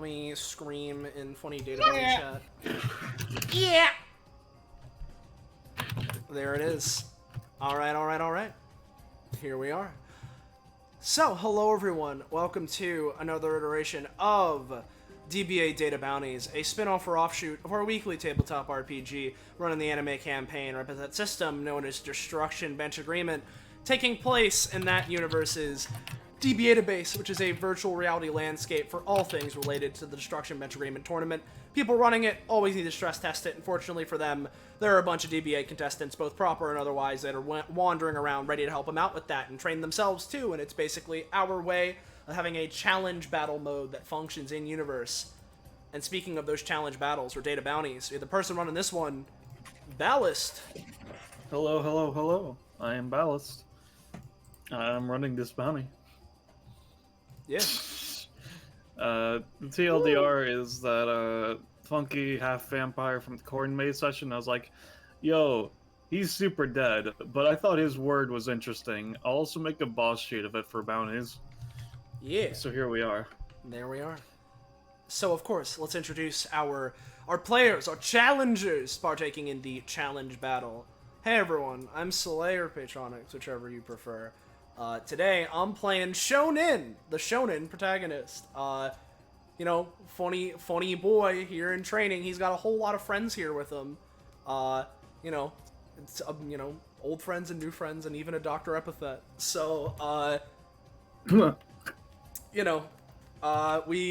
Let me scream in funny data chat. Yeah! There it is. Alright. Here we are. So, hello everyone. Welcome to another iteration of DBA Data Bounties, a spin-off or offshoot of our weekly tabletop RPG running the anime campaign Epithet System known as Destruction Bench Agreement, taking place in that universe's DBA database, which is a virtual reality landscape for all things related to the Destruction Bench Agreement tournament. People running it always need to stress test it. Unfortunately for them, there are a bunch of DBA contestants, both proper and otherwise, that are wandering around ready to help them out with that and train themselves too, and it's basically our way of having a challenge battle mode that functions in universe. And speaking of those challenge battles or data bounties, the person running this one, Ballast. Hello. I am Ballast. I'm running this bounty. Yeah. The TLDR is that funky half vampire from the Corn Maze session. I was like, yo, he's super dead, but I thought his word was interesting. I'll also make a boss sheet of it for bounties. Yeah. So here we are. There we are. So, of course, let's introduce our players, our challengers partaking in the challenge battle. Hey everyone, I'm Slayer Patronix, whichever you prefer. Today, I'm playing Shonen, the Shonen protagonist. Funny boy here in training. He's got a whole lot of friends here with him. It's, old friends and new friends and even a Dr. Epithet. So, we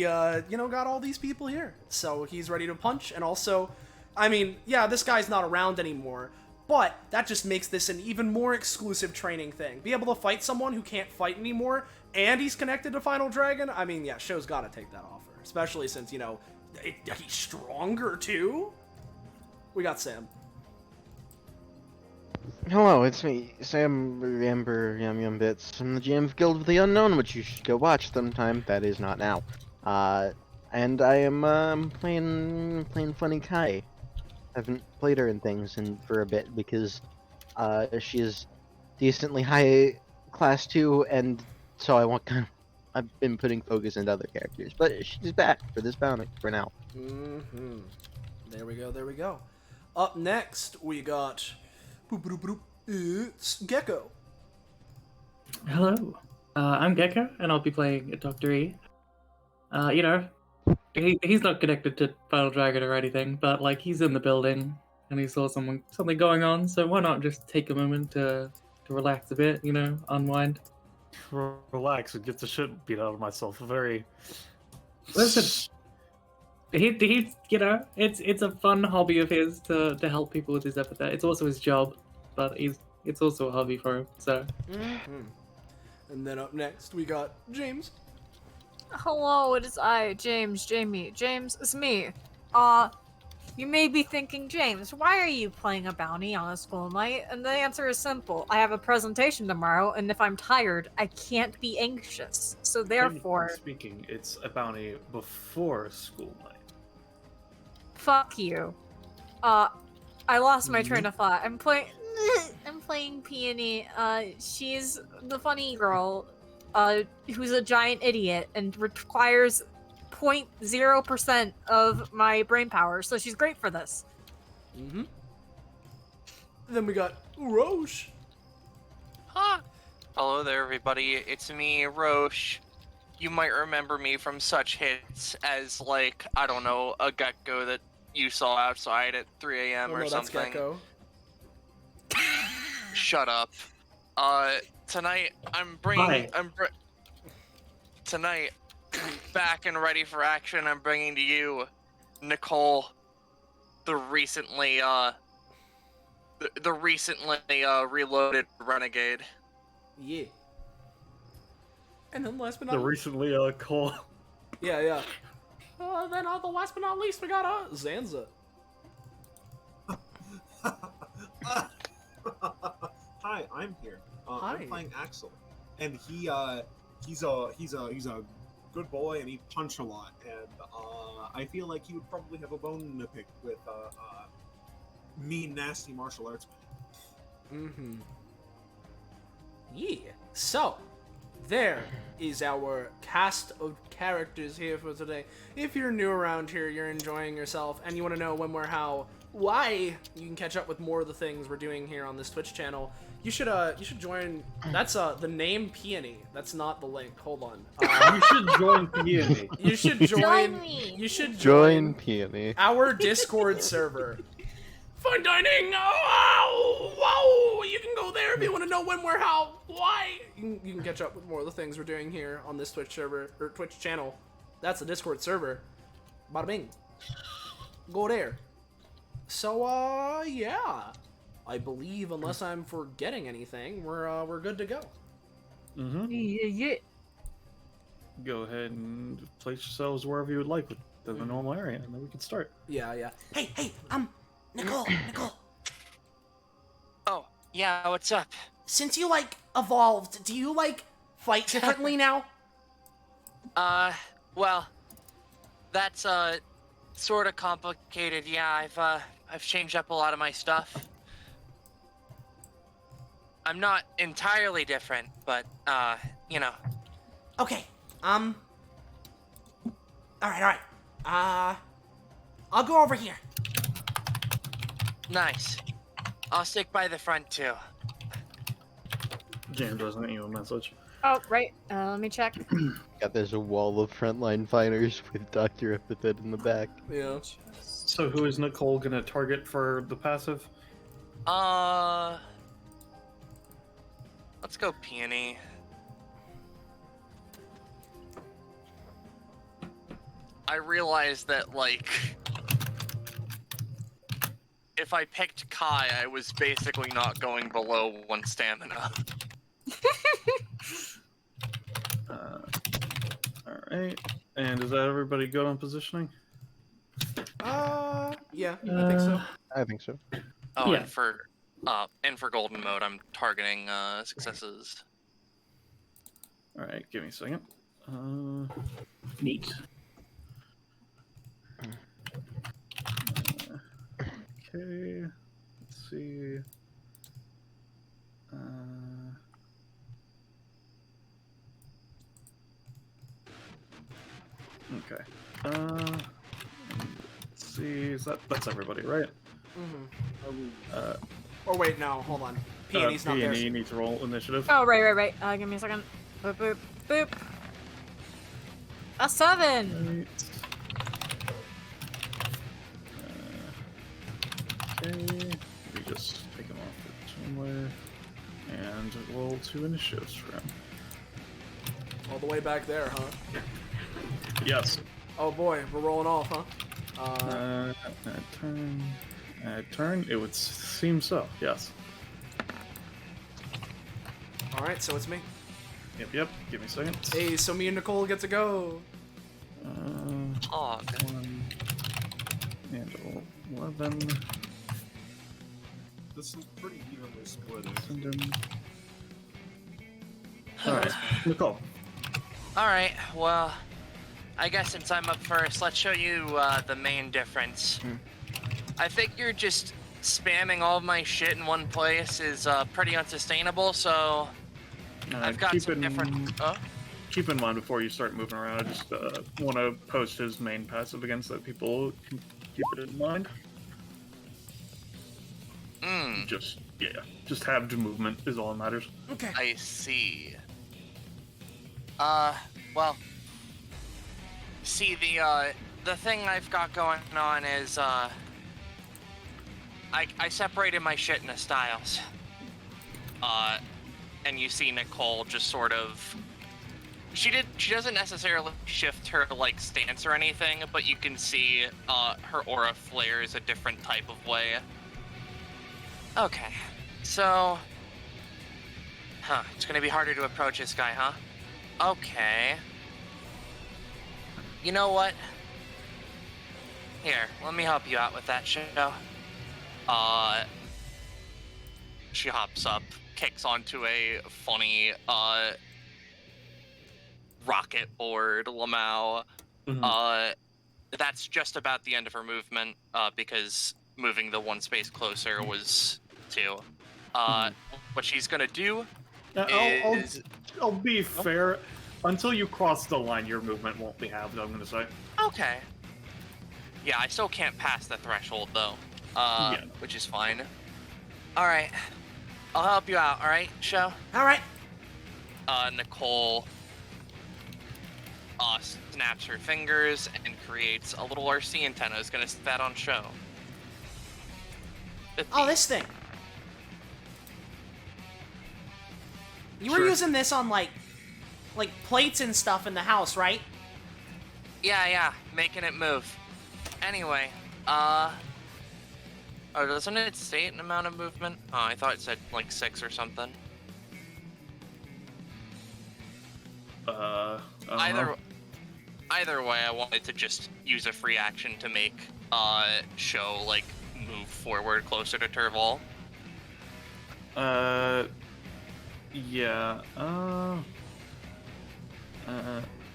got all these people here. So he's ready to punch, and also, this guy's not around anymore, but that just makes this an even more exclusive training thing. Be able to fight someone who can't fight anymore, and he's connected to Final Dragon? Show's gotta take that offer. Especially since, he's stronger too? We got Sam. Hello, it's me, Sam Amber Yum Yum Bits. I'm the GM of Guild of the Unknown, which you should go watch sometime. That is not now. And I am playing Funny Kai. I haven't played her in things for a bit because she is decently high class 2, and so I've been putting focus into other characters. But she's back for this bounty for now. There we go. Up next, we got it's Gecko. Hello, I'm Gecko, and I'll be playing Dr. E. He's not connected to Final Dragon or anything, but he's in the building and he saw something going on, so why not just take a moment to relax a bit, unwind. Relax and get the shit beat out of myself. Listen, it's a fun hobby of his to help people with his epithet. It's also his job, but it's also a hobby for him. So. And then up next we got James. Hello, it is I, Jamie. James, it's me. You may be thinking, James, why are you playing a bounty on a school night? And the answer is simple. I have a presentation tomorrow, and if I'm tired, I can't be anxious. So therefore... Speaking, it's a bounty before school night. Fuck you. I lost my train of thought. I'm playing Peony. She's the funny girl, who's a giant idiot and requires 0.0% of my brain power, so she's great for this. Then we got Roche. Huh. Hello there, everybody. It's me, Roche. You might remember me from such hits as, a gecko that you saw outside at 3 a.m. or something. That's Gecko. Shut up. Tonight tonight, back and ready for action, I'm bringing to you Nicole, the recently reloaded renegade. Yeah. And then last but not The recently Cole. Yeah. Then the last but not least, we got Zanza. Hi, I'm here. Hi. I'm playing Axel, and he's a good boy, and he punch a lot, and I feel like he would probably have a bone to pick with mean, nasty martial arts. Yeah. So, there is our cast of characters here for today. If you're new around here, you're enjoying yourself, and you want to know when, where, how, why you can catch up with more of the things we're doing here on this Twitch channel, you should join. That's the name Peony. That's not the link. Hold on. You should join Peony. You should join. Join me. You should Join Peony. our Discord server. Fun dining. Oh, wow! You can go there if you want to know when, where, how, why. You can catch up with more of the things we're doing here on this Twitch server or Twitch channel. That's the Discord server. Bada bing. Go there. So yeah, I believe unless I'm forgetting anything, we're good to go. Mm-hmm. Yeah. Go ahead and place yourselves wherever you would like within the normal area, and then we can start. Yeah. Hey, Nicole. Oh, yeah, what's up? Since you evolved, do you fight differently now? Well, that's sort of complicated. Yeah, I've changed up a lot of my stuff. I'm not entirely different, but you know. Okay. All right. I'll go over here. Nice. I'll stick by the front too. James wasn't you a message. Oh, right. Let me check. Got there's a wall of frontline fighters with Dr. Epithet in the back. Yeah. So who is Nicole gonna target for the passive? Let's go Peony. I realized that, if I picked Kai, I was basically not going below 1 stamina. Alright. And is that everybody good on positioning? Yeah, I think so. I think so. Oh, Yeah. and for golden mode, I'm targeting successes. Alright, give me a second. Neat. Okay, let's see. Okay. Let's see. That's everybody, right? Or wait, no, hold on. Peony's not there. Peony needs to roll initiative. Oh, right. Give me a second. Boop. A 7. Okay, we just take him off somewhere and roll 2 initiatives for him. All the way back there, huh? Yes. Oh boy, we're rolling off, huh? At turn, it would seem so, yes. Alright, so it's me. Yep, give me a second. Hey, so me and Nicole get to go. Oh, 1 and 11. This is pretty evenly split. Send him. Alright, Nicole. Alright, well, I guess since I'm up first, let's show you the main difference. I figure just spamming all of my shit in one place is pretty unsustainable, so I've got some different... Oh? Keep in mind before you start moving around, I just want to post his main passive again so that people can keep it in mind. Just have the movement is all that matters. Okay. I see. Well, see, the thing I've got going on is, I separated my shit into styles. And you see Nicole just sort of... She doesn't necessarily shift her, stance or anything, but you can see, her aura flares a different type of way. Okay, so... it's gonna be harder to approach this guy, huh? Okay. You know what? Here, let me help you out with that show. She hops up, kicks onto a funny, rocket board, Lamau. That's just about the end of her movement, because moving the 1 space closer was 2. What she's gonna do I'll be fair. Until you cross the line, your movement won't be halved, I'm gonna say. Okay. Yeah, I still can't pass the threshold though. Which is fine. Alright. I'll help you out, alright, Show? Alright. Nicole snaps her fingers and creates a little RC antenna. Is gonna set that on Show. 50. Oh, this thing. You were Sure. using this on, like plates and stuff in the house, right? Yeah, making it move. Anyway, doesn't it state an amount of movement? Oh, I thought it said like 6 or something. Either way, I wanted to just use a free action to make Show like move forward closer to Terval. Yeah.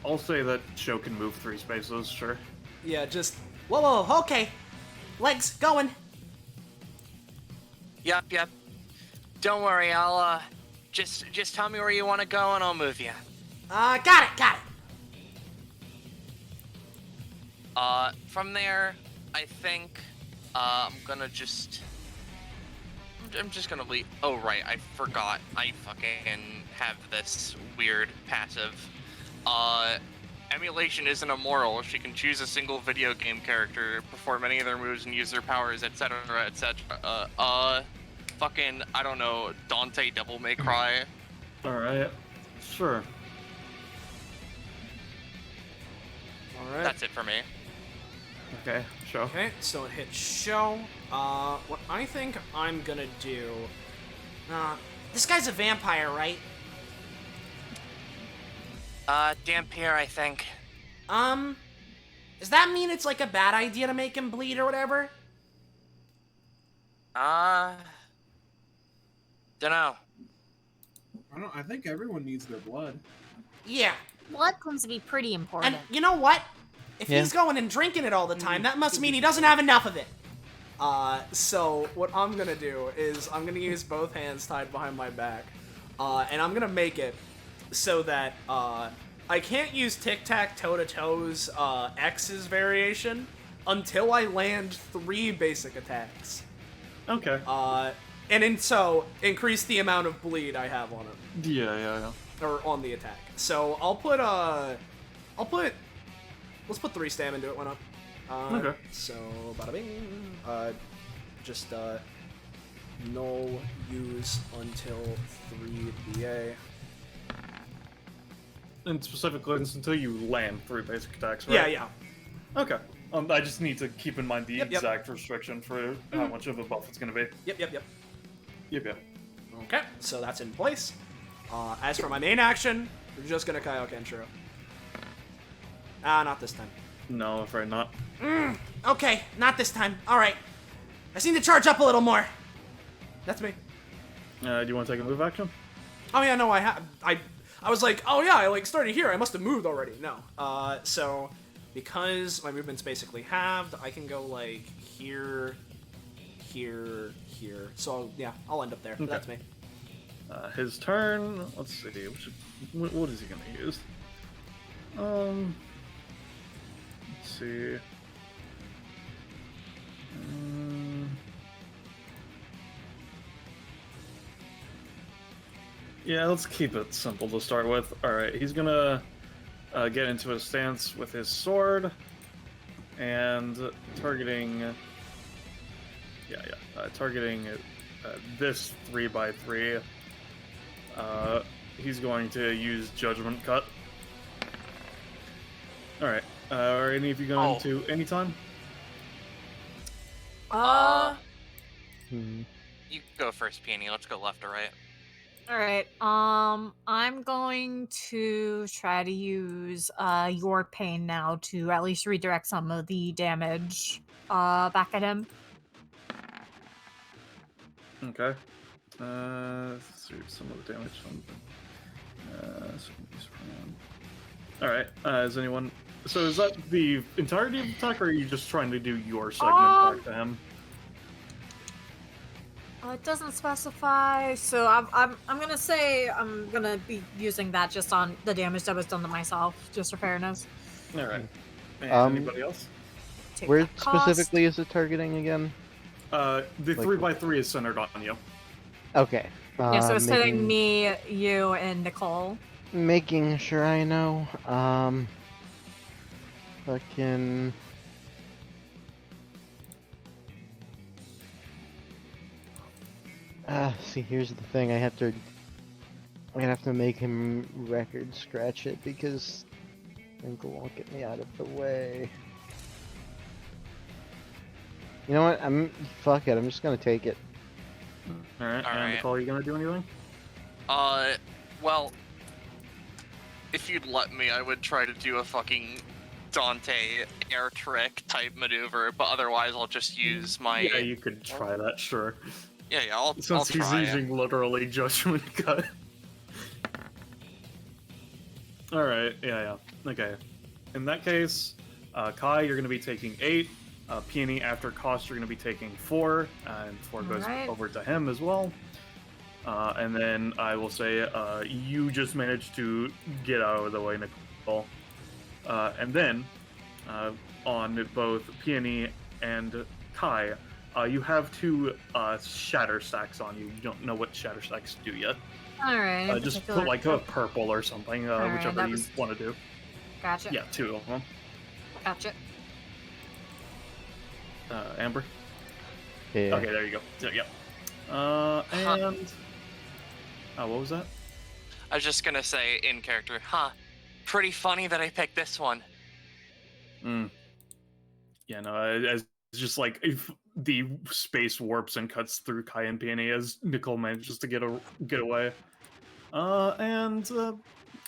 I'll say that Show can move 3 spaces, sure. Yeah, just... Whoa, okay. Legs, going. Yep. Don't worry, I'll just tell me where you want to go and I'll move you. Got it. From there, I think I'm just gonna leave. Oh right, I forgot. I fucking have this weird passive. Emulation isn't immoral. She can choose a single video game character, perform any of their moves, and use their powers, etc., etc. Fucking, I don't know, Dante Devil May Cry. Alright. Sure. Alright. That's it for me. Okay, Show. Okay, so it hits Show. What I think I'm gonna do... this guy's a vampire, right? Dampier, I think. Does that mean it's like a bad idea to make him bleed or whatever? Dunno. I think everyone needs their blood. Yeah. Blood seems to be pretty important. And you know what? If Yeah. he's going and drinking it all the time, that must mean he doesn't have enough of it. So what I'm gonna do is I'm gonna use both hands tied behind my back, and I'm gonna make it so that I can't use tic-tac-toe-to-toe's X's variation until I land 3 basic attacks. Okay. So increase the amount of bleed I have on it. Yeah. Or on the attack. So let's put 3 stam into it, why not? Okay. So, bada bing. No use until 3 DBA. And specifically, it's until you land 3 basic attacks, right? Yeah. Okay. I just need to keep in mind the Yep. exact restriction for how much of a buff it's going to be. Yep. Yep. Okay, so that's in place. As for my main action, we're just gonna Kaioken Shiro. Not this time. No, I'm afraid not. Okay, not this time. Alright. I just need to charge up a little more. That's me. Do you want to take a move action? Oh yeah, no, I was like, oh yeah, I started here. I must have moved already. No. So because my movement's basically halved, I can go here. So I'll end up there. Okay. That's me. His turn. Let's see. What is he gonna use? Let's see. Yeah, let's keep it simple to start with. Alright, he's gonna get into a stance with his sword and targeting. Targeting this 3x3. He's going to use Judgment Cut. Alright, are any of you going to anytime? You go first, Peony. Let's go left or right. Alright, I'm going to try to use your pain now to at least redirect some of the damage back at him. Okay. Let's see some of the damage from. Alright, is anyone. So is that the entirety of the attack, or are you just trying to do your segment back to him? It doesn't specify, so I'm gonna say I'm gonna be using that just on the damage that was done to myself, just for fairness. All right. And anybody else? Take Where that cost. specifically is it targeting again? The Like- 3x3 is centered on you. Okay. Yeah, so it's hitting making- me, you, and Nicole. Making sure I know. Fucking. See, here's the thing. I have to make him record scratch it because Winkle won't get me out of the way. You know what? Fuck it. I'm just gonna take it. All right. All And right. Nicole, you gonna do anything? Well, if you'd let me, I would try to do a fucking Dante air trick type maneuver, but otherwise I'll just use my... Yeah, you could try that, sure. Yeah, I'll Since he's try it. using literally Judgment Cut. Alright, yeah. Okay. In that case, Kai, you're going to be taking 8. Peony, after cost, you're going to be taking 4. And 4 goes Alright. over to him as well. And then I will say, you just managed to get out of the way, Nicole. And then, on both Peony and Kai, you have 2 shatter stacks on you. You don't know what shatter stacks do yet. Alright. Just put like a purple or something, Alright, whichever that you was- want to do. Gotcha. Yeah, 2 of them. Gotcha. Amber? Yeah. Okay, there you go. So, yeah. And... what was that? I was just gonna say in character, pretty funny that I picked this one. Yeah, no, it's just like if the space warps and cuts through Kai and Peony as Nicole manages to get away.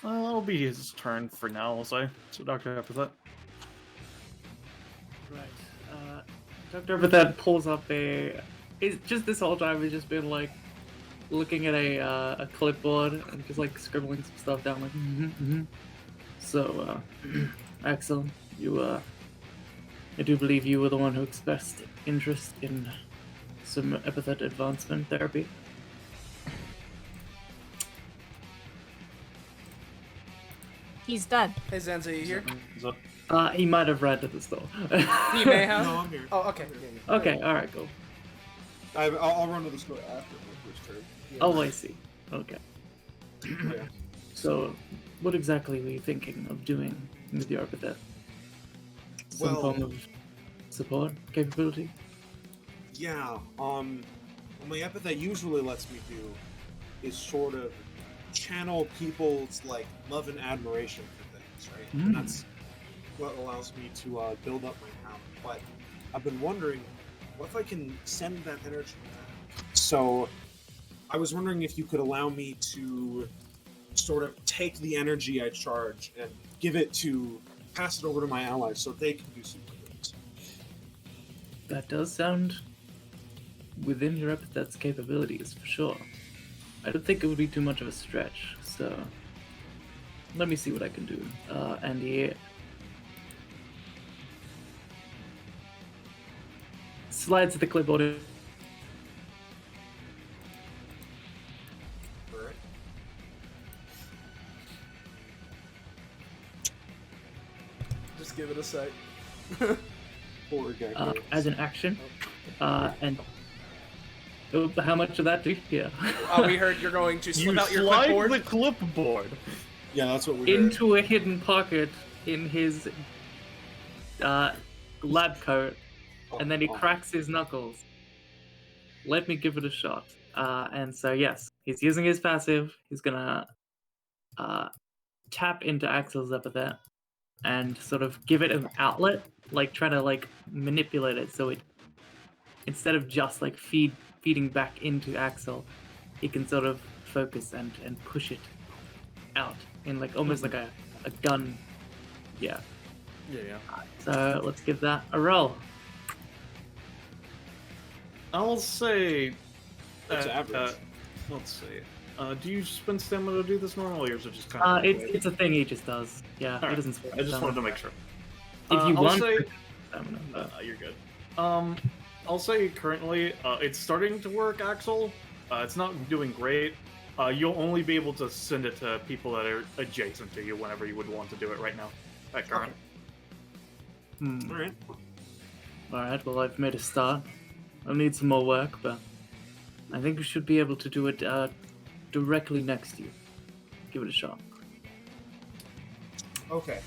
It'll be his turn for now, I'll say. So Dr. Epithet. Right. Dr. Epithet pulls up a. It's just this whole time he's just been like looking at a clipboard and just like scribbling some stuff down, like. So, Axel, you I do believe you were the one who expressed interest in some epithet advancement therapy. He's dead. Hey Zanza, you here? So, He might have read at the store. He may have. No, I'm here. Oh, okay. Okay, alright, cool. I'll run to the store after my first turn. Yeah. Oh, I see. Okay. Yeah. So, what exactly were you thinking of doing with your epithet? Some Well- form of support capability? Yeah, what my epithet usually lets me do is sort of channel people's like love and admiration for things, right? And that's what allows me to build up my power. But I've been wondering, what if I can send that energy back? So I was wondering if you could allow me to sort of take the energy I charge and pass it over to my allies so they can do super things. That does sound within your epithet's capabilities, for sure. I don't think it would be too much of a stretch, so let me see what I can do. And he slides the clipboard in. Alright. Just give it a sec. Or As an action. And how much of that do you hear? We heard you're going to slip you out your slide clipboard. the clipboard. yeah, that's what we did. Into a hidden pocket in his lab coat, and then he cracks his knuckles. Let me give it a shot. And so yes, he's using his passive. He's gonna tap into Axel's epithet and sort of give it an outlet, like try to like manipulate it so it, instead of just like feeding back into Axel, he can sort of focus and push it out in like almost like a gun. Yeah. Yeah. So let's give that a roll. I'll say. That's average. Let's see. Do you spend stamina to do this normally, or is it just kind of? It's a thing he just does. Yeah, he Alright. doesn't spend I just stamina. wanted to make sure. If you I'll want say- stamina, but You're good. I'll say currently, it's starting to work, Axel. It's not doing great. You'll only be able to send it to people that are adjacent to you whenever you would want to do it right now. At current. Hmm. All right. Alright, well, I've made a start. I'll need some more work, but I think we should be able to do it directly next to you. Give it a shot. Okay.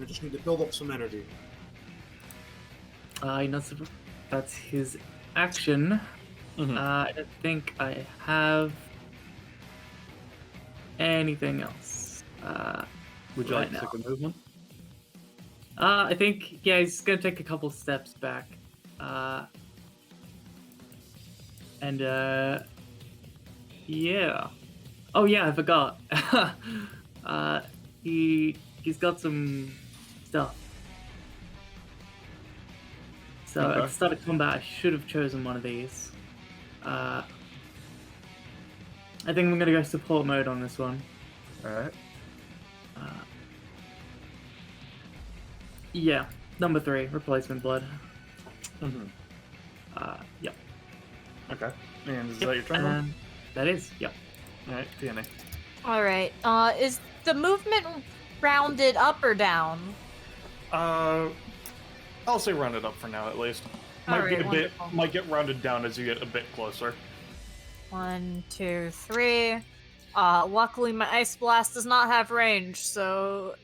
We just need to build up some energy. That's his action. Mhm. I don't think I have anything else. Would you right like to now. take a movement? I think, yeah, he's gonna take a couple steps back. Yeah. Oh yeah, I forgot. He's got some stuff. So at Okay. the start of combat, I should have chosen one of these. I think I'm gonna go support mode on this one. Alright. Yeah, number 3, replacement blood. Mm-hmm. Yep. Okay. And is that your turn? And that is, yep. Alright, Peony. All right. Is the movement rounded up or down? I'll say round it up for now at least. Might Alright, get a bit, wonderful. might get rounded down as you get a bit closer. 1, 2, 3. Luckily my ice blast does not have range, so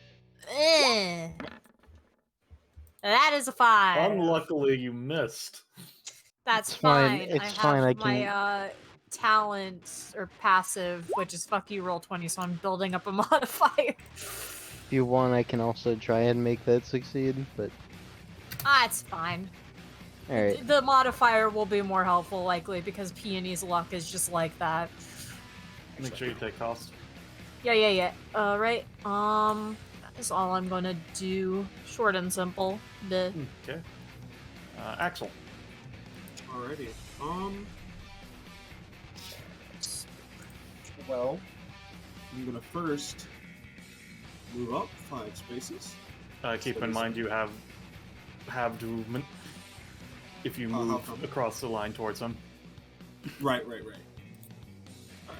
that is a 5. Unluckily, you missed. That's It's fine, fine. it's I have fine, I my talent or passive, which is fuck you roll 20, so I'm building up a modifier. If you want, I can also try and make that succeed, but It's fine. alright. The modifier will be more helpful likely because Peony's luck is just like that. Make sure you take cost. Yeah. Right. That is all I'm gonna do. Short and simple. The Okay. Axel. Alrighty. Well, I'm gonna first move up 5 spaces. Keep in mind you have halved movement if you how move come? across the line towards them. Right. Alright,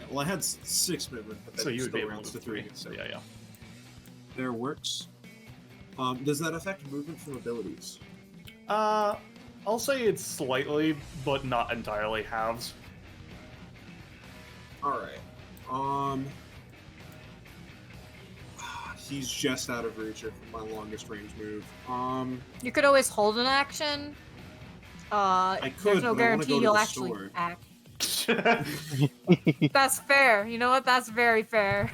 well, I had 6 movement, but that So you would still be able rounds to to 3. 3. So yeah. There works. Does that affect movement from abilities? I'll say it's slightly, but not entirely halves. Alright. He's just out of reach of my longest range move. you could always hold an action. I could, There's no but I wanna guarantee go to he'll the actually store. act. That's fair. You know what? That's very fair.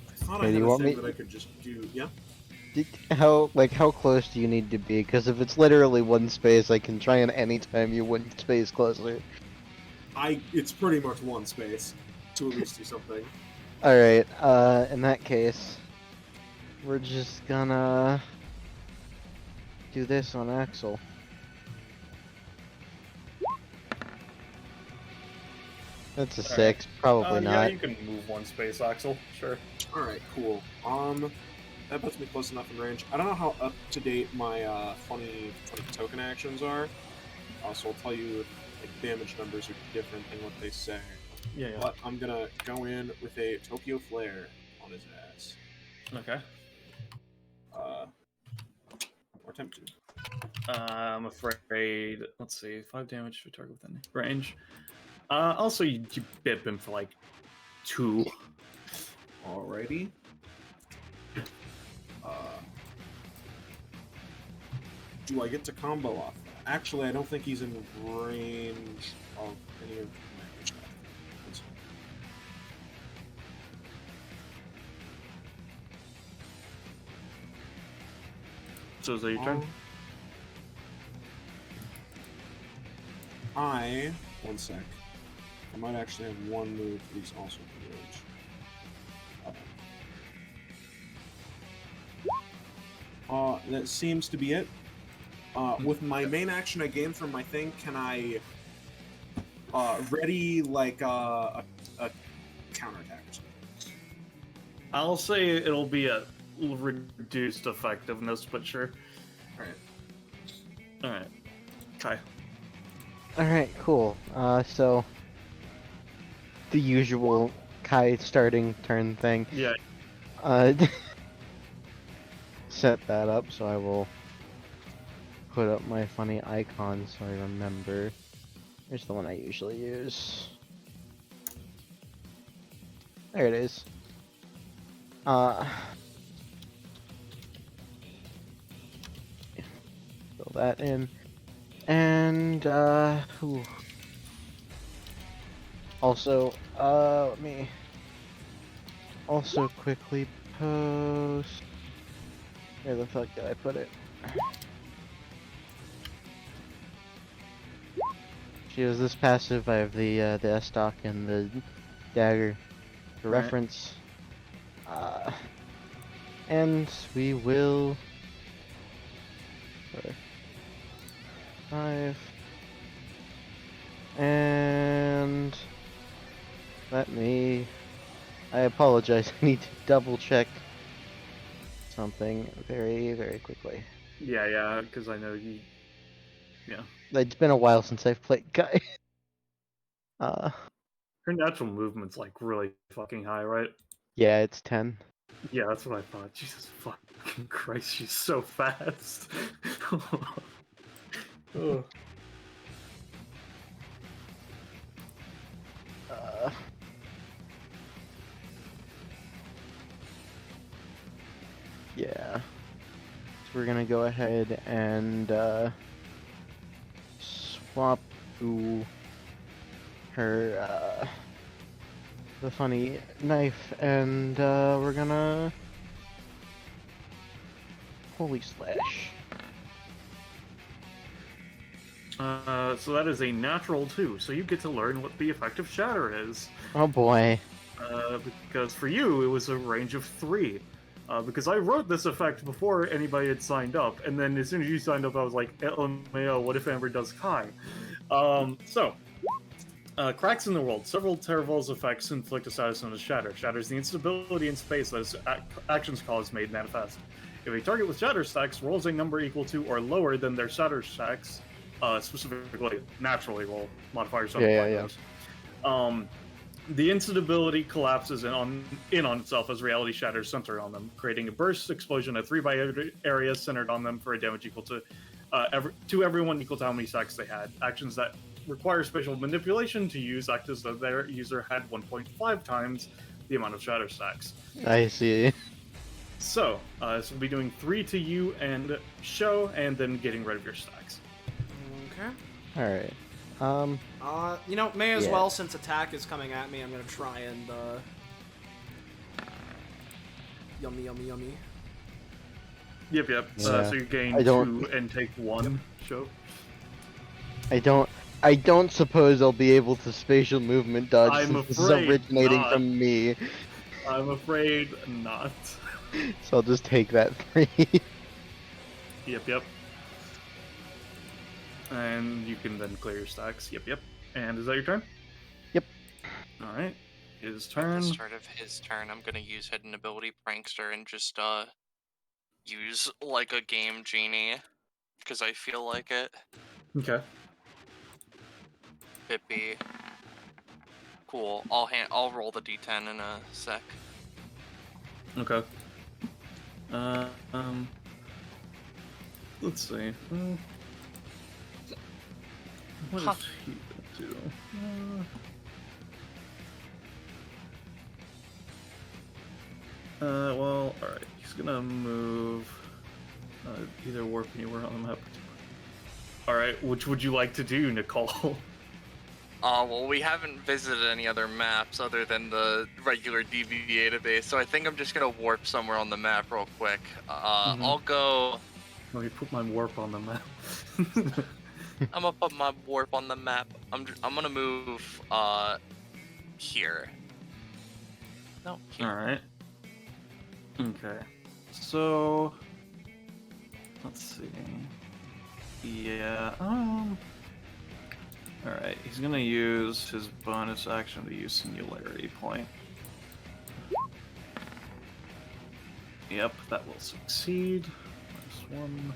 I thought Okay, I do had you a want thing me- that I could just do. Yeah. How close do you need to be? Because if it's literally one space, I can try and anytime you one space closer. It's pretty much one space to at least do something. Alright, in that case, we're just gonna do this on Axel. That's a 6, probably Yeah, not. you can move one space, Axel. Sure. All right, cool. That puts me close enough in range. I don't know how up to date my funny token actions are. So I'll tell you if like damage numbers are different than what they say. Yeah. But I'm gonna go in with a Tokyo Flare on his ass. Okay. Or attempt to. I'm afraid. Let's see. 5 damage to target within range. Also, you bip him for like 2. Alrighty. Do I get to combo off that? Actually, I don't think he's in range of any of my stuff. So is that your turn? One sec. I might actually have one move that he's also in range. That seems to be it. With my main action I gain from my thing, can I ready like a counterattack or something? I'll say it'll be a reduced effectiveness, but sure. Alright. Kai. Alright, cool. So the usual Kai starting turn thing. Yeah. Set that up, so I will put up my funny icon so I remember. Here's the one I usually use. There it is. Fill that in. And, ooh. Also, let me also quickly post. Where the fuck did I put it? She has this passive. I have the S-stock and the dagger for Right. reference. And we will. 5. And let me. I apologize. I need to double check something very, very quickly. Yeah, because I know you. Yeah. It's been a while since I've played Kai. Her natural movement's like really fucking high, right? Yeah, it's 10. Yeah, that's what I thought. Jesus fucking Christ, she's so fast. Ugh. Yeah. So we're gonna go ahead and swap to her the funny knife, and we're gonna holy slash. So that is a natural 2, so you get to learn what the effect of Shatter is. Oh boy. Because for you, it was a range of 3. Because I wrote this effect before anybody had signed up, and then as soon as you signed up, I was like, LMAO, what if Amber does Kai? Cracks in the world. Several Terval's effects inflict a status known as Shatter. Shatter is the instability in space that its actions cause made manifest. If a target with Shatter stacks rolls a number equal to or lower than their Shatter stacks, specifically naturally roll modifiers on those. The instability collapses in on itself as reality shatters center on them, creating a burst explosion at 3 by area centered on them for a damage equal to everyone equal to how many stacks they had. Actions that require spatial manipulation to use act as though their user had 1.5 times the amount of shatter stacks. I see. So, this will be doing 3 to you and Show, and then getting rid of your stacks. Okay. Alright. You know, may as Yeah. well, since attack is coming at me, I'm gonna try and, yummy, yummy, yummy. Yep. Yeah. So you gain I don't- 2 and take 1, Show. I don't suppose I'll be able to spatial movement dodge I'm since this is afraid originating not. from me. I'm afraid not. So I'll just take that 3. Yep. And you can then clear your stacks. Yep. And is that your turn? Yep. Alright. His At turn. the start of his turn, I'm gonna use Hidden Ability Prankster and just use like a game genie, because I feel like it. Okay. Bippy. Cool. I'll roll the d10 in a sec. Okay. Let's see. What Huh. is he gonna do? Well, alright. He's gonna move either warp anywhere on the map. Alright, which would you like to do, Nicole? Well, we haven't visited any other maps other than the regular DBA database, so I think I'm just gonna warp somewhere on the map real quick. I'll go. Let me put my warp on the map. I'm gonna put my warp on the map. I'm gonna move here. No, here. Alright. Okay. So let's see. Yeah, alright, he's gonna use his bonus action to use Singularity Point. Yep, that will succeed. -1.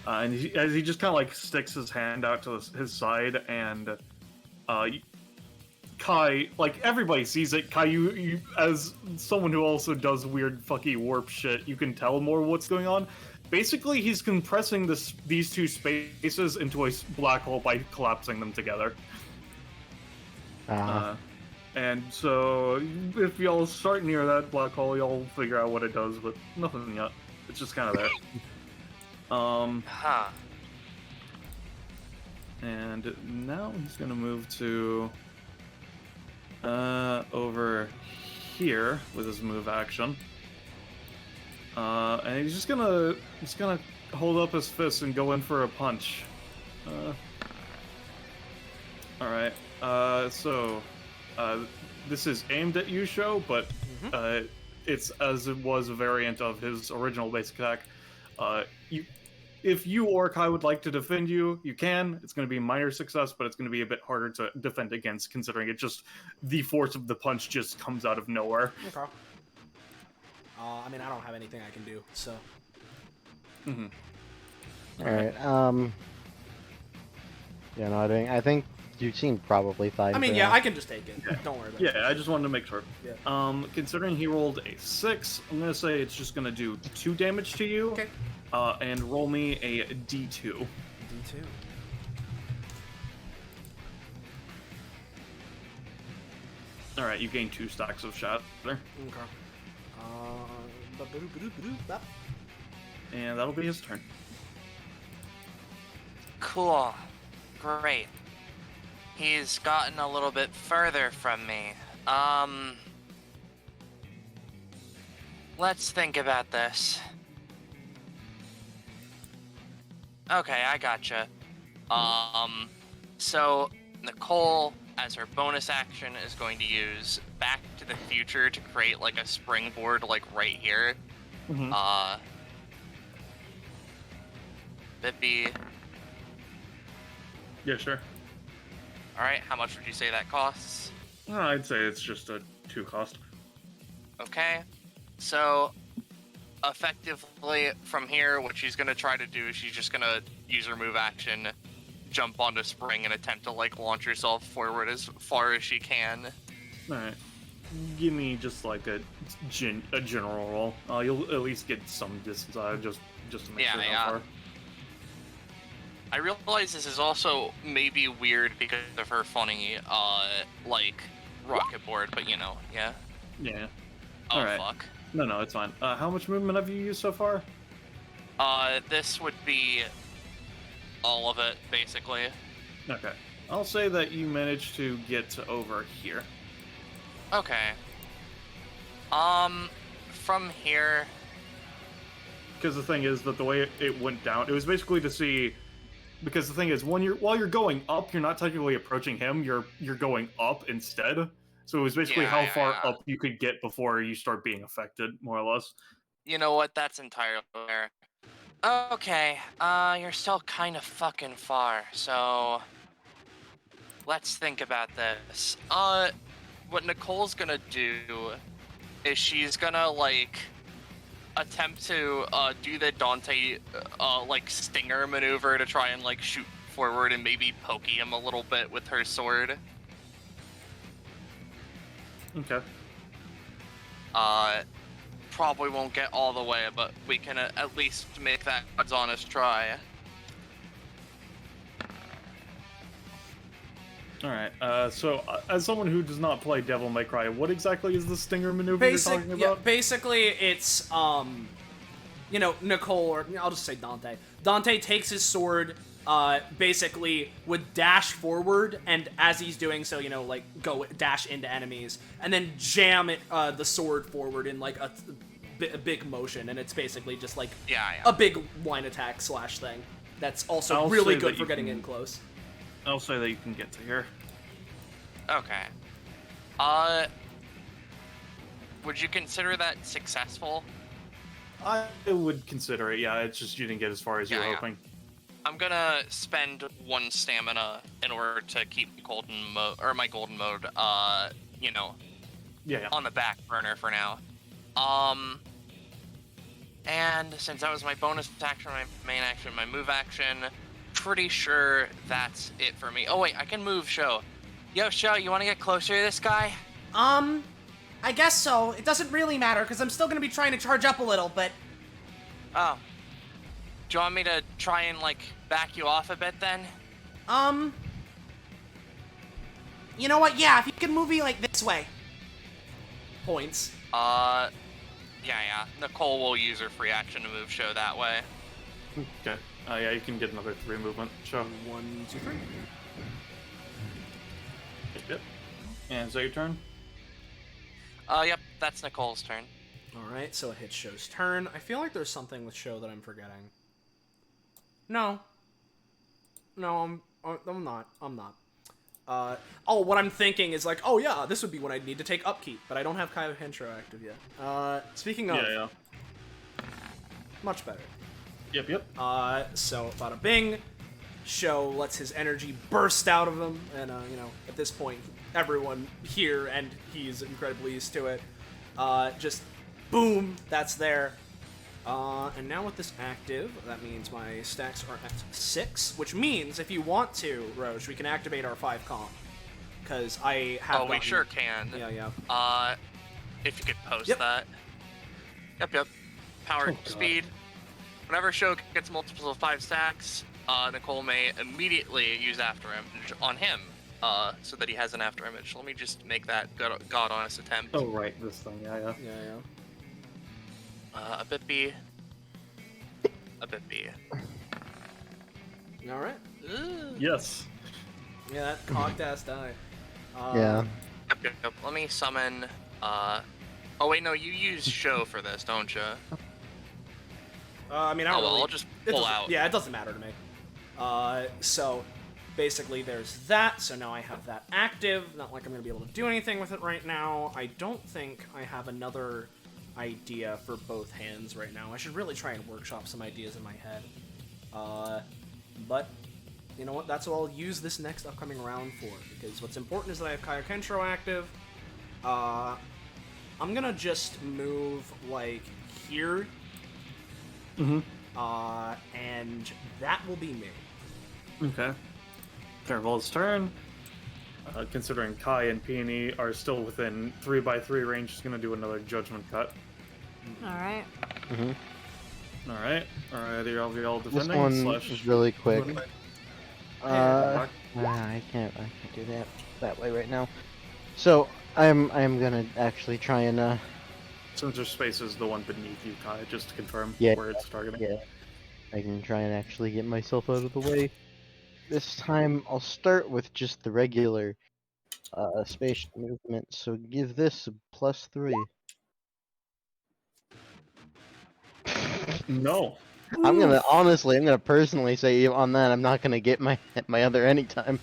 And as he just kind of like sticks his hand out to his side, and Kai, like everybody sees it. Kai, you as someone who also does weird fucking warp shit, you can tell more what's going on. Basically, he's compressing these two spaces into a black hole by collapsing them together. And so, if y'all start near that black hole, y'all figure out what it does, but nothing yet. It's just kind of there. And now he's gonna move to over here with his move action. And he's gonna hold up his fist and go in for a punch. Alright, so this is aimed at Yusho, but it's as it was a variant of his original basic attack. If you or Kai would like to defend you, you can. It's going to be a minor success, but it's going to be a bit harder to defend against, considering it just the force of the punch just comes out of nowhere. Okay. I mean, I don't have anything I can do, so. Alright, yeah, no, I think you seem probably fine. I mean, yeah, I can just take it. Don't worry about it. Yeah, I just wanted to make sure. Yeah. Considering he rolled a 6, I'm going to say it's just going to do 2 damage to you. Okay. And roll me a D2. D2. Alright, you gain 2 stacks of shatter. Okay. And that'll be his turn. Cool. Great. He's gotten a little bit further from me. Let's think about this. Okay, I gotcha. So Nicole, as her bonus action, is going to use Back to the Future to create like a springboard, like right here. Bippy. Yeah, sure. Alright, how much would you say that costs? I'd say it's just a 2 cost. Okay, so effectively from here, what she's gonna try to do is she's just gonna use her move action, jump onto spring, and attempt to like launch herself forward as far as she can. Alright. Give me just like a general roll. You'll at least get some distance out of just to make sure how far. I realize this is also maybe weird because of her funny, like, rocket board, but you know, yeah. Yeah. Oh, Alright. fuck. No, it's fine. How much movement have you used so far? This would be all of it, basically. Okay. I'll say that you managed to get to over here. Okay. From here... Because the thing is that the way it went down, it was basically to see... Because the thing is, while you're going up, you're not technically approaching him, you're going up instead. So it was basically how far up you could get before you start being affected, more or less. You know what? That's entirely fair. Okay, you're still kind of fucking far, so... Let's think about this. What Nicole's gonna do is she's gonna, like, attempt to, do the Dante, like, stinger maneuver to try and, like, shoot forward and maybe poke him a little bit with her sword. Okay. Probably won't get all the way, but we can at least make that God's honest try. Alright, so as someone who does not play Devil May Cry, what exactly is the stinger maneuver you're talking about? Yeah, basically it's, you know, Nicole, or I'll just say Dante. Dante takes his sword, basically would dash forward, and as he's doing so, you know, like, go dash into enemies, and then jam it, the sword forward in, like, a big motion, and it's basically just, like, a big line attack slash thing. That's also really good for getting in close. I'll say that you can get to here. Okay. Would you consider that successful? I would consider it, yeah. It's just you didn't get as far as you were hoping. I'm gonna spend 1 stamina in order to keep my golden mode, you know, on the back burner for now. And since that was my bonus action, my main action, my move action, pretty sure that's it for me. Oh wait, I can move Sho. Yo, Sho, you want to get closer to this guy? I guess so. It doesn't really matter, because I'm still going to be trying to charge up a little, but... Oh. Do you want me to try and, like, back you off a bit then? You know what? Yeah, if you can move me, like, this way. Points. Yeah. Nicole will use her free action to move Sho that way. Okay. Yeah, you can get another 3 movement. Sure. 1, 2, 3. Yep. And is that your turn? Yep, that's Nicole's turn. Alright, so it hits Sho's turn. I feel like there's something with Sho that I'm forgetting. No. No, I'm not. I'm not. Oh, what I'm thinking is like, oh yeah, this would be when I'd need to take upkeep, but I don't have Kaiba Hensho active yet. Speaking of... Yeah. Much better. Yep. So, bada bing, Sho lets his energy burst out of him, and, you know, at this point, everyone here, and he's incredibly used to it, just boom, that's there. And now with this active, that means my stacks are at 6, which means if you want to, Roche, we can activate our 5 comp. Because I have we sure can. Yeah. If you could post Yep. that. Yep. Power God. speed. Whenever Sho gets multiples of 5 stacks, Nicole may immediately use After Image on him, so that he has an After Image. Let me just make that God honest attempt. Oh, right, this thing, yeah. A bit B. Alright. Yes. Yeah, that cocked ass die. Yeah. Yep. Let me summon, Oh wait, no, you use Sho for this, don't you? I mean, I don't really... I'll just it pull doesn't- out. Yeah, it doesn't matter to me. So, basically there's that, so now I have that active. Not like I'm going to be able to do anything with it right now. I don't think I have another idea for both hands right now. I should really try and workshop some ideas in my head. But, you know what, that's what I'll use this next upcoming round for, because what's important is that I have Kaya Kentro active. I'm gonna just move, like, here. Mm-hmm. And that will be me. Okay. Terval's turn. Considering Kai and Peony are still within 3x3 range, he's gonna do another judgment cut. Alright. Mm-hmm. Alright. Are we all This defending? one slash... is really quick. Yeah, I can't do that way right now. So I'm gonna actually try and Sensor space is the one beneath you, Kai, just to confirm Yeah. where it's targeting. yeah, I can try and actually get myself out of the way. This time I'll start with just the regular spatial movement. So give this a +3. No. I'm gonna personally say on that I'm not gonna get my other anytime.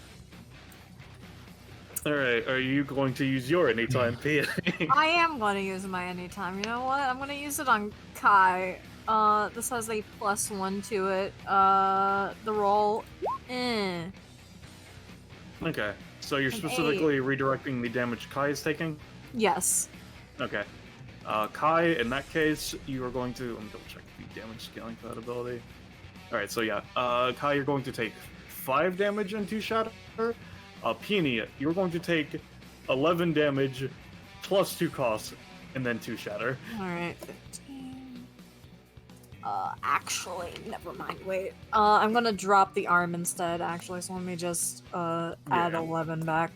Alright, are you going to use your anytime, Peony? I am going to use my anytime. You know what? I'm going to use it on Kai. This has a +1 to it. The roll. Okay, so you're An specifically redirecting the damage Kai is taking? Yes. Okay. Kai, in that case, you are going to... Let me double check the damage scaling for that ability. Alright, so yeah. Kai, you're going to take 5 damage and 2 shatter. Peony, you're going to take 11 damage plus 2 costs and then 2 shatter. Alright, 15. Actually, never mind. Wait. I'm gonna drop the arm instead, actually, so let me just, add Yeah. 11 back.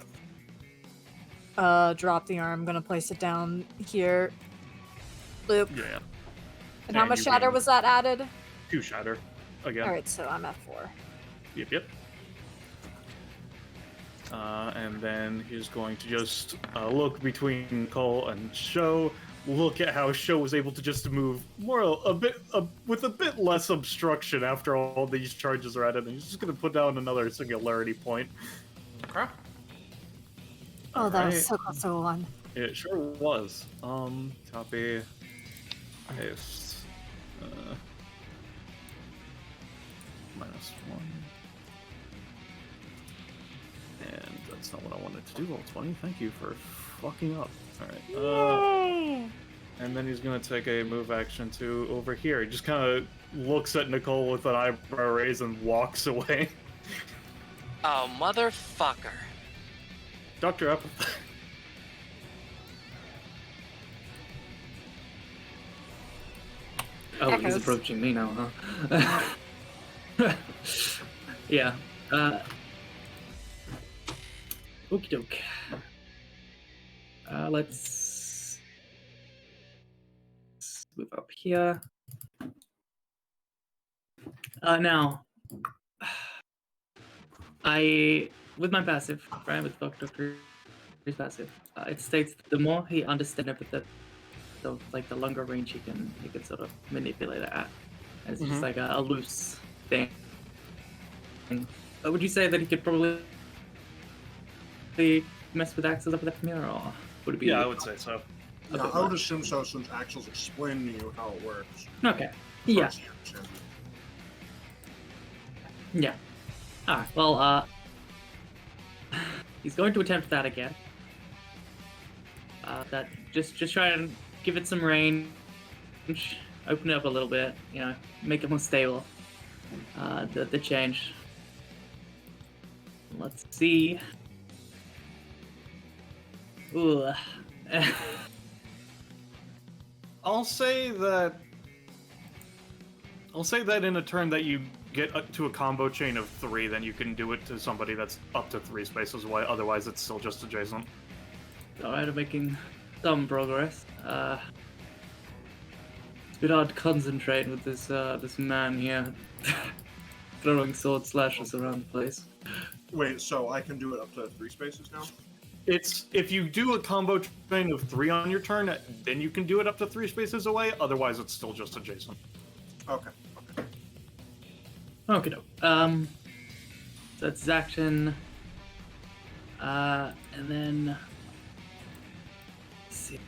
Drop the arm. I'm gonna place it down here. Loop. Yeah. And how And much you shatter gain- was that added? 2 shatter. Again. Alright, so I'm at 4. Yep. And then he's going to just look between Nicole and Sho, look at how Sho was able to just move with a bit less obstruction after all these charges are added, and he's just going to put down another singularity point. Okay. Oh, that Alright. was so close to a 1. It sure was. Copy. Paste. -1. And that's not what I wanted to do, roll 20. Thank you for fucking up. Alright. And then he's gonna take a move action to over here. He just kind of looks at Nicole with an eyebrow raise and walks away. Oh, motherfucker. Dr. Epithet. Oh, he's Echoes. approaching me now, huh? Yeah. Okie doke. Let's move up here. Now, with my passive, right, with Doctor's passive, it states that the more he understands Epithet, the longer range he can sort of manipulate it at. And it's just like a loose thing. Would you say that he could probably mess with Axel's Epithet from here, or would it be? Yeah, I would say so. Yeah, I would assume so, since Axel's explained to you how it works. Okay. Yeah. Firsthand. Yeah. Alright, well, he's going to attempt that again. Just try and give it some range, open it up a little bit, you know, make it more stable. The change. Let's see. Ooh. I'll say that in a turn that you get up to a combo chain of 3, then you can do it to somebody that's up to 3 spaces away. Otherwise, it's still just adjacent. Alright, I'm making some progress. It's a bit hard to concentrate with this man here throwing sword slashes around the place. Wait, so I can do it up to 3 spaces now? It's if you do a combo chain of 3 on your turn, then you can do it up to 3 spaces away. Otherwise, it's still just adjacent. Okay. Okay, no. That's his action. And then let's see.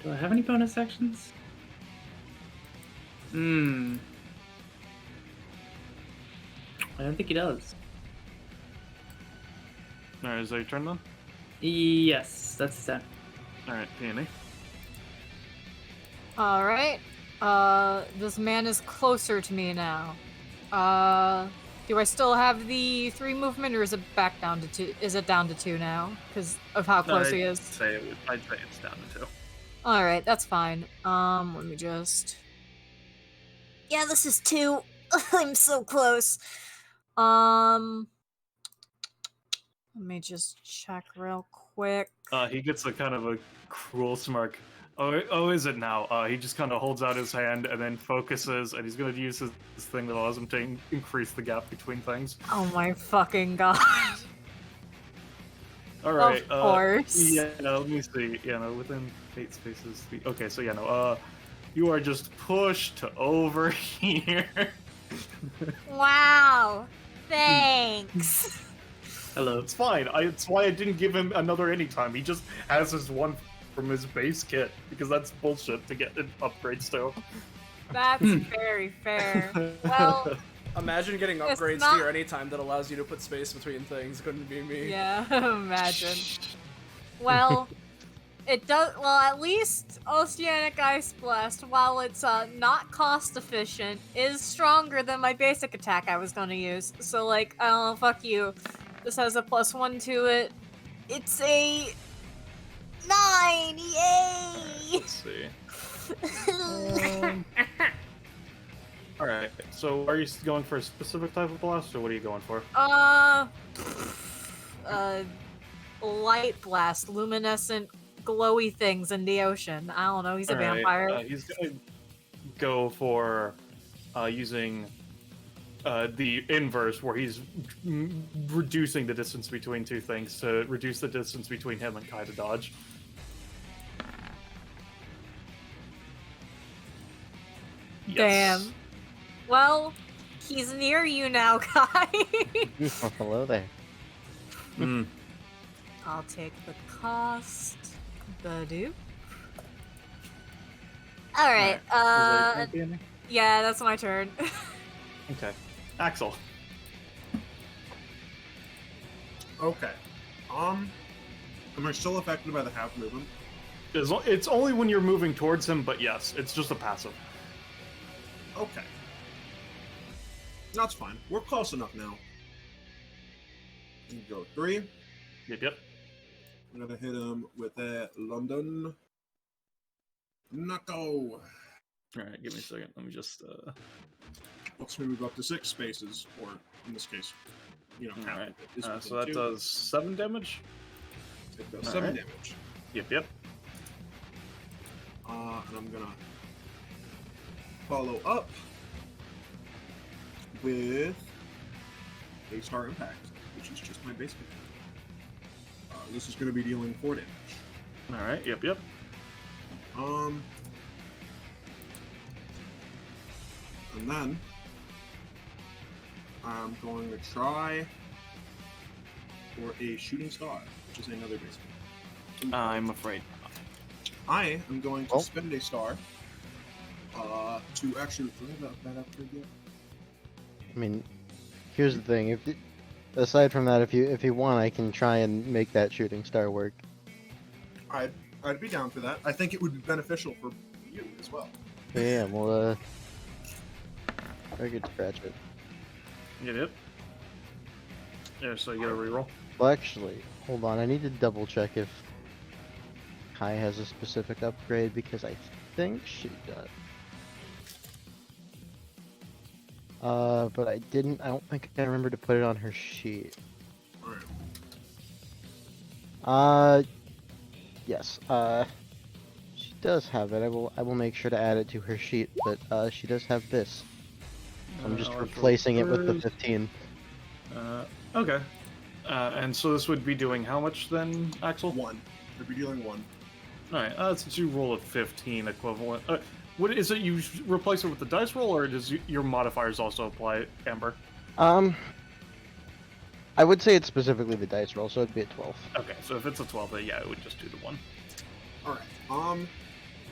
Do I have any bonus actions? I don't think he does. Alright, is that your turn then? Yes, that's his turn. Alright, Peony. Alright. This man is closer to me now. Do I still have the 3 movement, or is it back down to 2? Is it down to 2 now? Because of how close he is? I'd say it's down to 2. Alright, that's fine. Let me just... Yeah, this is 2. I'm so close. Let me just check real quick. He gets a kind of a cruel smirk. Oh, is it now? He just kind of holds out his hand and then focuses, and he's going to use his thing that allows him to increase the gap between things. Oh my fucking god. All right. Of course. Yeah, let me see. Yeah, no, within 8 spaces. Okay, so yeah, no. You are just pushed over here. Wow. Thanks. Hello. It's fine. It's why I didn't give him another anytime. He just has his one from his base kit, because that's bullshit to get upgrades to. That's very fair. Well, Imagine getting It's upgrades not- to your anytime that allows you to put space between things. Couldn't be me. yeah, imagine. Well, it does. Well, at least Oceanic Ice Blast, while it's not cost efficient, is stronger than my basic attack I was gonna use. So, like, I don't know, fuck you. This has a +1 to it. It's a 9! Yay! Let's see. Alright, so are you going for a specific type of blast, or what are you going for? Light blast, luminescent, glowy things in the ocean. I don't know. He's a Alright, vampire. he's gonna go for using the inverse, where he's reducing the distance between 2 things to reduce the distance between him and Kai to dodge. Yes. Damn. Well, he's near you now, Kai. Oh, hello there. Mm. I'll take the cost. Badoop. Alright, Is that your turn, Peony? yeah, that's my turn. Okay. Axel. Okay. Am I still affected by the half movement? It's only when you're moving towards him, but yes, it's just a passive. Okay. That's fine. We're close enough now. Go 3. Yep. I'm gonna hit him with a London Knuckle. Alright, give me a second. Let me just, Let's move up to 6 spaces, or in this case, half Alright, of it is so that within 2. does 7 damage? It does 7 Alright. damage. Yep. And I'm gonna follow up with a Star Impact, which is just my basic. This is gonna be dealing 4 damage. Alright, yep. And then I'm going to try for a Shooting Star, which is another basic. I'm afraid. I am going to Oh. spend a star to actually. Do I have that upgrade yet? I mean, here's the thing. Aside from that, if you want, I can try and make that shooting star work. I'd be down for that. I think it would be beneficial for you as well. Yeah, well, very good scratch it. Yep. Yeah, so you get a reroll. Well, actually, hold on. I need to double check if Kai has a specific upgrade because I think she does. But I didn't. I don't think I remember to put it on her sheet. Alright. Yes. She does have it. I will make sure to add it to her sheet. But she does have this. I'm just replacing it with the 15. Okay. And so this would be doing how much then, Axel? 1. I'd be dealing 1. Alright, that's a roll of 15 equivalent. What is it? You replace it with the dice roll, or does your modifiers also apply, Amber? I would say it's specifically the dice roll, so it'd be a 12. Okay, so if it's a 12, then yeah, it would just do the 1. Alright.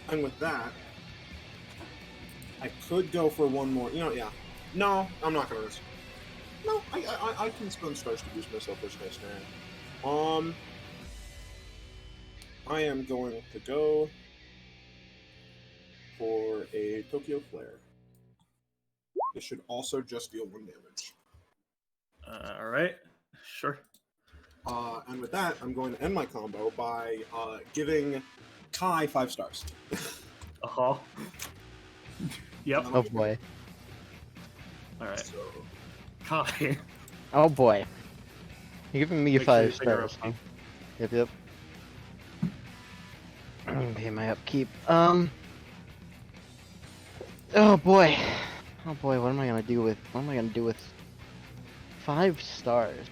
And with that, I could go for 1 more. Yeah. No, I'm not gonna risk. No, I can spend stars to boost myself this next turn. I am going to go for a Tokyo Flare. This should also just deal 1 damage. Alright, sure. And with that, I'm going to end my combo by giving Kai 5 stars. Uh-huh. Yep. Oh boy. Alright. So, Kai. Oh boy. You're giving me Make sure you 5 take your stars. upkeep. Yep. Okay, my upkeep. Oh boy. Oh boy, what am I gonna do with 5 stars?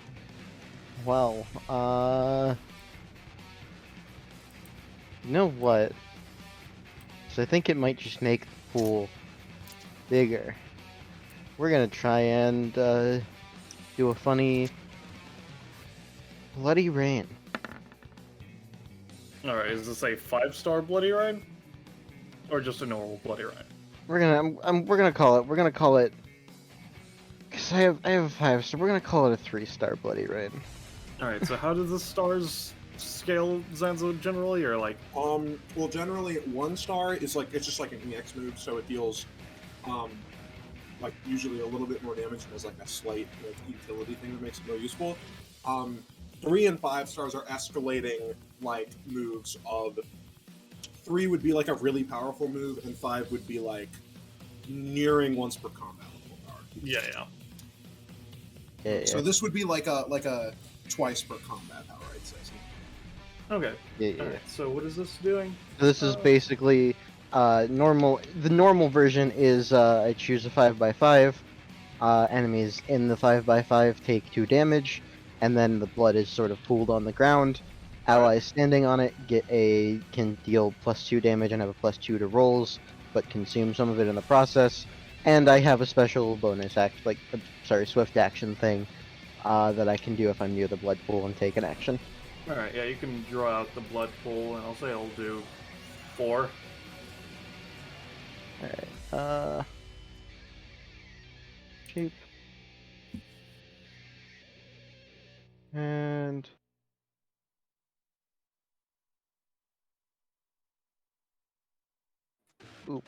Well, you know what? So I think it might just make the pool bigger. We're gonna try and do a funny Bloody Rain. Alright, is this a 5-star Bloody Rain? Or just a normal Bloody Rain? We're gonna call it. Cause I have a 5 star. We're gonna call it a 3-star Bloody Rain. Alright, so how do the stars scale, Zanzo, generally, or like... well, generally, 1 star is like, it's just like an EX move, so it deals, like, usually a little bit more damage and has like a slight like, utility thing that makes it more useful. 3 and 5 stars are escalating, like, moves of... 3 would be like a really powerful move, and 5 would be like nearing once per combat level power. Yeah. Yeah. So this would be like a twice per combat power, I'd say. Okay. Yeah. Alright, so what is this doing? So this is basically normal. The normal version is I choose a 5x5. Enemies in the 5x5 take 2 damage, and then the blood is sort of pooled on the ground. Allies standing on it can deal +2 damage and have a +2 to rolls, but consume some of it in the process. And I have a special bonus swift action thing that I can do if I'm near the blood pool and take an action. Alright, yeah, you can draw out the blood pool, and I'll say I'll do 4. Alright, shape. And Ooh.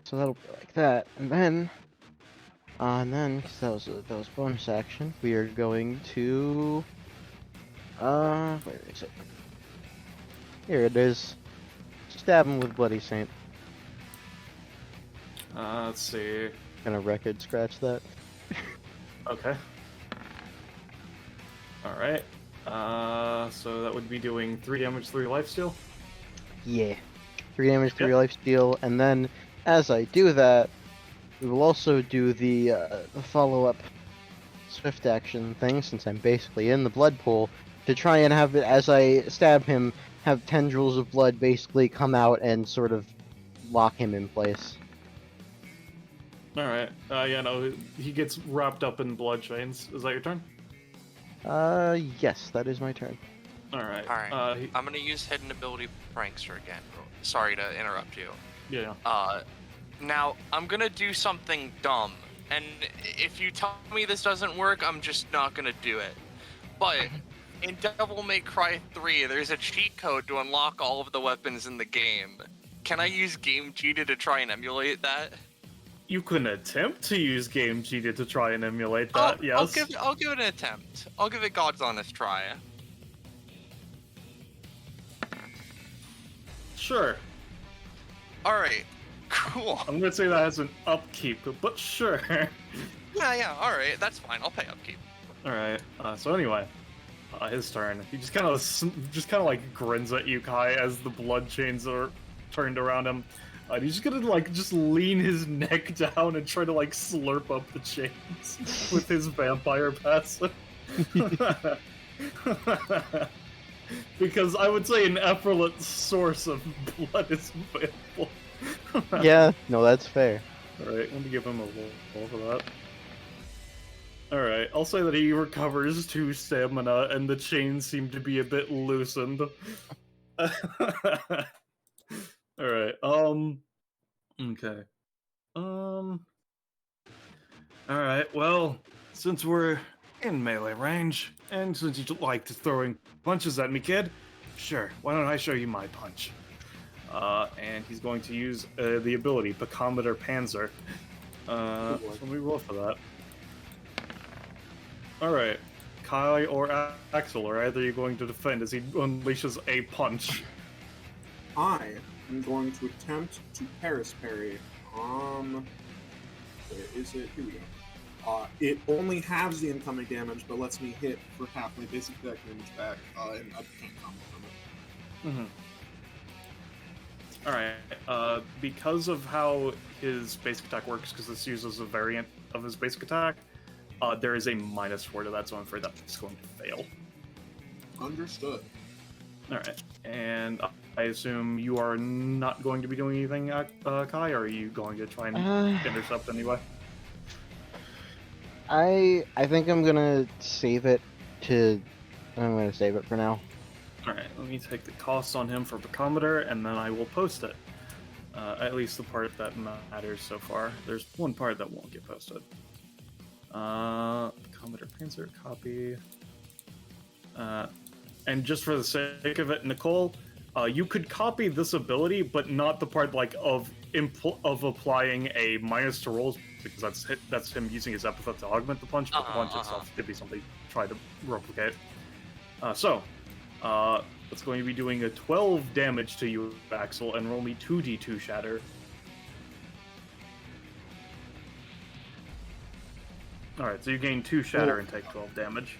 So that'll be like that, and then, 'cause that was bonus action, we are going to, where is it? Here it is. Stab him with Bloody Saint. Let's see. Gonna record scratch that. Okay. Alright. So that would be doing 3 damage, 3 lifesteal. Yeah. 3 damage, 3 Yep. life steal, and then as I do that, we will also do the follow-up swift action thing, since I'm basically in the blood pool, to try and have it, as I stab him, have tendrils of blood basically come out and sort of lock him in place. Alright. Yeah, no, he gets wrapped up in blood chains. Is that your turn? Yes, that is my turn. Alright. Alright. I'm gonna use hidden ability prankster again. Sorry to interrupt you. Yeah. Now, I'm gonna do something dumb, and if you tell me this doesn't work, I'm just not gonna do it. But, in Devil May Cry 3, there's a cheat code to unlock all of the weapons in the game. Can I use Game Cheated to try and emulate that? You can attempt to use Game Cheated to try and emulate that, yes. I'll give it an attempt. I'll give it God's honest try. Sure. Alright, cool. I'm gonna say that has an upkeep, but sure. Yeah, alright, that's fine. I'll pay upkeep. Alright, so anyway, his turn. He just kind of like grins at you, Kai, as the blood chains are turned around him. He's just gonna just lean his neck down and try to slurp up the chains with his vampire passive. Because I would say an effortless source of blood is available. Yeah, no, that's fair. Alright, let me give him a roll for that. Alright, I'll say that he recovers 2 stamina and the chains seem to be a bit loosened. Alright, okay. Alright, well, since we're in melee range, and since you like to throwing punches at me, kid, sure, why don't I show you my punch? And he's going to use the ability, Picometer Panzer. So let me roll for that. Alright, Kai or Axel, are either you going to defend as he unleashes a punch? I am going to attempt to Paris parry. Where is it? Here we go. It only halves the incoming damage, but lets me hit for half my basic attack damage back, and up to 10 combo from it. Alright, because of how his basic attack works, because this uses a variant of his basic attack, there is a -4 to that, so I'm afraid that's going to fail. Understood. Alright, and I assume you are not going to be doing anything, Kai, or are you going to try and intercept anyway? I think I'm gonna save it for now. Alright, let me take the costs on him for Picometer, and then I will post it. At least the part that matters so far. There's one part that won't get posted. Picometer Panzer, copy. And just for the sake of it, Nicole, you could copy this ability, but not the part of applying a minus to rolls, because that's him using his epithet to augment the punch, but the punch itself could be something to try to replicate. It's going to be doing a 12 damage to you, Axel, and roll me 2d2 shatter. Alright, so you gain 2 shatter and take 12 damage.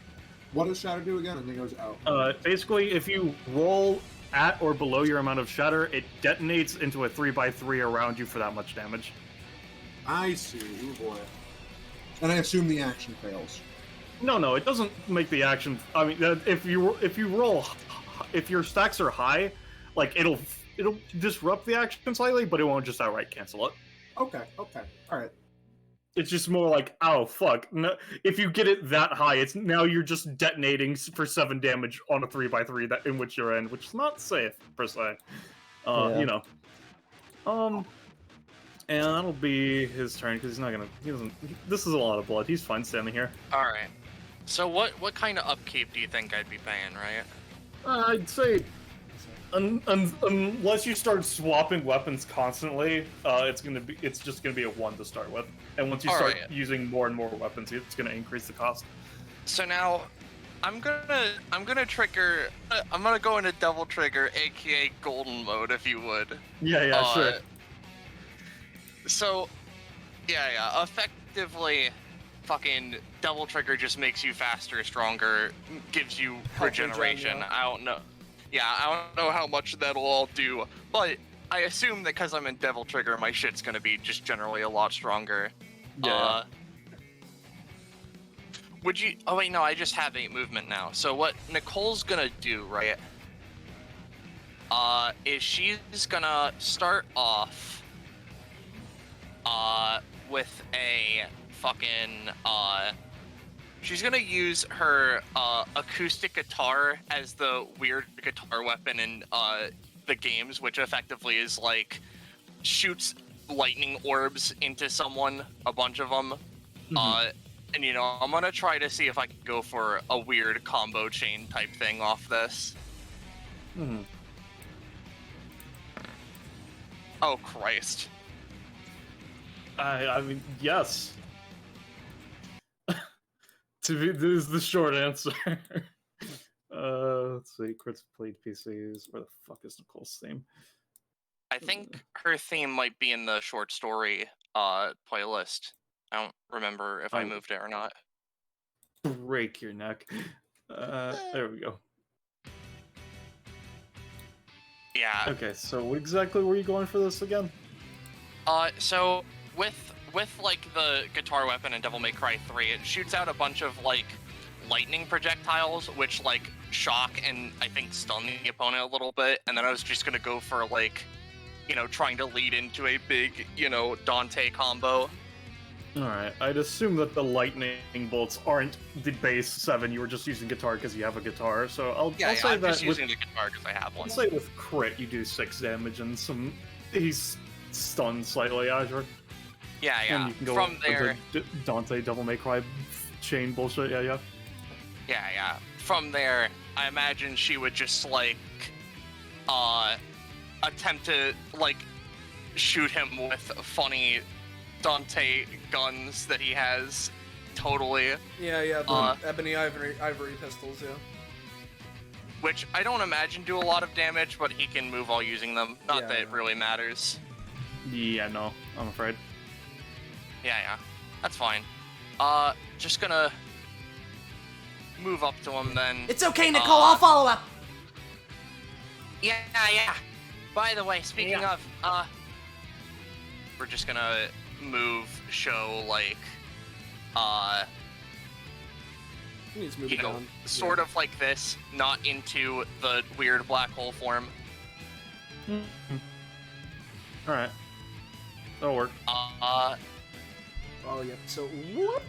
What does shatter do again? I think it was out. Basically, if you roll at or below your amount of shatter, it detonates into a 3x3 around you for that much damage. I see. Oh boy. And I assume the action fails. No, it doesn't make the action. I mean, if you roll, if your stacks are high, it'll disrupt the action slightly, but it won't just outright cancel it. Okay, all right. It's just more like, oh fuck! No, if you get it that high, now you're just detonating for 7 damage on a 3x3 that in which you're in, which is not safe per se. You know. And that'll be his turn because he doesn't. This is a lot of blood. He's fine standing here. All right. So what kind of upkeep do you think I'd be paying, right? I'd say Unless you start swapping weapons constantly, it's just gonna be a 1 to start with. And once you start using more and more weapons, it's gonna increase the cost. So now, I'm gonna trigger. I'm gonna go into Devil Trigger, aka Golden Mode, if you would. Yeah, sure. So, yeah. Effectively, fucking Devil Trigger just makes you faster, stronger, gives you regeneration. I don't know. Yeah, I don't know how much that'll all do, but I assume that because I'm in Devil Trigger, my shit's gonna be just generally a lot stronger. Yeah. Would you? Oh wait, no, I just have 8 movement now. So what Nicole's gonna do, right? Is she's gonna start off, with a fucking, she's gonna use her, acoustic guitar as the weird guitar weapon in, the games, which effectively is like, shoots lightning orbs into someone, a bunch of them. And you know, I'm gonna try to see if I can go for a weird combo chain type thing off this. Oh Christ. I mean, yes. This is the short answer. Let's see, crits played PCs. Where the fuck is Nicole's theme? I think her theme might be in the short story playlist. I don't remember if I moved it or not. Break your neck. There we go. Yeah. Okay, so what exactly were you going for this again? So with like the guitar weapon in Devil May Cry 3, it shoots out a bunch of like lightning projectiles, which like shock and I think stun the opponent a little bit. And then I was just gonna go for like, you know, trying to lead into a big, you know, Dante combo. Alright, I'd assume that the lightning bolts aren't the base 7, you were just using guitar because you have a guitar, so I'll say I'm that just using the guitar because I have one. I'll say with crit you do 6 damage and he's stunned slightly, Azure. Yeah. And you can go from there, Dante Devil May Cry chain bullshit, yeah. Yeah. From there, I imagine she would just like attempt to like shoot him with funny Dante guns that he has. Totally. Yeah, the ebony ivory pistols, yeah. Which I don't imagine do a lot of damage, but he can move while using them. Not that it really matters. Yeah, no, I'm afraid. Yeah. That's fine. Just gonna move up to him then. It's okay, Nicole, I'll follow up! Yeah. By the way, speaking of, we're just gonna show like, you know, sort of like this, not into the weird black hole form. Alright. That'll work. Oh, yeah, so whoop!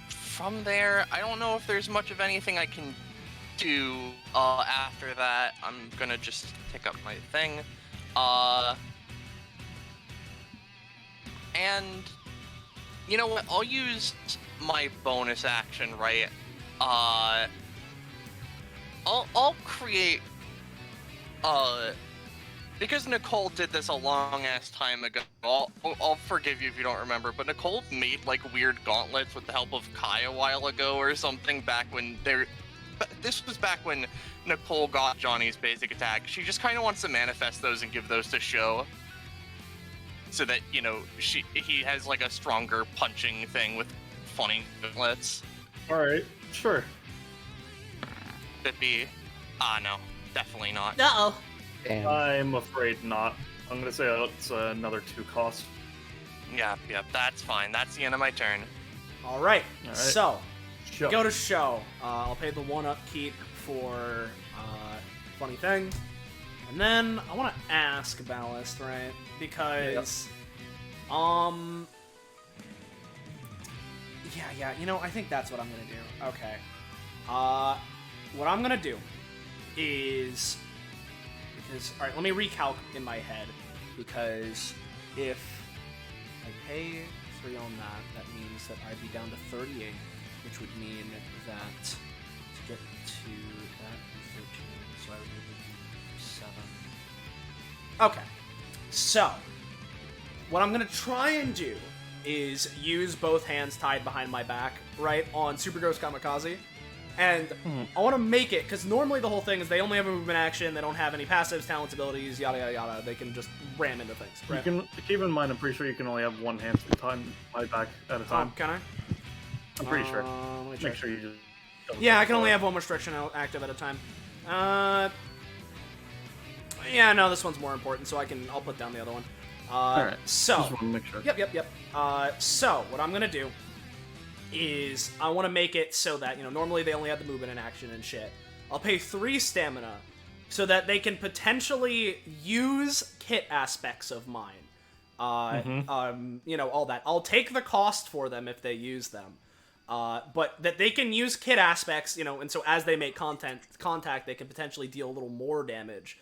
From there, I don't know if there's much of anything I can do, after that. I'm gonna just pick up my thing. And you know what? I'll use my bonus action, right? I'll create. Because Nicole did this a long ass time ago. I'll forgive you if you don't remember, but Nicole made like weird gauntlets with the help of Kai a while ago or something. Back when this was back when Nicole got Johnny's basic attack. She just kind of wants to manifest those and give those to Sho, so that, you know, he has like a stronger punching thing with funny gauntlets. Alright, sure. Could be. No, definitely not. Uh-oh. Damn. I'm afraid not. I'm gonna say it's another 2 cost. Yep, that's fine. That's the end of my turn. Alright, so, Show. go to show. I'll pay the 1-up keep for funny thing. And then I want to ask Ballast, right? Because, yeah, you know, I think that's what I'm gonna do. Okay. What I'm gonna do is, because, alright, let me recalc in my head, because if I pay 3 on that means that I'd be down to 38, which would mean that to get to that, So I would need 7. Okay. So, what I'm gonna try and do is use both hands tied behind my back, right, on Super Ghost Kamikaze. And I want to make it, because normally the whole thing is they only have a movement action, they don't have any passives, talents, abilities, yada yada yada. They can just ram into things, right? You can keep in mind, I'm pretty sure you can only have one hand behind my back at a time. Can I? I'm pretty sure. Let me Make check. sure you just. Yeah, I can only have one restriction active at a time. Yeah, no, this one's more important, so I'll put down the other one. Alright. So. Just want to make sure. Yep. So, what I'm gonna do is I want to make it so that, normally they only have the movement and action and shit. I'll pay 3 stamina so that they can potentially use kit aspects of mine. All that. I'll take the cost for them if they use them. But that they can use kit aspects, and so as they make contact, they can potentially deal a little more damage.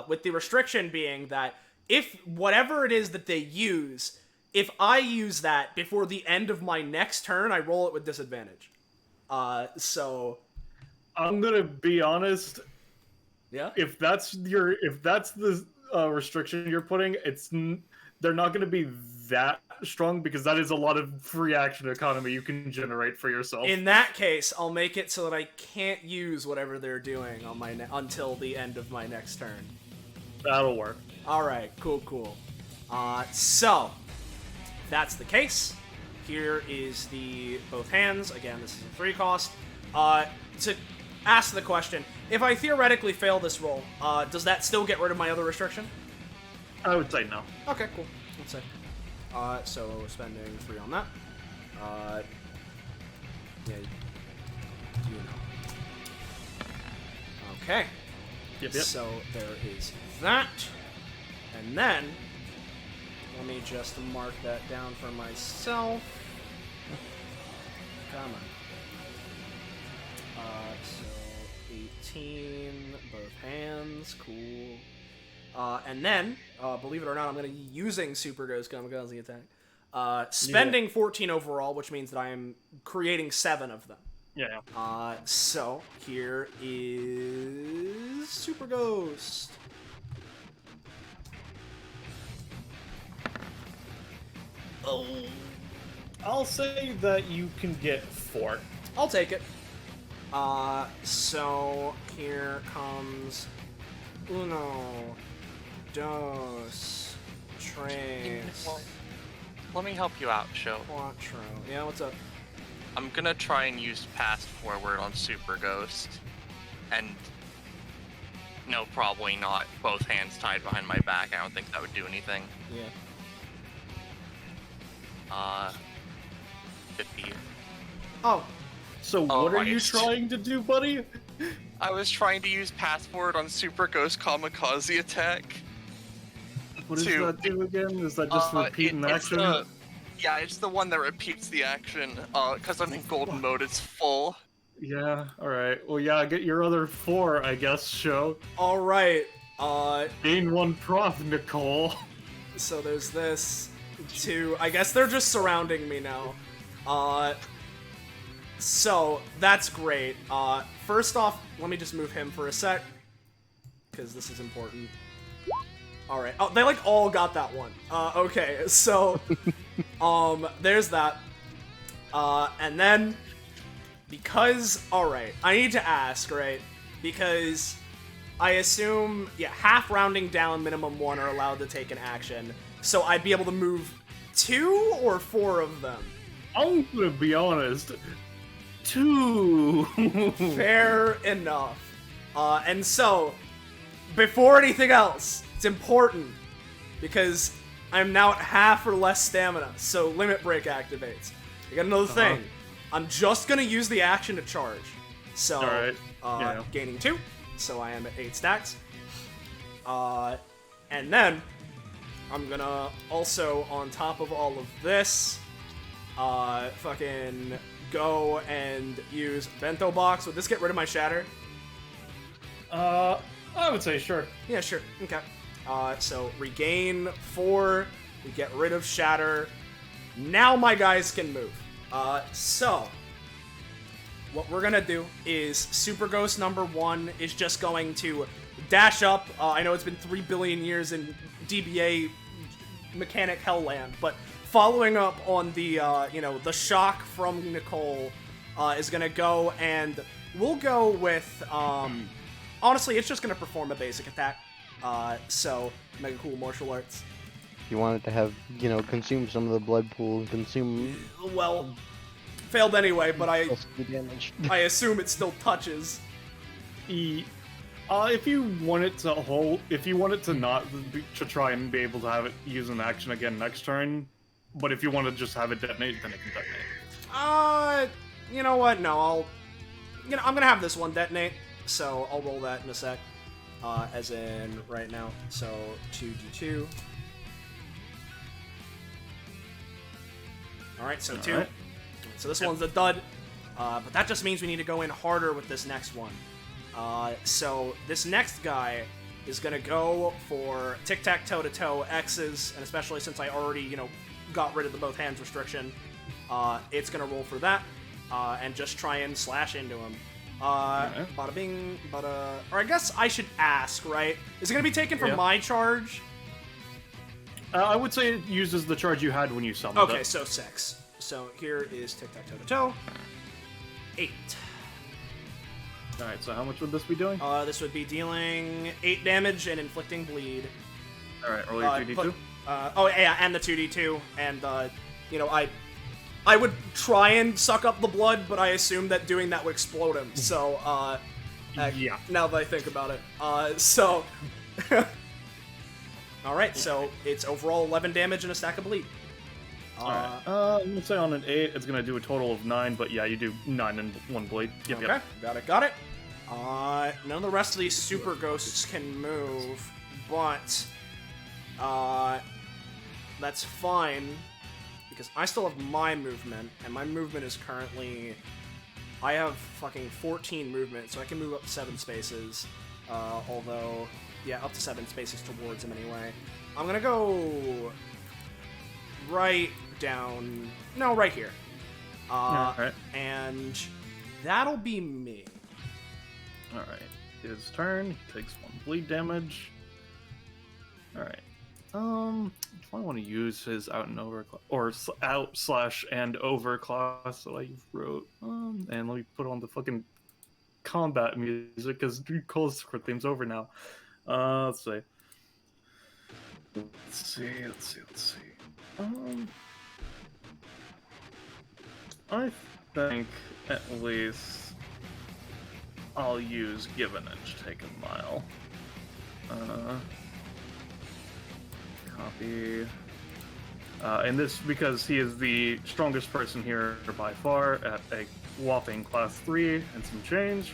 With the restriction being that if whatever it is that they use, if I use that before the end of my next turn, I roll it with disadvantage. So I'm gonna be honest. Yeah. If that's the restriction you're putting, they're not gonna be that strong because that is a lot of free action economy you can generate for yourself. In that case, I'll make it so that I can't use whatever they're doing on my until the end of my next turn. That'll work. All right, cool. So that's the case. Here is the both hands. Again, this is a 3 cost. To ask the question, if I theoretically fail this roll, does that still get rid of my other restriction? I would say no. Okay, cool. Let's see. So we're spending 3 on that. Yeah, Okay. Yep. So there is that. And then, let me just mark that down for myself. Come on. So 18, both hands, cool. And then, believe it or not, I'm going to be using Super Ghost Kamikaze attack. Spending 14 overall, which means that I am creating 7 of them. Yeah. So here is Super Ghost. Oh, I'll say that you can get 4. I'll take it. So here comes uno, dos, tres, Let me help you out, Show. cuatro. Yeah, what's up? I'm gonna try and use fast forward on Super Ghost, and no, probably not. Both hands tied behind my back. I don't think that would do anything. Yeah. 50. Oh, So what are you right. trying to do, buddy? I was trying to use pass forward on Super Ghost Kamikaze attack. What does 2. that do again? Is that just repeating action? Yeah, it's the one that repeats the action. Because I'm in golden mode, it's full. Yeah, alright. Well, yeah, get your other 4, I guess, Show. all right. Gain 1 prof, Nicole. So there's this. 2. I guess they're just surrounding me now. So that's great. First off, let me just move him for a sec, because this is important. All right. Oh, they like all got that one. Okay. So, there's that. And then, because, all right, I need to ask, right? Because I assume, yeah, half rounding down, minimum 1 are allowed to take an action. So I'd be able to move 2 or 4 of them. I'm gonna be honest. 2. Fair enough. And so, before anything else, it's important, because I'm now at half or less stamina, so Limit Break activates. I got another thing. I'm just gonna use the action to charge. So, Alright. Yeah. Gaining 2, so I am at 8 stacks. And then, I'm gonna also, on top of all of this, fucking go and use Bento Box. Would this get rid of my Shatter? I would say sure. Yeah, sure. Okay. So regain 4. We get rid of Shatter. Now my guys can move. So what we're gonna do is Super Ghost number 1 is just going to dash up. I know it's been 3 billion years in DBA mechanic hellland, but following up on the, the shock from Nicole, is gonna go, and we'll go with, honestly, it's just gonna perform a basic attack. So, Mega Cool Martial Arts. You want it to have, consume some of the blood pool, consume... Well, failed anyway, but damage. I assume it still touches. If you want it to not to try and be able to have it use an action again next turn, but if you want to just have it detonate, then it can detonate. You know what? No, I'm gonna have this one detonate, so I'll roll that in a sec. As in right now. So 2d2. Alright, so 2. Right. So this one's a dud. But that just means we need to go in harder with this next one. So this next guy is gonna go for tic-tac-toe-to-toe X's, and especially since I already, got rid of the both hands restriction, it's gonna roll for that, and just try and slash into him. Bada bing, bada... Or I guess I should ask, right? Is it gonna be taken from my charge? I would say it uses the charge you had when you summoned it. Okay, so 6. So here is tic-tac-toe-to-toe. 8. Alright, so how much would this be doing? This would be dealing 8 damage and inflicting bleed. Alright, roll your 2d2. And the 2d2. And, I would try and suck up the blood, but I assumed that doing that would explode him. So, yeah. Now that I think about it. Alright, so it's overall 11 damage and a stack of bleed. I'm gonna say on an 8, it's gonna do a total of 9, but yeah, you do 9 and 1 bleed. Yep, okay, got it. None of the rest of these super ghosts can move, but that's fine, because I still have my movement, and my movement is currently... I have fucking 14 movement, so I can move up 7 spaces, although... Yeah, up to 7 spaces towards him anyway. I'm gonna go... right down... No, right here. Alright. And that'll be me. Alright. His turn. He takes 1 bleed damage. Alright. If I want to use his out and over class, or out slash and over class that I wrote, and let me put on the fucking combat music, because Cole's theme's over now. Let's see. I think at least I'll use Give an Inch, Take a Mile. Copy. And this because he is the strongest person here by far at a whopping class 3 and some change.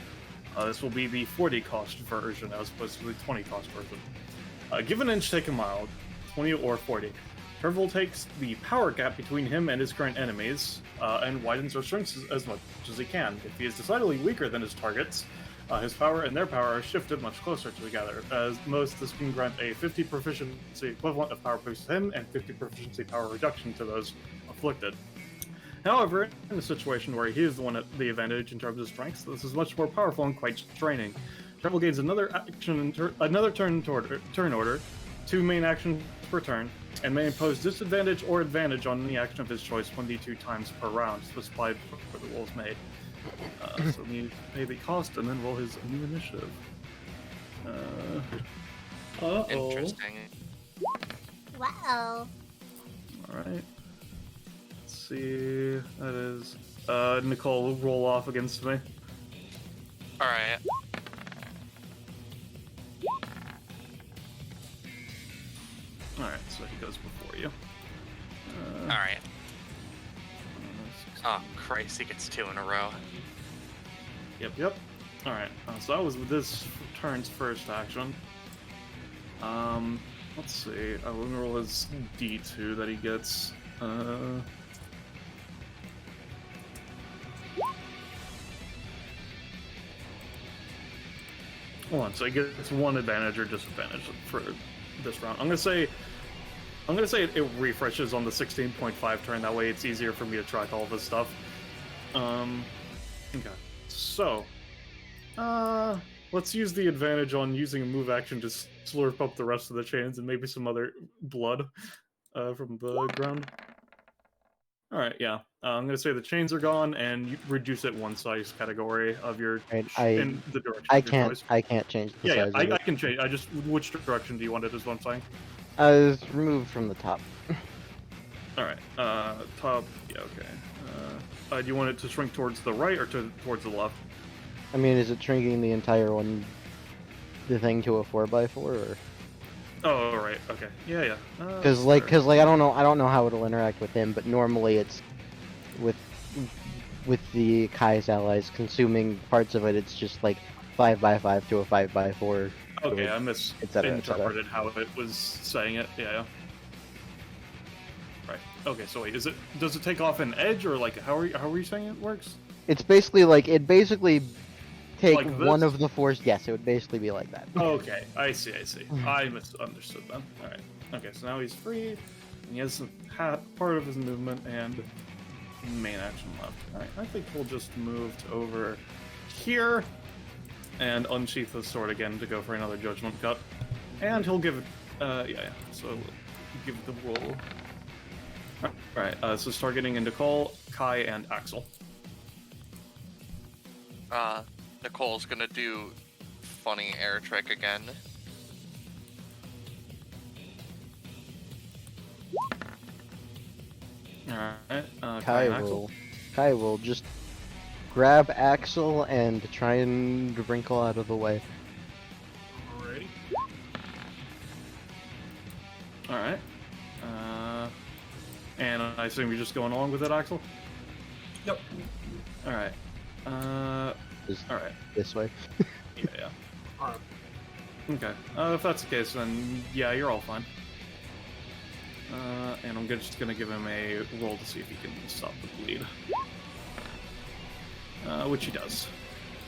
This will be the 40 cost version as opposed to the 20 cost version. Give an inch, take a mile, 20 or 40. Terval takes the power gap between him and his current enemies, and widens or shrinks as much as he can. If he is decidedly weaker than his targets, his power and their power are shifted much closer together. As most, this can grant a 50 proficiency equivalent of power boost to him, and 50 proficiency power reduction to those afflicted. However, in a situation where he is the one at the advantage in terms of strength, this is much more powerful and quite straining. Terval gains another action, another turn order, 2 main actions per turn, and may impose disadvantage or advantage on any action of his choice 1d2 times per round, specified for the rolls made. So we pay the cost and then roll his new initiative. Interesting. Wow. Alright. Let's see. That is. Nicole, roll off against me. Alright. Alright, so he goes before you. Alright. Oh, Christ, he gets 2 in a row. Yep. Alright, so that was this turn's first action. Let's see. I will roll his D2 that he gets. Hold on, so he gets 1 advantage or disadvantage for this round. I'm gonna say it refreshes on the 16.5 turn. That way, it's easier for me to track all this stuff. Okay. So, let's use the advantage on using a move action to slurp up the rest of the chains and maybe some other blood from the ground. Alright, yeah. I'm gonna say the chains are gone, and you reduce it one size category of your Right, in the direction I of your can't. choice. I can't change the Yeah, size of I it. can change. I just which direction do you want it? Is what I'm saying. It's removed from the top. Alright, top. Yeah, okay. Do you want it to shrink towards the right or towards the left? I mean, is it shrinking the entire one, the thing to a 4x4, or? Oh, right. Okay. Yeah, yeah. Because like, I don't know how it'll interact with him, but normally it's with the Kai's allies consuming parts of it. It's just like 5x5 to a 5x4. Okay, I etc. misinterpreted how it was saying it. Yeah, yeah. Right. Okay. So wait, does it take off an edge or like how are you saying it works? It's basically like take Like one this? of the fours. Yes, it would basically be like that. Okay, I see. I misunderstood then. All right. Okay, so now he's free. And he has part of his movement and main action left. All right. I think we'll just move over here and unsheath his sword again to go for another judgment cut. And he'll give it. Yeah. So we'll give the roll. All right. So start getting into Cole, Kai, and Axel. Nicole's gonna do funny air trick again. Alright, Kai and Axel. will just grab Axel and try and wrinkle out of the way. Alrighty. Alright. And I assume you're just going along with it, Axel? Yep. Alright. Just Alright. this way. Yeah. Alright. Okay. If that's the case, then yeah, you're all fine. And I'm just gonna give him a roll to see if he can stop the bleed. Which he does.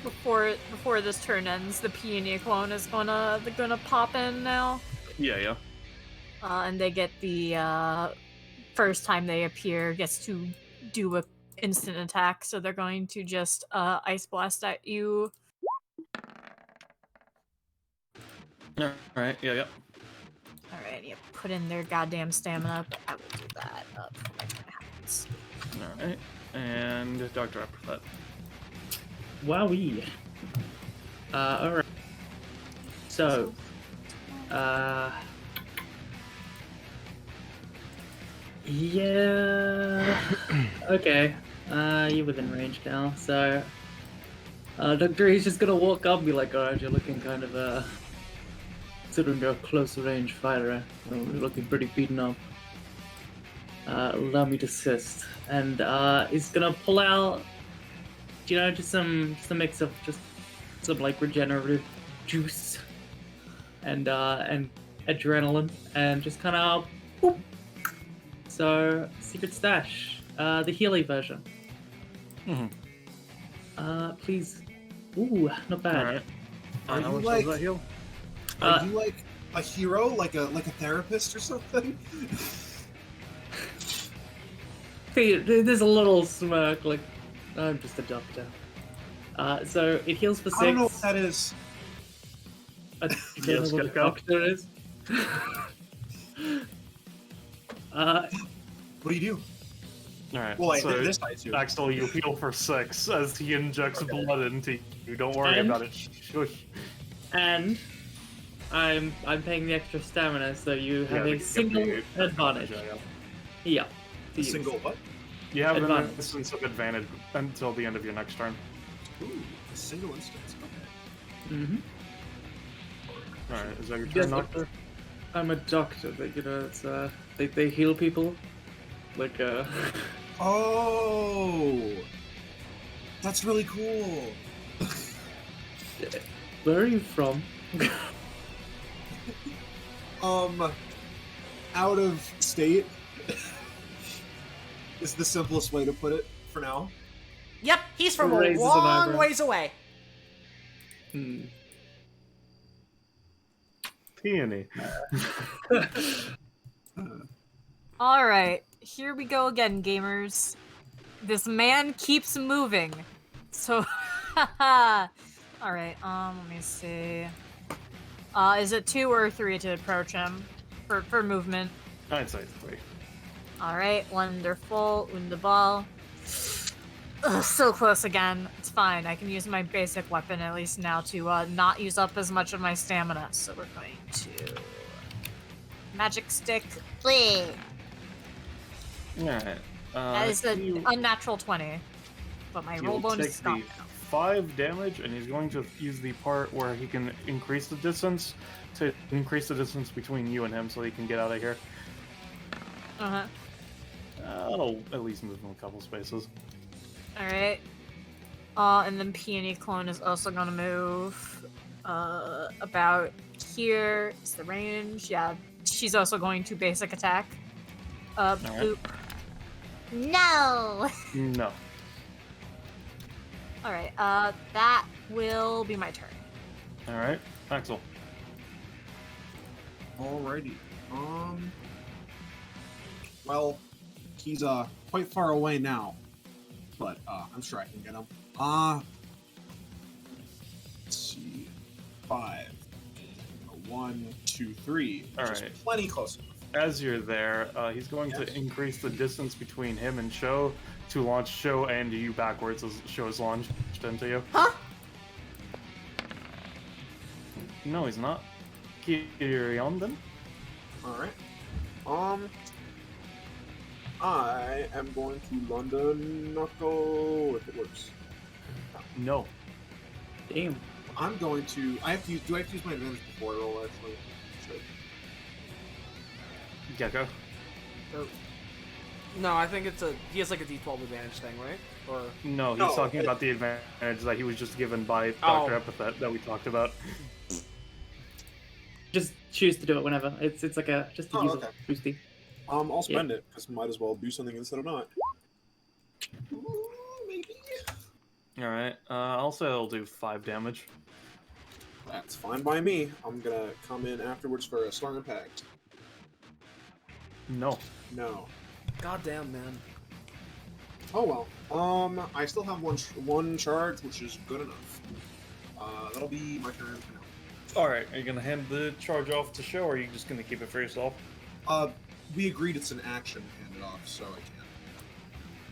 Before this turn ends, the peony clone is gonna pop in now. Yeah. And they get the first time they appear gets to do a instant attack, so they're going to just ice blast at you. Alright, yeah. Alright, you put in their goddamn stamina, but I will do that before my turn happens. Alright. And Dr. Epithet. Wowee. Alright. So, yeah. Okay. You're within range now, so. Doctor, he's just gonna walk up and be like, alright, you're looking kind of, considering you're a close range fighter, you're looking pretty beaten up. Allow me to assist. And, he's gonna pull out, just a mix of just some, like, regenerative juice and adrenaline, and just kind of, boop. So, secret stash, the Healy version. Please. Ooh, not bad. Alright. Are you Does like that heal? Are you like a hero, like a therapist or something? Okay, there's a little smirk, like, I'm just a doctor. So it heals for 6. I don't know what that is. You don't know what a doctor is? What do you do? Alright, Well, so this I do. Axel, you heal for 6 as he injects blood into you. Don't worry And- about it. Shush. And I'm paying the extra stamina, so you have Yeah, a single the advantage. Yeah. Yeah. to A use. single what? You have an Advantage. instance of advantage until the end of your next turn. Ooh, a single instance. Okay. Mm-hmm. Alright, is that your Yes, turn, Doctor? I'm a doctor, but it's they heal people, like Oh, that's really cool. Where are you from? Out of state is the simplest way to put it for now. Yep, he's from a Raises an long eyebrow. ways away. Hmm. Peony. Alright, here we go again, gamers. This man keeps moving. So All right. Let me see. Is it 2 or 3 to approach him for movement? I'd say 3. All right. Wonderful. Wunderbar. Ugh, so close again. It's fine. I can use my basic weapon at least now to not use up as much of my stamina. So we're going to magic stick. Bleh. Alright. That is an unnatural 20. But my roll bonus take is gone. the 5 damage, and he's going to use the part where he can increase the distance to increase the distance between you and him so he can get out of here. Uh-huh. That'll at least move him a couple spaces. Alright. And then Peony Clone is also gonna move about here. Is the range? Yeah. She's also going to basic attack. Boop. No! No. Alright, that will be my turn. Alright, Axel. Alrighty. Well, he's quite far away now, but I'm sure I can get him. Let's see, 5, 1, 2, 3. All Which is right. plenty close enough. As you're there, he's going to increase the distance between him and Sho to launch Sho and you backwards as Sho is launched into you. Huh? No, he's not. Kirion then? Alright. I am going to London Knuckle if it works. No. Damn. I'm going to. Do I have to use my advantage before I roll? Actually, sure. Gecko. No, I think he has like a D12 advantage thing, right? Or No, he's No, talking about the advantage that he was just given by Dr. Epithet that we talked about. Just choose to do it whenever. It's like a just to use okay. a boosty. I'll spend it because might as well do something instead of not. Ooh, maybe. Alright, I'll say I'll do 5 damage. That's fine by me. I'm gonna come in afterwards for a strong impact. No. No. goddamn, man. Oh well. I still have one charge, which is good enough. That'll be my turn for now. Alright, are you gonna hand the charge off to Sho, or are you just gonna keep it for yourself? We agreed it's an action to hand it off, so I can.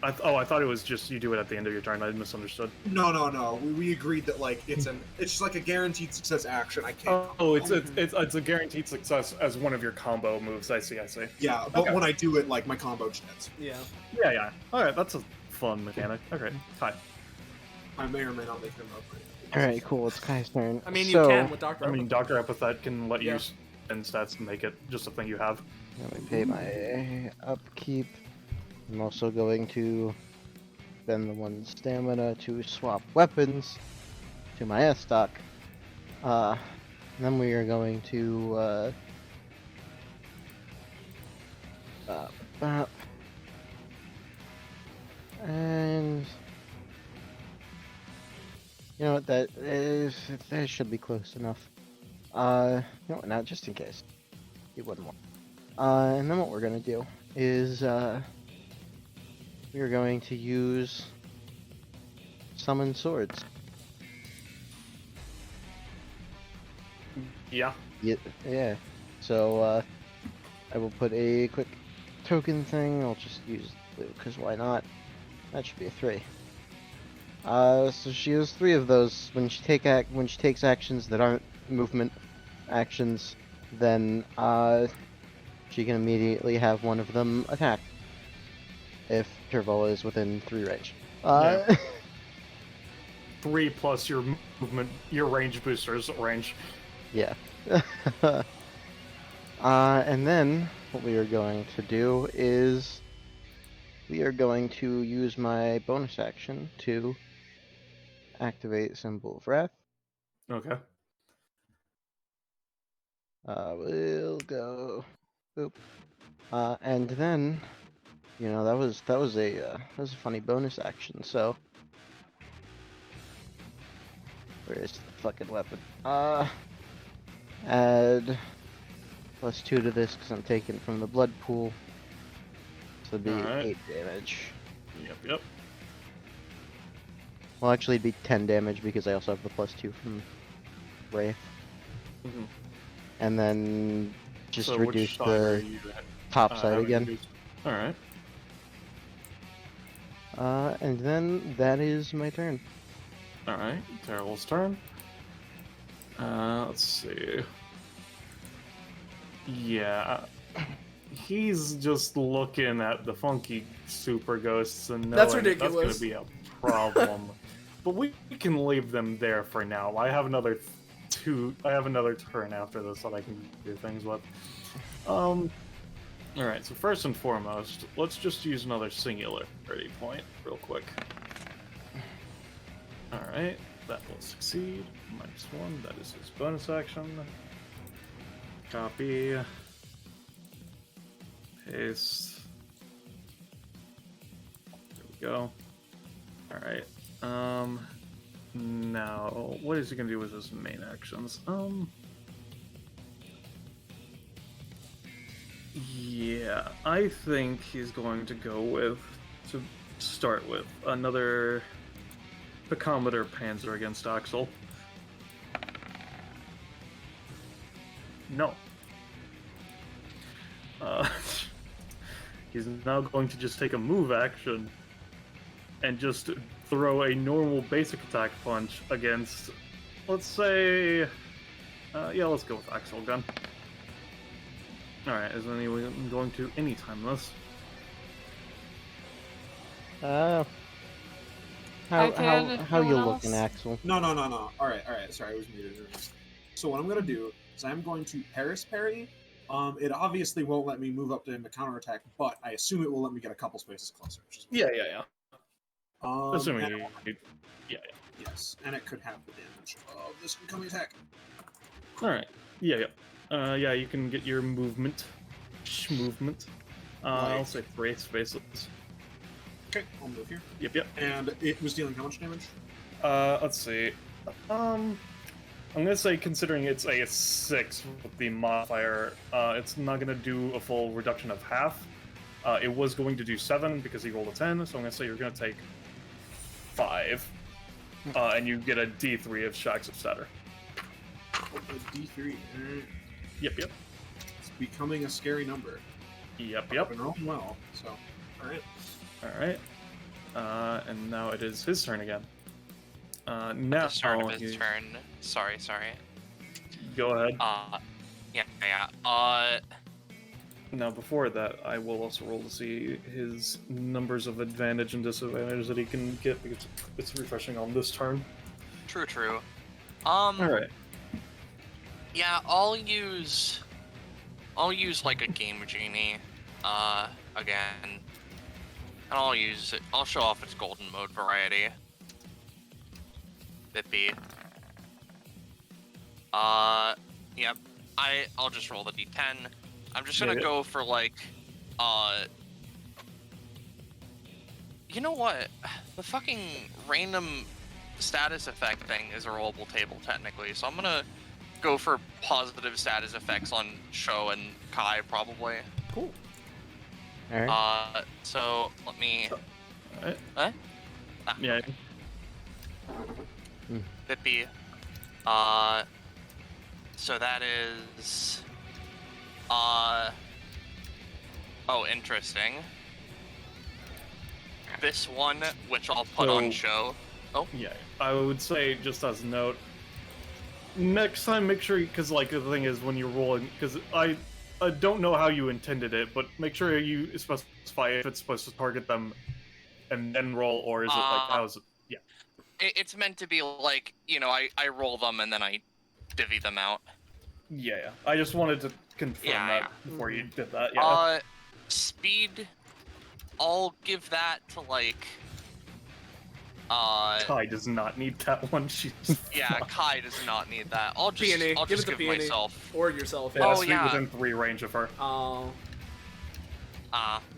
I thought it was just you do it at the end of your turn. I misunderstood. No. We agreed that like it's just like a guaranteed success action. I can't. Oh, it's a guaranteed success as one of your combo moves. I see. Yeah, but Okay. when I do it, like my combo jets. Yeah. Yeah. Alright, that's a fun mechanic. Okay, hi. I may or may not make him up. Alright, cool. It's Kai's turn. I mean, you So, can with Doctor. I mean, Dr. Epithet can let you Yeah. spend stats and make it just a thing you have. let me pay my upkeep. I'm also going to spend the 1 stamina to swap weapons to my S stock. Then we are going to and you know what, that should be close enough. You know what, not just in case. Do one more. And then what we're gonna do is we are going to use summon swords. Yeah. Yeah. So I will put a quick token thing. I'll just use blue because why not? That should be a 3. So she has 3 of those. When she takes actions that aren't movement actions, then she can immediately have one of them attack if Terval is within 3 range. Yeah. 3 plus your movement, your range boosters range. Yeah. And then what we are going to do is we are going to use my bonus action to activate Symbol of Wrath. Okay. We'll go. Boop. And then, you know, that was a funny bonus action. So, where is the fucking weapon? Add +2 to this because I'm taking from the blood pool. So it'd be Alright. 8 damage. Yep. Well, actually, it'd be 10 damage because I also have the +2 from Wraith. Mhm. And then just So reduce which side are the you top side having again. reduced? All right. And then that is my turn. All right. Terval's turn. Let's see. Yeah, he's just looking at the funky super ghosts and knowing That's that's ridiculous. gonna be a problem. But we can leave them there for now. I have another turn after this that I can do things with. All right. So first and foremost, let's just use another singularity point real quick. All right. That will succeed. -1. That is his bonus action. Copy. Paste. There we go. Alright. Now, what is he gonna do with his main actions? Yeah, I think he's going to go with, to start with, another Picometer Panzer against Axel. No. He's now going to just take a move action and just throw a normal basic attack punch against, let's say, yeah, let's go with Axel gun. Alright, is anyone going to anytime this? How you looking, Axel? No. All right. Sorry, I was muted. So what I'm gonna do is I'm going to Paris parry. It obviously won't let me move up to him to counterattack, but I assume it will let me get a couple spaces closer. Which is Yeah. Assuming and yeah. yes, and it could have the damage of this incoming attack. Alright, yeah. Yeah, you can get your movement. Movement. I'll say 3 spaces. Okay, I'll move here. Yep. And it was dealing how much damage? Let's see. I'm gonna say, considering it's a 6 with the modifier, it's not gonna do a full reduction of half. It was going to do 7 because he rolled a 10, so I'm gonna say you're gonna take 5. And you get a D3 of Shocks of Shatter. A D3. Yep. It's becoming a scary number. Yep. I've been rolling well, so alright. And now it is his turn again. Now At the start of his turn. Sorry. Go ahead. Yeah. Now before that, I will also roll to see his numbers of advantage and disadvantage that he can get, because it's refreshing on this turn. True. Alright. Yeah, I'll use like a Game Genie, again. And I'll show off its golden mode variety. Bippy. Yep. I'll just roll the D10. I'm just gonna go for like, you know what? The fucking random status effect thing is a rollable table technically, so I'm gonna go for positive status effects on Sho and Kai probably. Cool. Alright. So let me. Alright. What? Yeah. Bippy. So that is. Oh, interesting. This one, which I'll put on Sho. Oh. Yeah, I would say, just as a note, next time make sure, because like the thing is when you're rolling, because I don't know how you intended it, but make sure you specify if it's supposed to target them and then roll, or is it like, how's it? Yeah. It's meant to be like, you know, I roll them and then I divvy them out. Yeah. I just wanted to confirm that before you did that. Yeah. Speed, I'll give that to like. Kai does not need that one. She's yeah, Kai does not need that. I'll just give myself or yourself. Yeah, oh yeah, within 3 range of her. Oh.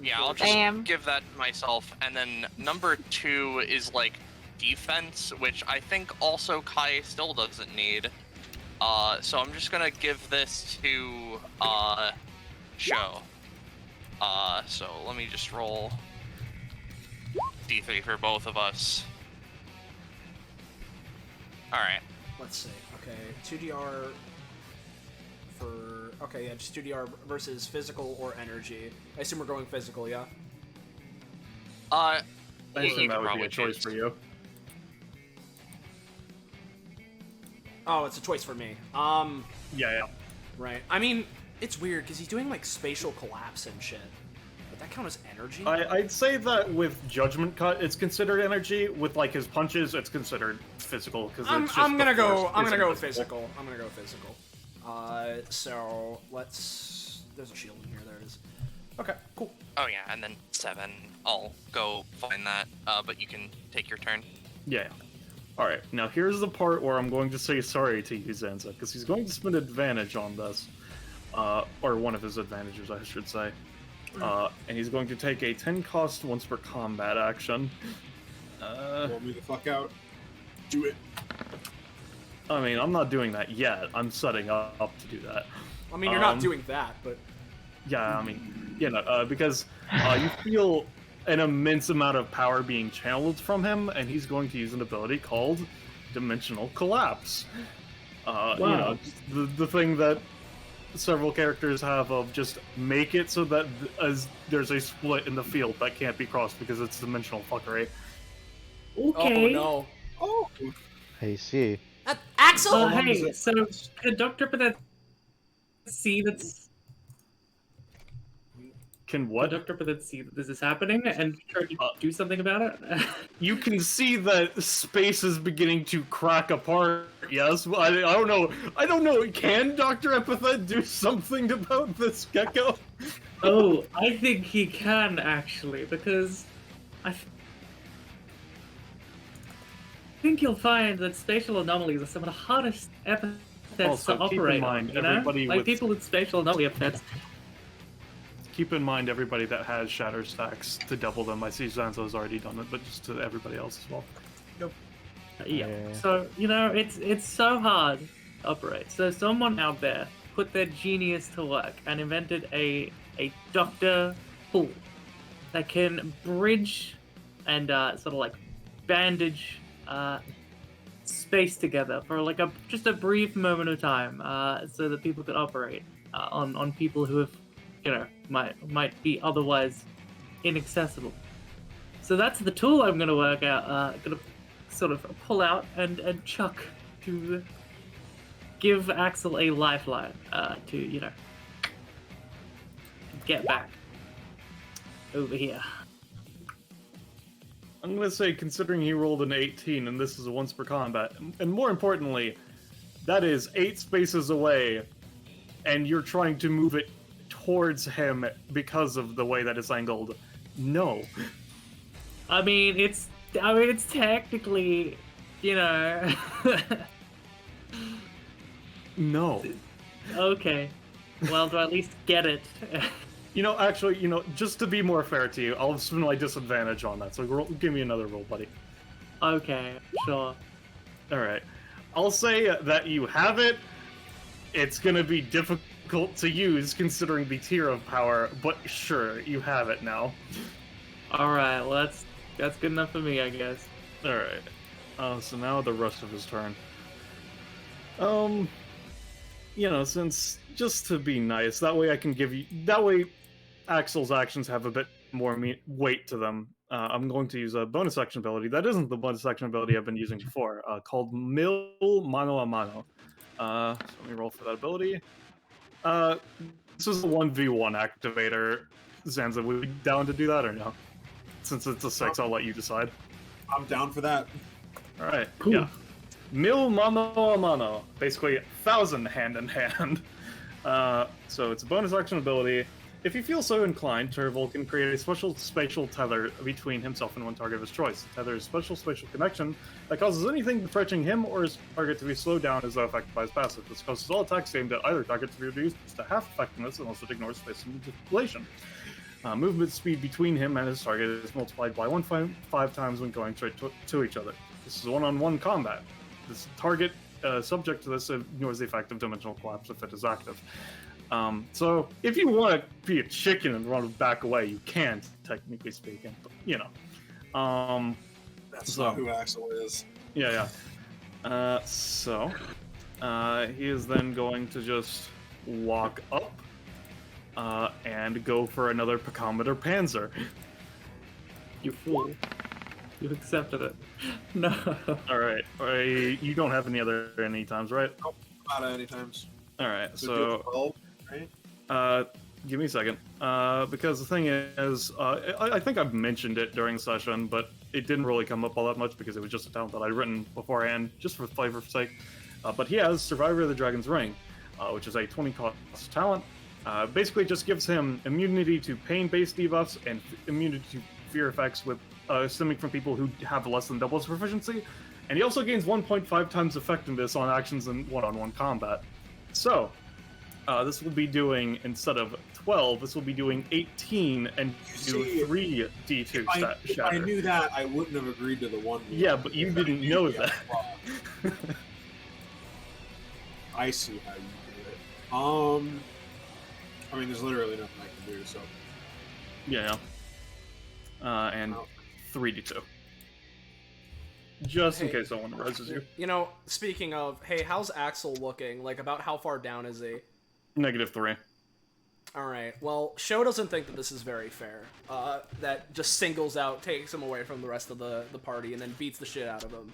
Yeah, I'll just give that to myself, and then number 2 is like defense, which I think also Kai still doesn't need. So I'm just gonna give this to Sho. So let me just roll D3 for both of us. All right. Let's see. Okay, 2DR for... Okay, yeah, just 2DR versus physical or energy. I assume we're going physical, yeah? I You assume can that would be probably a choice choose. for you. Oh, it's a choice for me. Yeah. Right. I mean, it's weird, because he's doing, like, spatial collapse and shit. Would that count as energy? I'd say that with Judgment Cut, it's considered energy. With like his punches, it's considered physical because I'm gonna go physical. I'm gonna go physical. So let's. There's a shield in here. There it is. Okay, cool. Oh yeah, and then 7. I'll go find that. But you can take your turn. Yeah. All right. Now here's the part where I'm going to say sorry to you, Zanza, because he's going to spend advantage on this, or one of his advantages, I should say. And he's going to take a 10 cost once per combat action. Want me the fuck out? Do it. I mean, I'm not doing that yet. I'm setting up to do that. I mean, you're not doing that, but Yeah, I mean, because you feel an immense amount of power being channeled from him, and he's going to use an ability called Dimensional Collapse. Wow. The thing that several characters have of just make it so that as there's a split in the field that can't be crossed because it's dimensional fuckery. Okay. oh no. Oh, I see. Axel. Oh, long does hey, it- so could Dr. Epithet see that's... Can Could what? Dr. Epithet see that this is happening and try to do something about it? You can see that space is beginning to crack apart. Yes, well, I don't know. I don't know. Can Dr. Epithet do something about this gecko? Oh, I think he can actually, because I think you'll find that spatial anomalies are some of the hardest epithets Also, to keep in operate mind, on, you know? everybody Like with- people with spatial anomaly epithets. Keep in mind, everybody that has shatter stacks to double them. I see Zanzo's already done it, but just to everybody else as well. Yeah. Yeah. So, you know, it's so hard to operate. So someone out there put their genius to work and invented a doctor pool that can bridge and sort of like bandage space together for like just a brief moment of time, so that people could operate on people who have, you know, might be otherwise inaccessible. So that's the tool I'm gonna work out. Gonna sort of pull out and chuck to give Axel a lifeline to, you know, get back over here. I'm gonna say, considering he rolled an 18 and this is a once per combat, and more importantly, that is 8 spaces away, and you're trying to move it towards him because of the way that it's angled. No. I mean, it's technically, you know. No. Okay. Well, do I at least get it? Actually, just to be more fair to you, I'll spend my disadvantage on that. So give me another roll, buddy. Okay, sure. Alright. I'll say that you have it. It's gonna be difficult to use considering the tier of power, but sure, you have it now. All right. Well, that's good enough for me, I guess. Alright. So now the rest of his turn. Since, just to be nice, that way I can give you... That way Axel's actions have a bit more weight to them. I'm going to use a bonus action ability. That isn't the bonus action ability I've been using before, called Mil Mano a Mano. So let me roll for that ability. This is a 1v1 activator. Zanza, would you be down to do that or no? Since it's a 6, I'll let you decide. I'm down for that. Alright, Cool. yeah. Mil mano a mano. Basically, 1,000 hand in hand. So it's a bonus action ability. If you feel so inclined, Terval can create a special spatial tether between himself and one target of his choice. The tether is a special spatial connection that causes anything approaching him or his target to be slowed down as though affected by his passive. This causes all attacks aimed at either target to be reduced to half effectiveness unless it ignores space manipulation. Movement speed between him and his target is multiplied by 1.5 times when going straight to each other. This is one-on-one combat. This target subject to this ignores the effect of dimensional collapse if it is active. So if you want to be a chicken and run back away, you can, technically speaking. But, That's So- not who Axel is. yeah. He is then going to just walk up and go for another Picometer Panzer. You fool. You accepted it. No. Alright, you don't have any times, right? Not any times. Alright, So, so 12, right? give me a second. Because the thing is, I think I've mentioned it during session, but it didn't really come up all that much because it was just a talent that I'd written beforehand, just for flavor's sake. But he has Survivor of the Dragon's Ring, which is a 20 cost talent. Basically just gives him immunity to pain-based debuffs and immunity to fear effects with stemming from people who have less than double his proficiency. And he also gains 1.5 times effectiveness on actions in one-on-one combat. So, this will be doing, instead of 12, this will be doing 18 and do 3 D2 If shatter. I knew that, I wouldn't have agreed to the 1. Yeah, but you didn't know that. I see how you do it. I mean, there's literally nothing I can do, so. Yeah. And 3d2. Just in Hey. case someone reses you. You know, speaking of, hey, how's Axel looking? Like, about how far down is he? -3. Alright, well, Sho doesn't think that this is very fair. That just singles out, takes him away from the rest of the party, and then beats the shit out of him.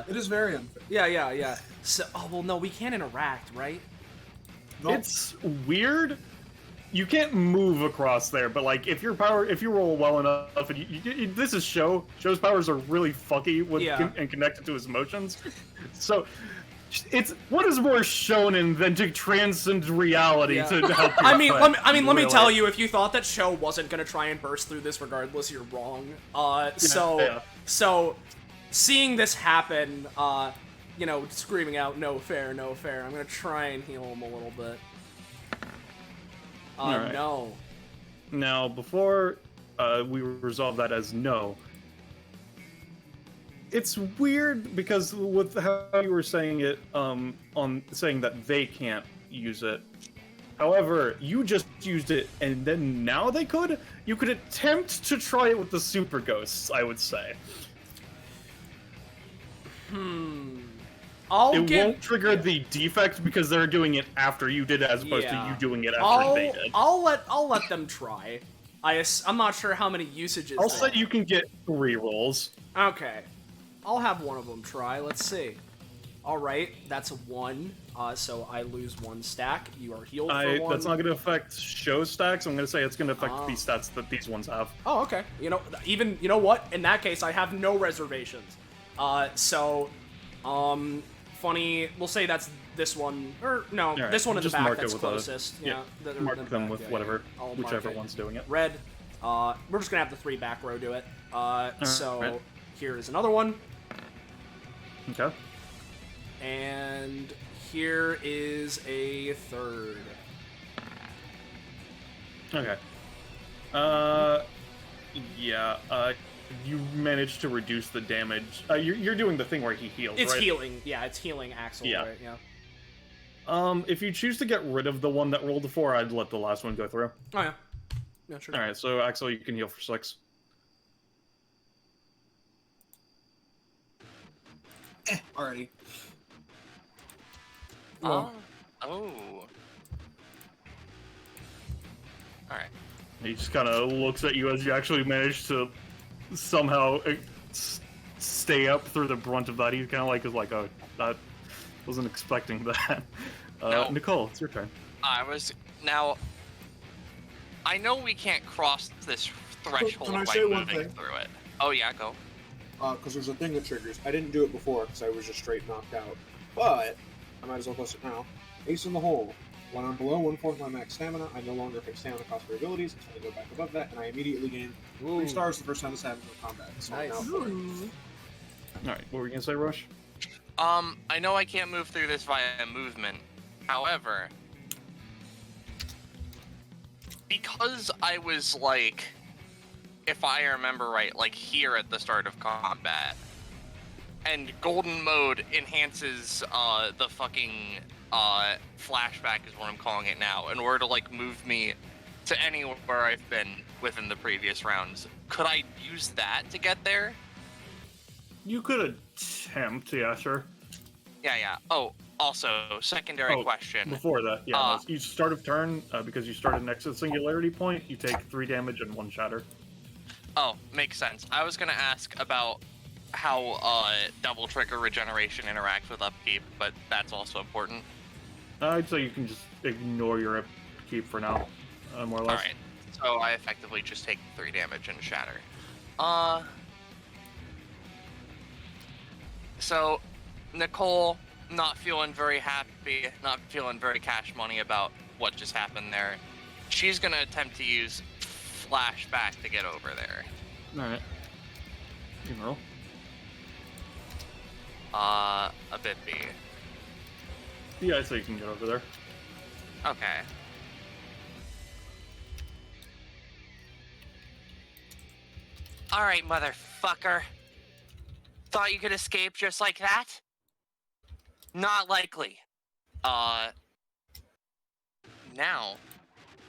It is very unfair. Yeah. So, oh, well, no, we can't interact, right? Nope. It's weird. You can't move across there, but like if you roll well enough, and this is Sho. Sho's powers are really fucky with and connected to his emotions. So what is more shonen than to transcend reality to help you? Let me tell you, if you thought that Sho wasn't gonna try and burst through this regardless, you're wrong. So seeing this happen, you know, screaming out, no fair, I'm gonna try and heal him a little bit. Alright. No. Now, before we resolve that as no, it's weird because with how you were saying it, on saying that they can't use it. However, you just used it, and then now they could? You could attempt to try it with the super ghosts, I would say. Won't trigger the defect because they're doing it after you did it as opposed to you doing it after they did. I'll let them try. I'm not sure how many usages. I'll say you can get 3 rolls. Okay. I'll have one of them try. Let's see. Alright, that's a 1. So I lose 1 stack. You are healed for 1. That's not going to affect show stacks. I'm going to say it's going to affect the stats that these ones have. Oh, okay. You know what? In that case, I have no reservations. Funny, we'll say that's this one, or no, right, this one in the just back mark it that's with closest. Mark them with whatever, whichever it. one's doing it. Red. We're just gonna have the 3 back row do it. So right. here is another one, Okay. and here is a 3rd. Okay. Yeah. You managed to reduce the damage. You're doing the thing where he heals, It's right? healing. Yeah, it's healing Axel. Yeah. Right? Yeah. If you choose to get rid of the one that rolled a 4, I'd let the last one go through. Oh yeah. Yeah, sure. All right. So Axel, you can heal for 6. Alrighty. Oh. Alright. He just kind of looks at you as you actually manage to somehow stay up through the brunt of that. He kind of like is like, oh, I wasn't expecting that. No. Nicole, it's your turn. Now, I know we can't cross this threshold Can I by say one moving thing? through it. Oh yeah, go. Because there's a thing that triggers. I didn't do it before because I was just straight knocked out. But I might as well post it now. Ace in the hole. When I'm below 1/4 my max stamina, I no longer pay stamina cost for abilities until I go back above that, and I immediately gain 3 stars the first time this happens in combat. So I'm Nice. now full. All right, what were you gonna say, Rush? I know I can't move through this via movement. However, because I was like, if I remember right, like here at the start of combat, and golden mode enhances the fucking flashback is what I'm calling it now, in order to like move me to anywhere I've been within the previous rounds. Could I use that to get there? You could attempt, yeah, sure. Yeah. Oh, also, secondary question. Before that, yeah, no, each start of turn, because you started next to the singularity point, you take 3 damage and 1 shatter. Oh, makes sense. I was gonna ask about how double trigger regeneration interacts with upkeep, but that's also important. I'd say you can just ignore your upkeep for now, more or less. Alright, so I effectively just take 3 damage and shatter. So, Nicole, not feeling very happy, not feeling very cash money about what just happened there. She's gonna attempt to use flashback to get over there. Alright. You can roll. A bit B. Yeah, I'd say you can get over there. Okay. Alright, motherfucker. Thought you could escape just like that? Not likely. Now,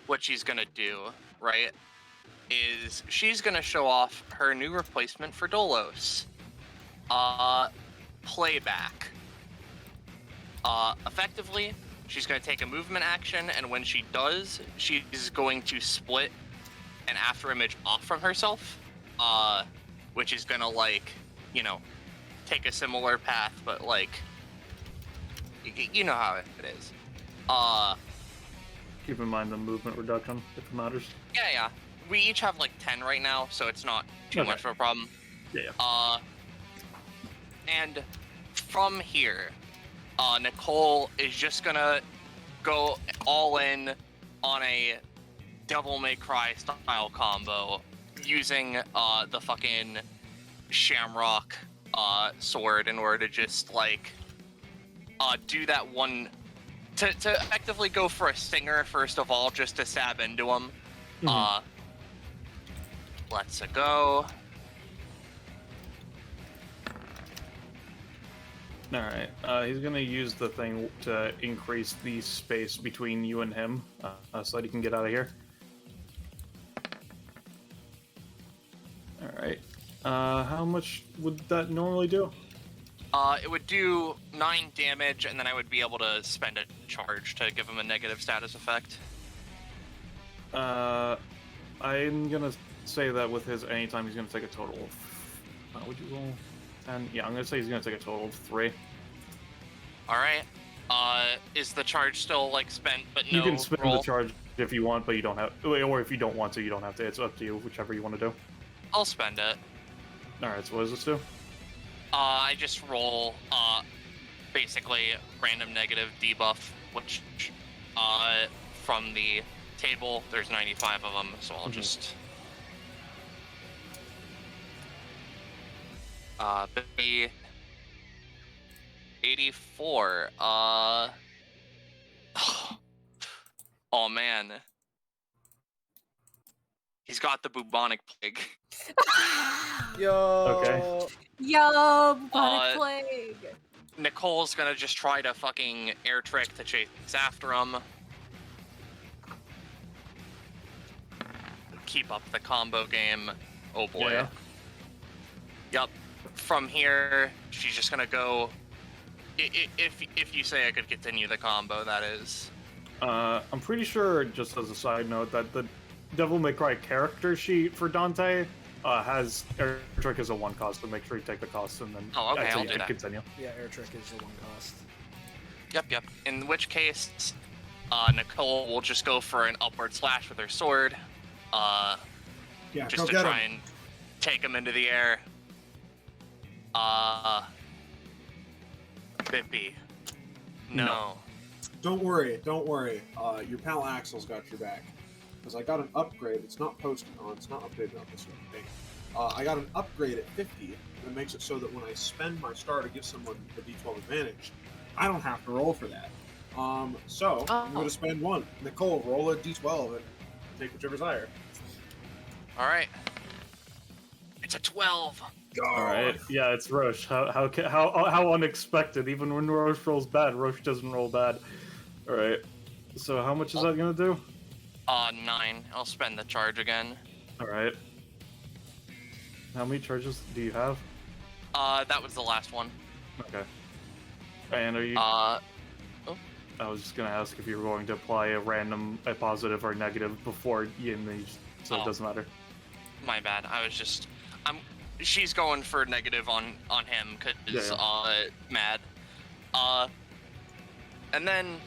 what she's gonna do, right, is she's gonna show off her new replacement for Dolos. Playback. Effectively, she's gonna take a movement action, and when she does, she's going to split an after image off from herself, which is gonna, like, you know, take a similar path, but, like, you know how it is. Keep in mind the movement reduction, if it matters. Yeah. We each have, like, 10 right now, so it's not too Okay. much of a problem. Yeah. And from here, Nicole is just gonna go all in on a Devil May Cry style combo using the fucking Shamrock sword in order to just, like, do that one to effectively go for a stinger first of all, just to stab into him. Let's go. Alright, he's gonna use the thing to increase the space between you and him, so that he can get out of here. Alright, how much would that normally do? It would do 9 damage, and then I would be able to spend a charge to give him a negative status effect. I'm gonna say that with his anytime, he's gonna take a total of... would you roll 10? Yeah, I'm gonna say he's gonna take a total of 3. Alright. Is the charge still, like, spent, but no You can spend roll? the charge if you want, but you don't have... Or if you don't want to, you don't have to. It's up to you, whichever you want to do. I'll spend it. Alright, so what does this do? I just roll, basically random negative debuff, which, from the table, there's 95 of them, so I'll just... be 84. Oh man. He's got the bubonic plague. Yo. Okay. Yo, bubonic plague. Nicole's gonna just try to fucking air trick to chase after him. Keep up the combo game. Oh boy. Yeah. Yup. From here, she's just gonna go. If you say I could continue the combo, that is. I'm pretty sure, just as a side note, that the Devil May Cry character sheet for Dante has air trick as a 1 cost, so make sure you take the cost and then Oh, okay, actually I'll do that. continue. Yeah, air trick is the 1 cost. Yep. In which case, Nicole will just go for an upward slash with her sword. Yeah, Just go to get try him. and take him into the air. Bippy. No. Don't worry. Your pal Axel's got your back. Because I got an upgrade. It's not posted on. It's not updated on this thing. I got an upgrade at 50 that makes it so that when I spend my star to give someone the D12 advantage, I don't have to roll for that. So I'm going to spend 1. Nicole, roll a D12 and take whichever's higher. All right. It's a 12. Alright, yeah, it's Roche. How unexpected. Even when Roche rolls bad, Roche doesn't roll bad. Alright, so how much is that gonna do? 9. I'll spend the charge again. Alright. How many charges do you have? That was the last one. Okay. And are you? Oh, I was just gonna ask if you were going to apply a positive or negative before Yin, so it doesn't matter. my bad. I was just, she's going for negative on him because mad. And then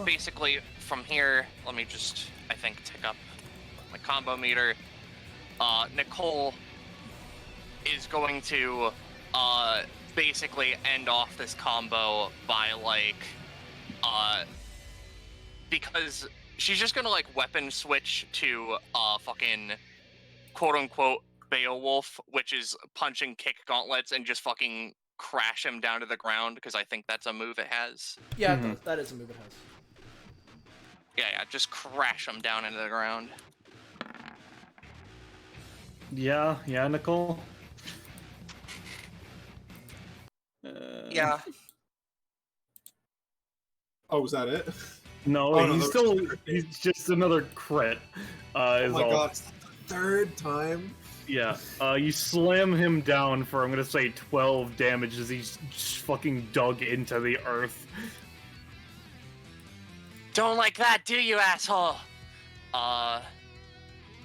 basically from here, let me just I think tick up my combo meter. Nicole is going to basically end off this combo by like because she's just gonna like weapon switch to fucking quote unquote Beowulf, which is punch and kick gauntlets and just fucking crash him down to the ground because I think that's a move it has. Yeah, it does. That is a move it has. Yeah, just crash him down into the ground. Yeah, Nicole. Yeah. Oh, was that it? No, Oh, no, he's that was still. He's just another crit. Oh Is my all. god, it's the third time. Yeah. You slam him down for I'm gonna say 12 damage as he's just fucking dug into the earth. Don't like that, do you, asshole?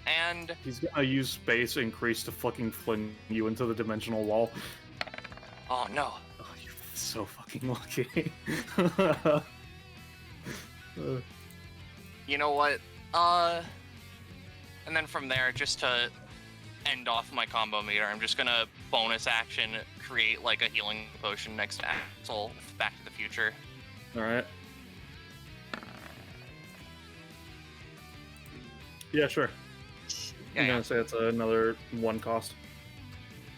And He's gonna use space increase to fucking fling you into the dimensional wall. oh no. Oh, you're so fucking lucky. You know what? And then from there, just to end off my combo meter, I'm just gonna bonus action create like a healing potion next to Axel with Back to the Future. Alright. Yeah, sure. I'm gonna say it's another 1 cost.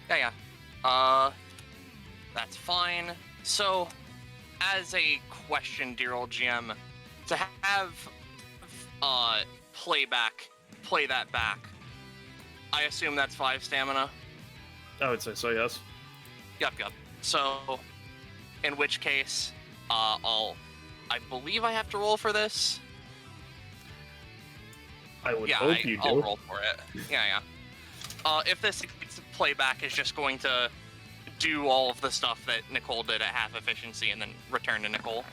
Yeah. That's fine. So, as a question, dear old GM, to have play that back, I assume that's 5 stamina? I would say so, yes. Yup. So, in which case, I believe I have to roll for this. I would hope you do. I'll roll for it. Yeah. If this playback is just going to do all of the stuff that Nicole did at half efficiency and then return to Nicole.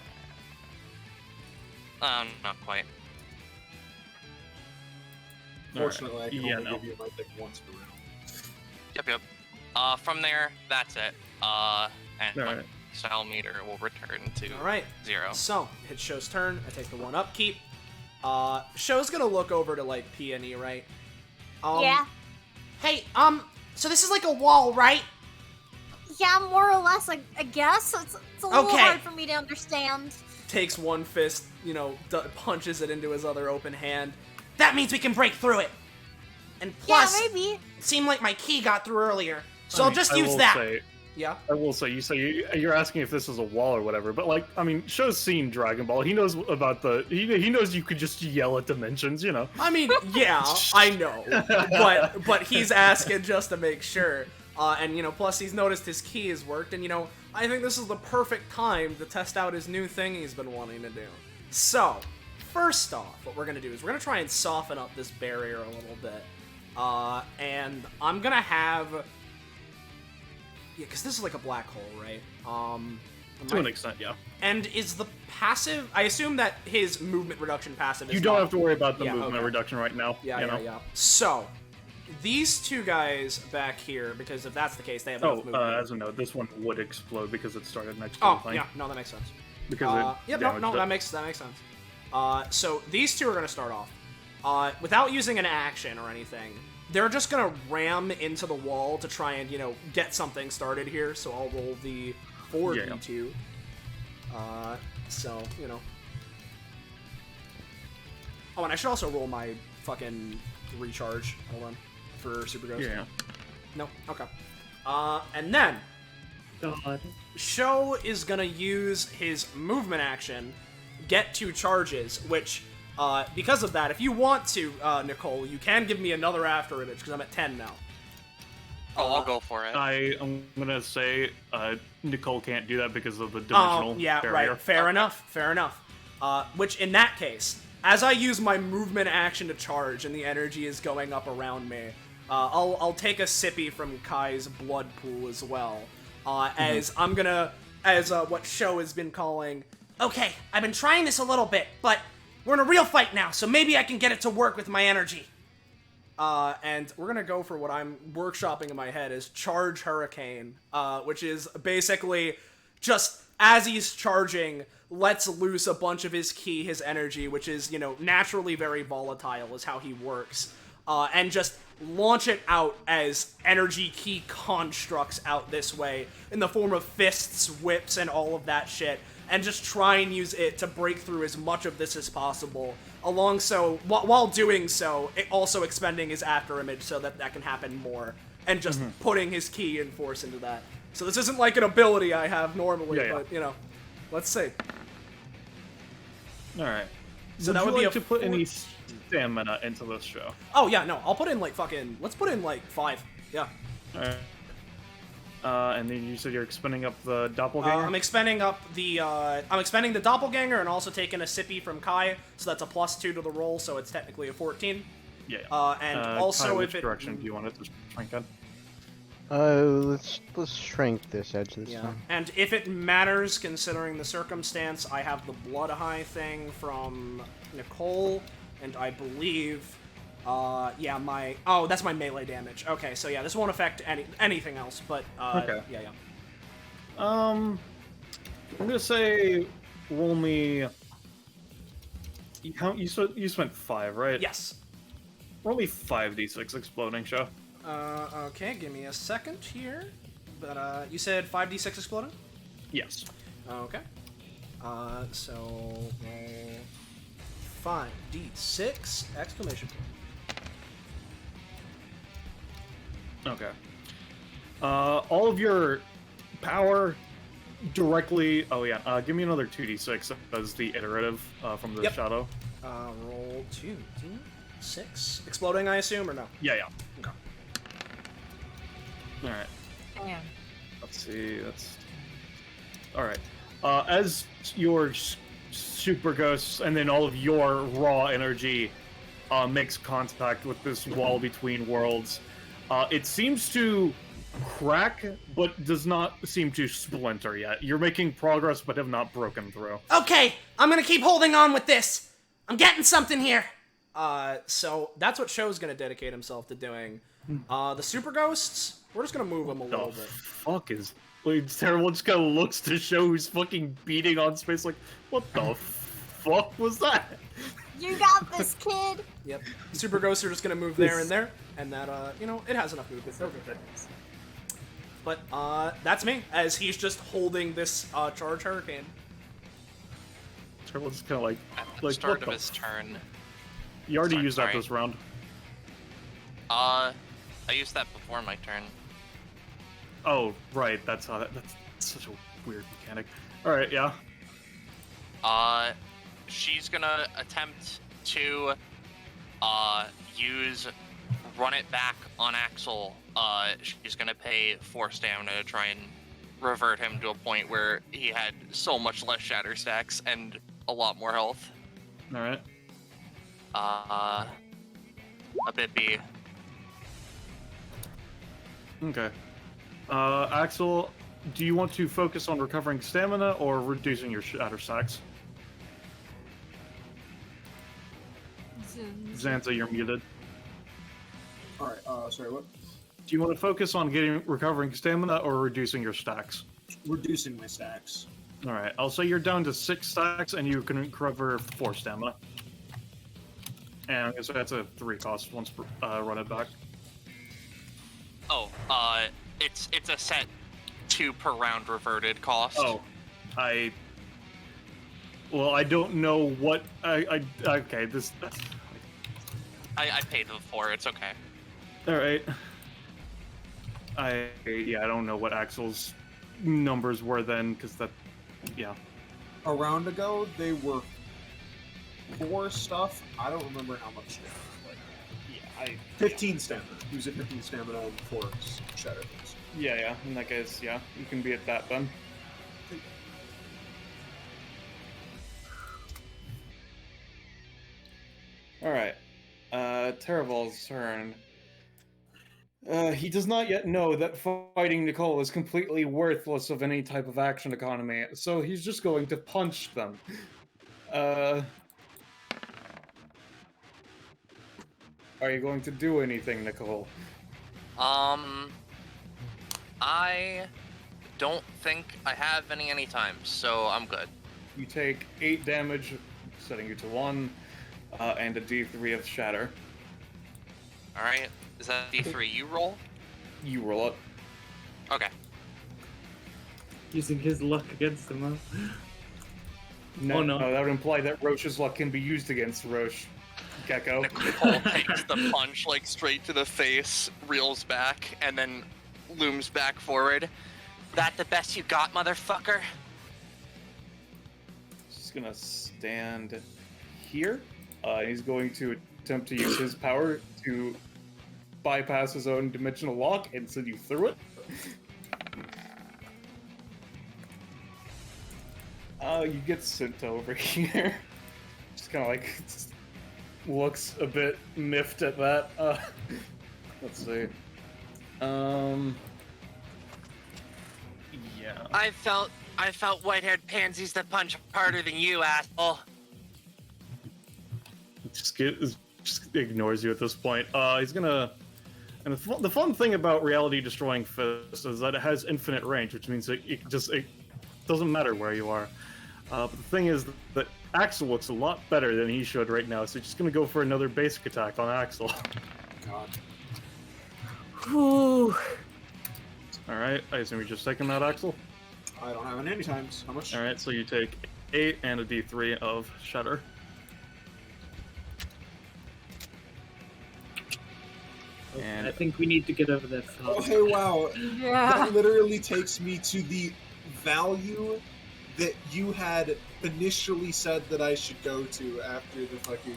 Not quite. Fortunately, I can Yeah, only no. give you my thing once per round. Yep. From there, that's it. And my Alright. style meter will return to All right. 0. So, it's Show's turn. I take the 1 upkeep. Show's gonna look over to, like, Peony, right? Yeah. Hey, so this is like a wall, right? Yeah, more or less, I guess. It's a little Okay. hard for me to understand. Takes one fist, punches it into his other open hand. That means we can break through it. And plus, Yeah, maybe. it seemed like my key got through earlier, so I I'll mean, just I use will that. say- Yeah? I will say, you're asking if this is a wall or whatever, but like, I mean, Show's seen Dragon Ball. He knows about he knows you could just yell at dimensions, you know. I mean, yeah, I know. But he's asking just to make sure. And, plus he's noticed his key has worked, and, I think this is the perfect time to test out his new thing he's been wanting to do. So, first off, what we're going to do is we're going to try and soften up this barrier a little bit. And I'm going to have... Yeah, because this is like a black hole, right? To an extent, yeah. And is the passive... I assume that his movement reduction passive is You don't not- have to worry about the Yeah, movement okay. reduction right now. Yeah. So, these two guys back here, because if that's the case, they have enough movement. As a note, this one would explode because it started next to the Oh, thing. yeah, no, that makes sense. Because it damaged it. that makes sense. So these two are gonna start off. Without using an action or anything, they're just gonna ram into the wall to try and, get something started here. So I'll roll the 4d2. So, Oh, and I should also roll my fucking recharge. Hold on. For Super Ghost. Yeah. No? Okay. And then, God. Show is gonna use his movement action, get 2 charges, which, because of that, if you want to, Nicole, you can give me another after image, because I'm at 10 now. I'll go for it. I'm gonna say Nicole can't do that because of the dimensional yeah, barrier. right. Fair enough. Which, in that case, as I use my movement action to charge and the energy is going up around me, I'll take a sippy from Kai's blood pool as well, as I'm gonna as what Sho has been calling. Okay, I've been trying this a little bit, but we're in a real fight now, so maybe I can get it to work with my energy. And we're gonna go for what I'm workshopping in my head is Charge Hurricane, which is basically just as he's charging, lets loose a bunch of his ki, his energy, which is, you know, naturally very volatile is how he works, and just launch it out as energy ki constructs out this way in the form of fists, whips, and all of that shit, and just try and use it to break through as much of this as possible. While doing so, it also expending his after image so that that can happen more, and just putting his ki and force into that. So this isn't like an ability I have normally, but you know, let's see. All right. So Would that you would be like a to put any stamina into this show? Oh yeah, no, I'll put in like fucking. Let's put in like 5. Yeah. All right. And then you said you're expending up the doppelganger. I'm expending up the. I'm expending the doppelganger and also taking a sippy from Kai, so that's a +2 to the roll, so it's technically a 14. Yeah. And also Kai, if which it. direction do you want it to shrink in? Let's shrink this edge this Yeah. time. And if it matters, considering the circumstance, I have the Blood High thing from Nicole, and I believe, yeah, that's my melee damage. Okay, so yeah, this won't affect anything else, but, Okay. yeah. I'm gonna say, roll me. You spent 5, right? Yes. Roll me 5d6 exploding show. Okay, give me a second here. But, you said 5d6 exploding? Yes. Okay. So, roll 5d6 exclamation point. Okay. All of your power directly. Oh yeah. Give me another 2d6 as the iterative from the shadow. Roll 2d6. Exploding, I assume, or no? Yeah. Okay. All right. Damn. Let's see. That's all right. As your super ghosts and then all of your raw energy makes contact with this wall between worlds, it seems to crack, but does not seem to splinter yet. You're making progress, but have not broken through. Okay, I'm gonna keep holding on with this. I'm getting something here. So that's what Sho's gonna dedicate himself to doing. The super ghosts, we're just gonna move them a little bit. Fuck is... Like, Terval just kind of looks to show who's fucking beating on space like, what the fuck was that? You got this, kid. Yep. Super ghosts are just gonna move there and there, and that, you know, it has enough movement. But, that's me, as he's just holding this, Charge Hurricane. Terval's just kind of like At the what start the of his turn. You already Sorry, used that sorry. this round. I used that before my turn. Oh, right, that's how that's such a weird mechanic. Alright, yeah. She's gonna attempt to, run it back on Axel. She's gonna pay 4 stamina to try and revert him to a point where he had so much less shatter stacks and a lot more health. Alright. A bit B. Okay. Axel, do you want to focus on recovering stamina or reducing your shatter stacks? Xantha, you're muted. Alright, sorry, what? Do you want to focus on recovering stamina or reducing your stacks? Reducing my stacks. Alright, I'll say you're down to 6 stacks and you can recover 4 stamina. And so that's a 3 cost once run it back. Oh, it's a set 2 per round reverted cost. Oh, well, I don't know what okay, this. I paid them for it. It's okay. All right. I don't know what Axel's numbers were then, because yeah. A round ago, they were 4 stuff. I don't remember how much they were, but yeah, 15 stamina. He was at 15 stamina and 4 shatter things. Yeah. In that case, yeah, you can be at that then. All right. Terval's turn. He does not yet know that fighting Nicole is completely worthless of any type of action economy, so he's just going to punch them. Are you going to do anything, Nicole? I don't think I have any time, so I'm good. You take 8 damage, setting you to 1, and a d3 of shatter. Alright, is that D3 you roll? You roll it. Okay. Using his luck against him, huh? No, Oh, no. that would imply that Roche's luck can be used against Roche. Gecko. Nicole takes the punch, like, straight to the face, reels back, and then looms back forward. That the best you got, motherfucker? He's gonna stand here. He's going to attempt to use his power to bypass his own dimensional lock and send you through it. You get sent over here. Just kind of like looks a bit miffed at that. Let's see. Yeah. I felt white-haired pansies that punch harder than you, asshole. Just ignores you at this point. He's gonna. And the fun thing about reality destroying fist is that it has infinite range, which means it doesn't matter where you are. But the thing is that Axel looks a lot better than he should right now, so he's just gonna go for another basic attack on Axel. God. Whew. Alright, I assume you're just taking that, Axel? I don't have any times. How much? Alright, so you take 8 and a d3 of shatter. And I think we need to get over this. Oh, hey, wow. Yeah. That literally takes me to the value that you had initially said that I should go to after the fucking...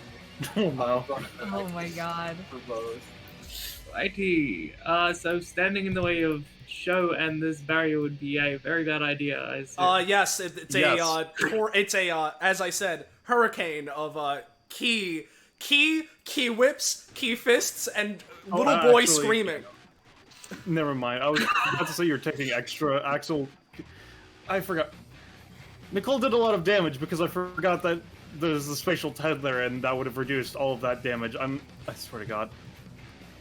oh wow. Oh my god. For both. Righty. So standing in the way of show and this barrier would be a very bad idea. I assume. Yes, it's a as I said, hurricane of key whips, key fists, and little boy actually- screaming. Never mind. I was about to say you're taking extra. Axel, I forgot. Nicole did a lot of damage because I forgot that there's a spatial head there, and that would have reduced all of that damage. I swear to God.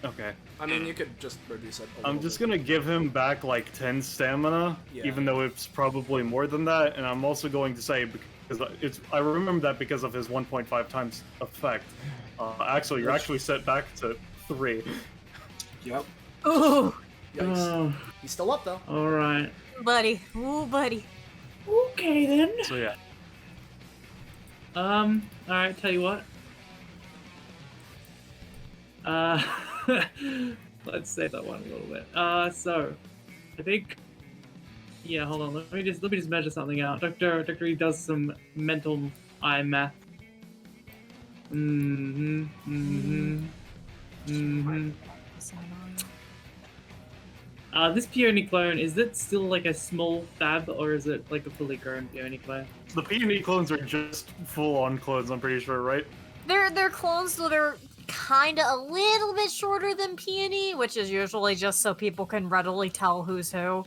Okay. I mean, you could just reduce it. I'm just gonna give him back like 10 stamina, Yeah. even though it's probably more than that. And I'm also going to say because I remember that because of his 1.5 times effect. Axel, you're actually set back to 3. Yep. Ooh, Yikes. Oh, He's still up though. all right. buddy. Ooh, buddy. Okay then. So yeah. All right. Tell you what. Let's save that one a little bit. So, I think. Yeah, hold on. Let me just measure something out. Doctor E does some mental eye math. This peony clone, is it still like a small fab or is it like a fully grown peony clone? The P&E clones are just full-on clones, I'm pretty sure, right? They're clones, so they're kind of a little bit shorter than Peony, which is usually just so people can readily tell who's who.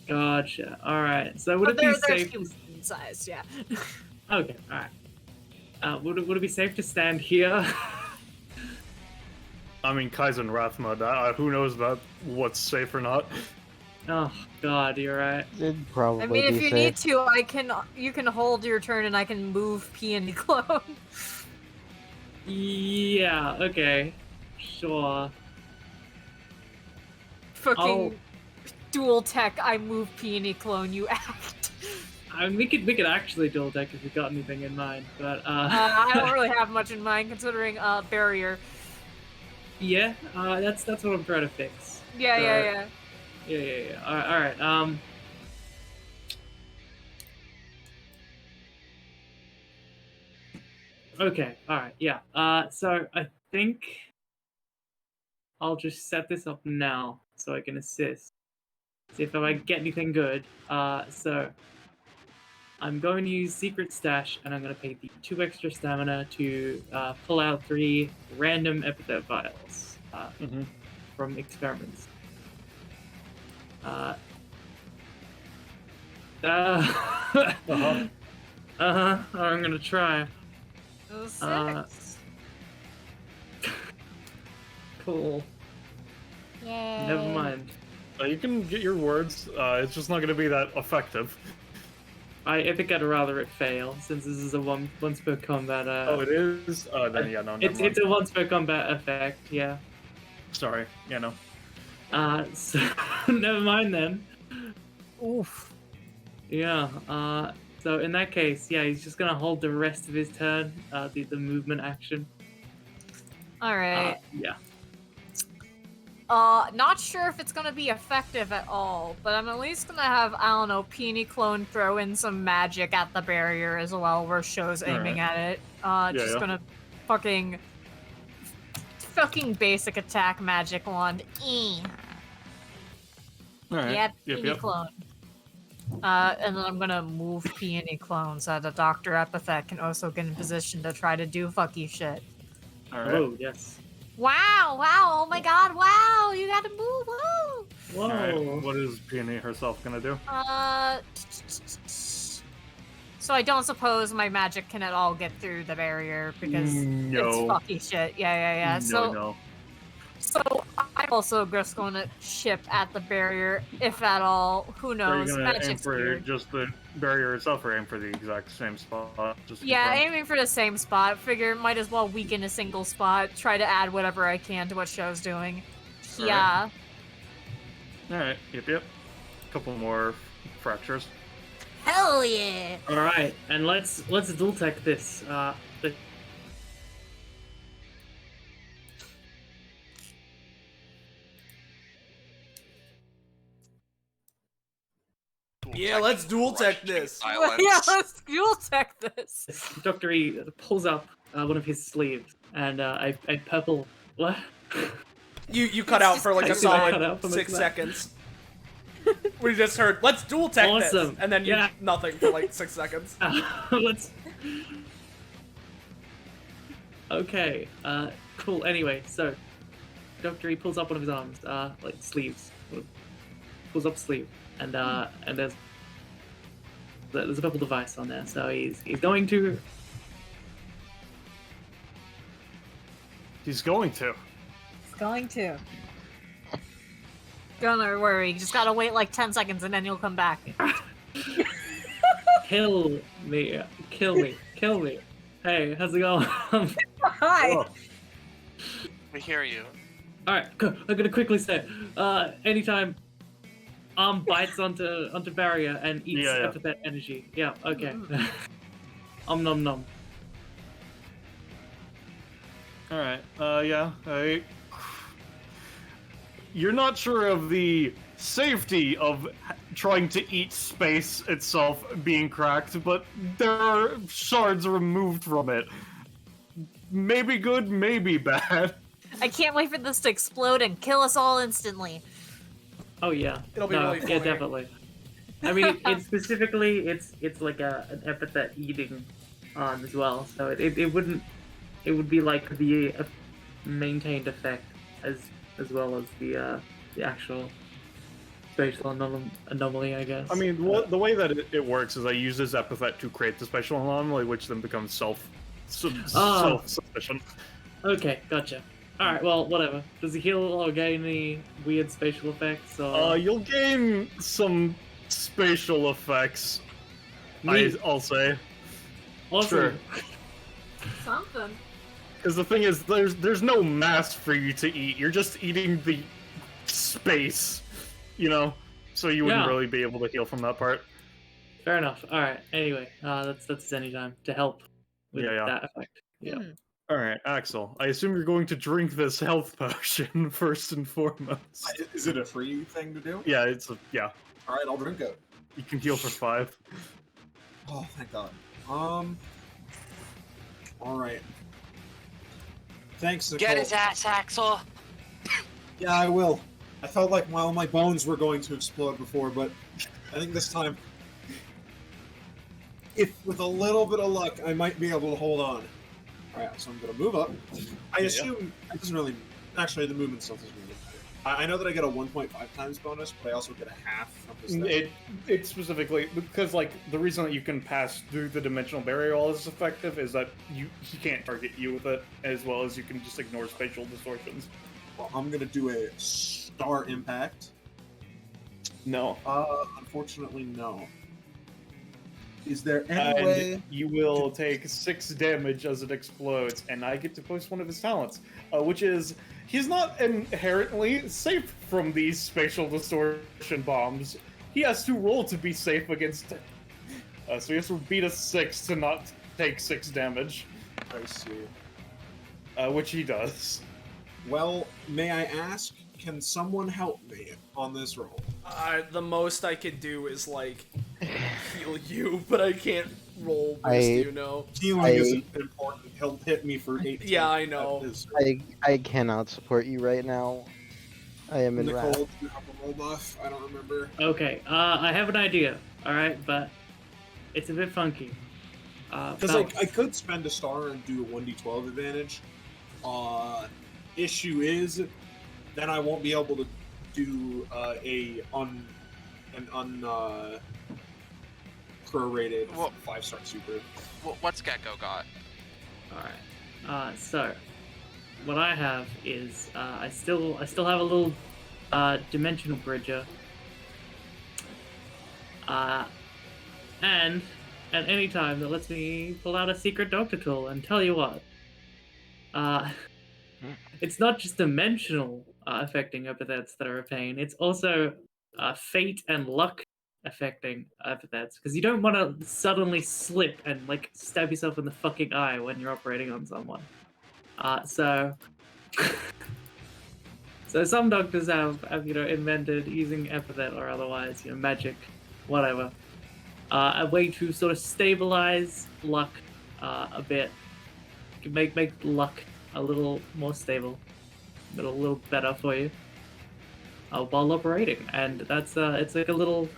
Gotcha. Alright. So would But it be they're safe? human sized, yeah. Okay, alright. Would it be safe to stand here? I mean, Kaizen Rathma, who knows about what's safe or not? Oh god, you're right. It'd probably I mean, if be you safe. need to, you can hold your turn and I can move Peony clone. Yeah, okay. Sure. Fucking dual tech, I move Peony clone, you act. I mean, we could actually dual deck if we got anything in mind, but I don't really have much in mind considering barrier. yeah, that's what I'm trying to fix. Yeah, So- yeah. Yeah. All right. Okay. All right. Yeah. So I think I'll just set this up now so I can assist. See if I get anything good. So I'm going to use Secret Stash, and I'm going to pay the 2 extra stamina to pull out 3 random epithet vials. from experiments. I'm gonna try. Six. Cool. Yay. Never mind. You can get your words. It's just not going to be that effective. I think I'd rather it fail, since this is a once per combat. Oh, it is. Then yeah, no. Never mind. It's a once per combat effect. Yeah. Sorry. Yeah, no. So never mind then. Oof. Yeah. So in that case, yeah, he's just gonna hold the rest of his turn. The movement action. All right. Yeah. Not sure if it's gonna be effective at all, but I'm at least gonna have, I don't know, Peony Clone throw in some magic at the barrier as well, where Show's aiming at it. Just gonna fucking basic attack magic wand. Alright. Yeah, Peony Clone. And then I'm gonna move Peony Clone so that Dr. Epithet can also get in position to try to do fucky shit. Alright. Oh yes. Wow, oh my god, wow, you gotta move, woo! Whoa. Alright, what is Peony herself gonna do? So I don't suppose my magic can at all get through the barrier because it's fucky shit. Yeah. No. So I'm also just going to chip at the barrier, if at all. Who knows? Are you gonna aim Magic's for weird. just the barrier itself, or aim for the exact same spot? Just to Yeah, confirm? aiming for the same spot. Figure might as well weaken a single spot. Try to add whatever I can to what Show's doing. Yeah. Alright, yep. Couple more fractures. Hell yeah! All right, and let's dual tech this. Yeah, let's dual tech this. Yeah, let's dual tech this. Dr. E pulls up one of his sleeves, and a purple. What? You cut out for like a I think I cut solid out for like 6 that. seconds. We just heard, let's dual tech this, Awesome. and then you Yeah. nothing for like 6 seconds. Let's. Okay. Cool. Anyway, so Dr. E pulls up one of his arms, like sleeves. Pulls up sleeve, and there's a purple device on there. So he's going to. He's going to. It's going to. Don't worry, you just gotta wait like 10 seconds and then you'll come back. Kill me. Hey, how's it going? Hi! Oh, We hear you. Alright, I'm gonna quickly say, anytime arm bites onto barrier and eats Yeah. epithet energy. Yeah, okay. Nom nom. Alright, you're not sure of the safety of trying to eat space itself being cracked, but there are shards removed from it. Maybe good, maybe bad. I can't wait for this to explode and kill us all instantly. Oh yeah. It'll be no, really funny. Yeah, definitely. I mean, it's specifically, it's like an epithet eating as well, so it would be like the maintained effect as well as the actual spatial anomaly, I guess. I mean, the way that it works is I use this epithet to create the spatial anomaly, which then becomes self-sufficient. Okay, gotcha. Alright, well, whatever. Does he heal or gain any weird spatial effects? Or... You'll gain some spatial effects, Neat. I'll say. Awesome. Sure. Something. Because the thing is, there's no mass for you to eat. You're just eating the space, so you wouldn't Yeah. really be able to heal from that part. Fair enough. Alright, anyway, that's any time to help with Yeah. that effect. Yeah. Alright, Axel, I assume you're going to drink this health potion first and foremost. Is it a free thing to do? Yeah, All right, I'll drink it. you can heal for 5. Oh, thank God. All right. Thanks, Nicole. Get his ass, Axel. Yeah, I will. I felt like all my bones were going to explode before, but I think this time, if with a little bit of luck, I might be able to hold on. All right, so I'm gonna move up. I assume it doesn't really Actually, the movement stuff is really matter. I know that I get a 1.5 times bonus, but I also get a half from the stat. It specifically because like the reason that you can pass through the dimensional barrier all is effective is that he can't target you with it, as well as you can just ignore spatial distortions. Well, I'm gonna do a star impact. No. Unfortunately, no. Is there any way you will take 6 damage as it explodes, and I get to post one of his talents, which is he's not inherently safe from these spatial distortion bombs. He has to roll to be safe against it. So he has to beat a 6 to not take 6 damage. I see. Which he does. Well, may I ask, can someone help me on this roll? The most I could do is like heal you, but I can't roll boost you know. Healing isn't important. He'll hit me for 8. Yeah, I know. I cannot support you right now. I am in Nicole, wrath. do you have a roll buff? I don't remember. Okay, I have an idea. All right, but it's a bit funky. Because like I could spend a star and do a 1d12 advantage. Issue is, then I won't be able to do an prorated 5-star super. What's Gecko got? Alright. So what I have is I still have a little dimensional bridger. And at any time that lets me pull out a secret doctor tool and tell you what. It's not just dimensional affecting epithets that are a pain, it's also fate and luck affecting epithets, because you don't want to suddenly slip and like stab yourself in the fucking eye when you're operating on someone. So some doctors have invented using epithet or otherwise, magic, whatever, a way to sort of stabilize luck a bit, make luck a little more stable, a little better for you while operating, and that's it's like a little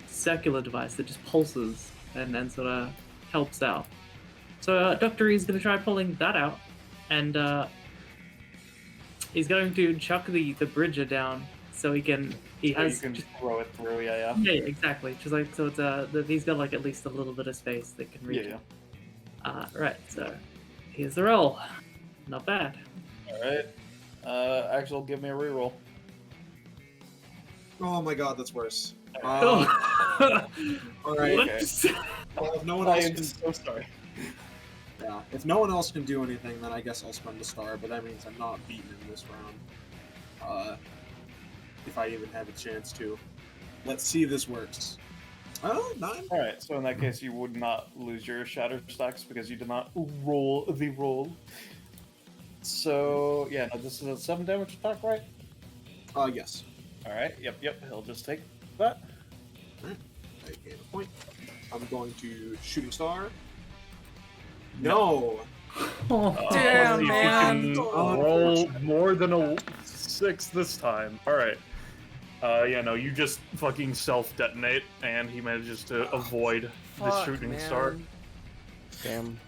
circular device that just pulses and sort of helps out. So Dr. E is going to try pulling that out, and he's going to chuck the bridger down so he can You can just throw it through, yeah. Yeah, exactly. Just like so, it's he's got like at least a little bit of space that can reach. Yeah. Right. So here's the roll. Not bad. All right. Axel, give me a reroll. Oh my god, that's worse. Oh. Alright. What? Okay. Well, if no one I else am can, so sorry. yeah, if no one else can do anything, then I guess I'll spend a star. But that means I'm not beaten in this round. If I even have a chance to. Let's see if this works. Oh, 9. All right. So in that case, you would not lose your shatter stacks because you did not roll the roll. So yeah, no, this is a 7 damage attack, right? Yes. All right. Yep. He'll just take that. Alright. I gain a point. I'm going to shooting star. No. Damn, see if man. you can roll more than a 6 this time. All right. Yeah, no, you just fucking self-detonate, and he manages to avoid the Fuck, shooting man. star. Damn.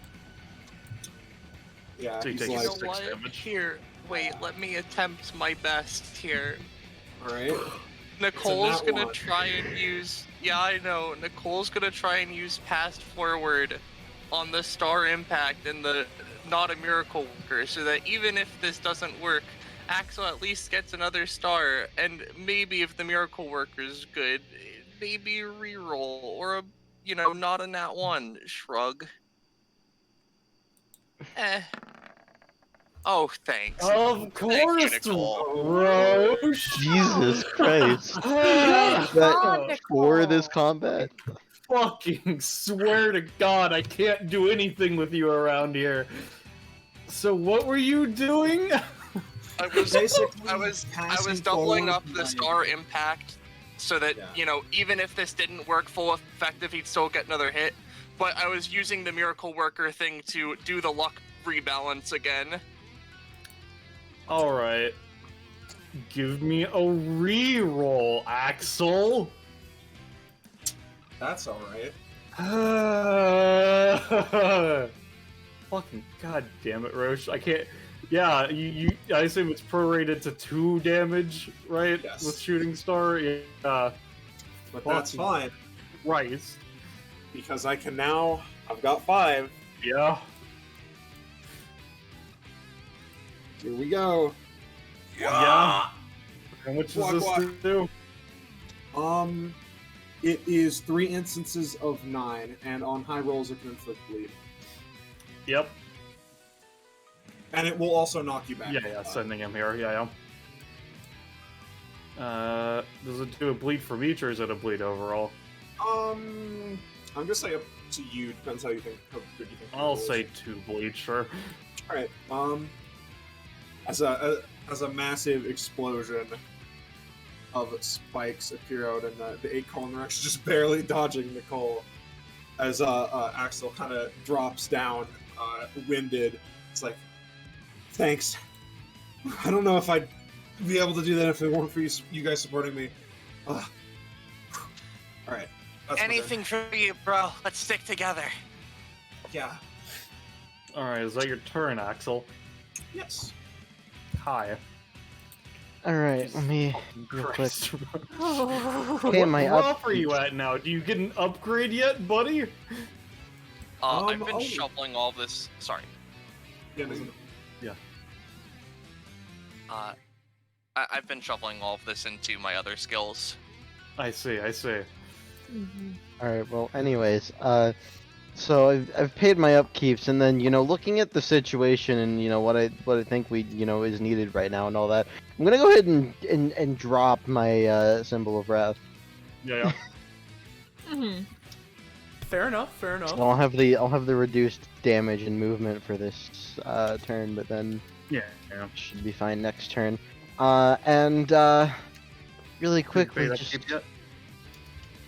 Yeah, So you he's take like, You know 6 what? damage. Here, wait, let me attempt my best here. alright. Nicole's nat gonna one. try and use. Yeah, I know. Nicole's gonna try and use past forward on the star impact and the not a miracle worker, so that even if this doesn't work, Axel at least gets another star, and maybe if the miracle worker's good, maybe a reroll or a not a nat 1 shrug. Oh, thanks. Of Thank course, you, Nicole. Roche. Jesus Christ. Good That- God, For this Nicole. combat? Fucking swear to God, I can't do anything with you around here. So what were you doing? I was Basically, I was passing doubling forward up the my- star impact so that Yeah. even if this didn't work full effective, he'd still get another hit. But I was using the miracle worker thing to do the luck rebalance again. All right, give me a reroll, Axel. That's alright. Fucking god damn it, Roche. I can't. Yeah, I assume it's prorated to 2 damage, right? Yes. With shooting star. Yeah. But that's fine Right. because I can now. I've got 5. Yeah. Here we go. Yeah. How much does this Walk. do? It is 3 instances of 9, and on high rolls it can inflict bleed. Yep. And it will also knock you back. Yeah, sending him here. Yeah. Does it do a bleed from each, or is it a bleed overall? I'm gonna say up to you. Depends how good you think. I'll say 2 bleed, sure. All right. As a massive explosion of spikes appear out, and the 8 Colin Rex just barely dodging Nicole as Axel kind of drops down, winded. It's like, thanks. I don't know if I'd be able to do that if it weren't for you guys supporting me. All right. That's my Anything for you, bro. Let's stick together. turn. Yeah. Alright, is that your turn, Axel? Yes. Hi. Alright, let me real quick. Christ. Okay, What my rough are you at now? Do you get an upgrade yet, buddy? I've been oh. shoveling all this. Sorry. Yeah, there's I've been shoveling all of this into my other skills. I see. Alright, well, anyways, so I've paid my upkeeps, and then, looking at the situation and, what I think we, is needed right now and all that, I'm gonna go ahead and drop my, Symbol of Wrath. Yeah. Fair enough. Fair enough. So I'll have the reduced damage and movement for this, turn, but then Yeah. should be fine next turn. Really quickly, Paid just... upkeep yet?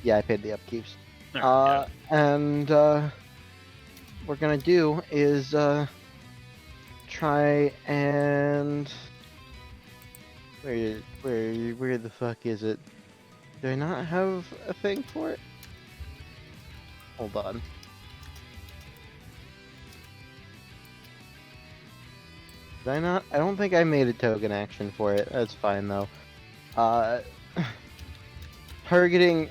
Yeah, I paid the upkeeps. Alright, What we're gonna do is try and where the fuck is it? Do I not have a thing for it? Hold on. Did I not? I don't think I made a token action for it. That's fine though. Targeting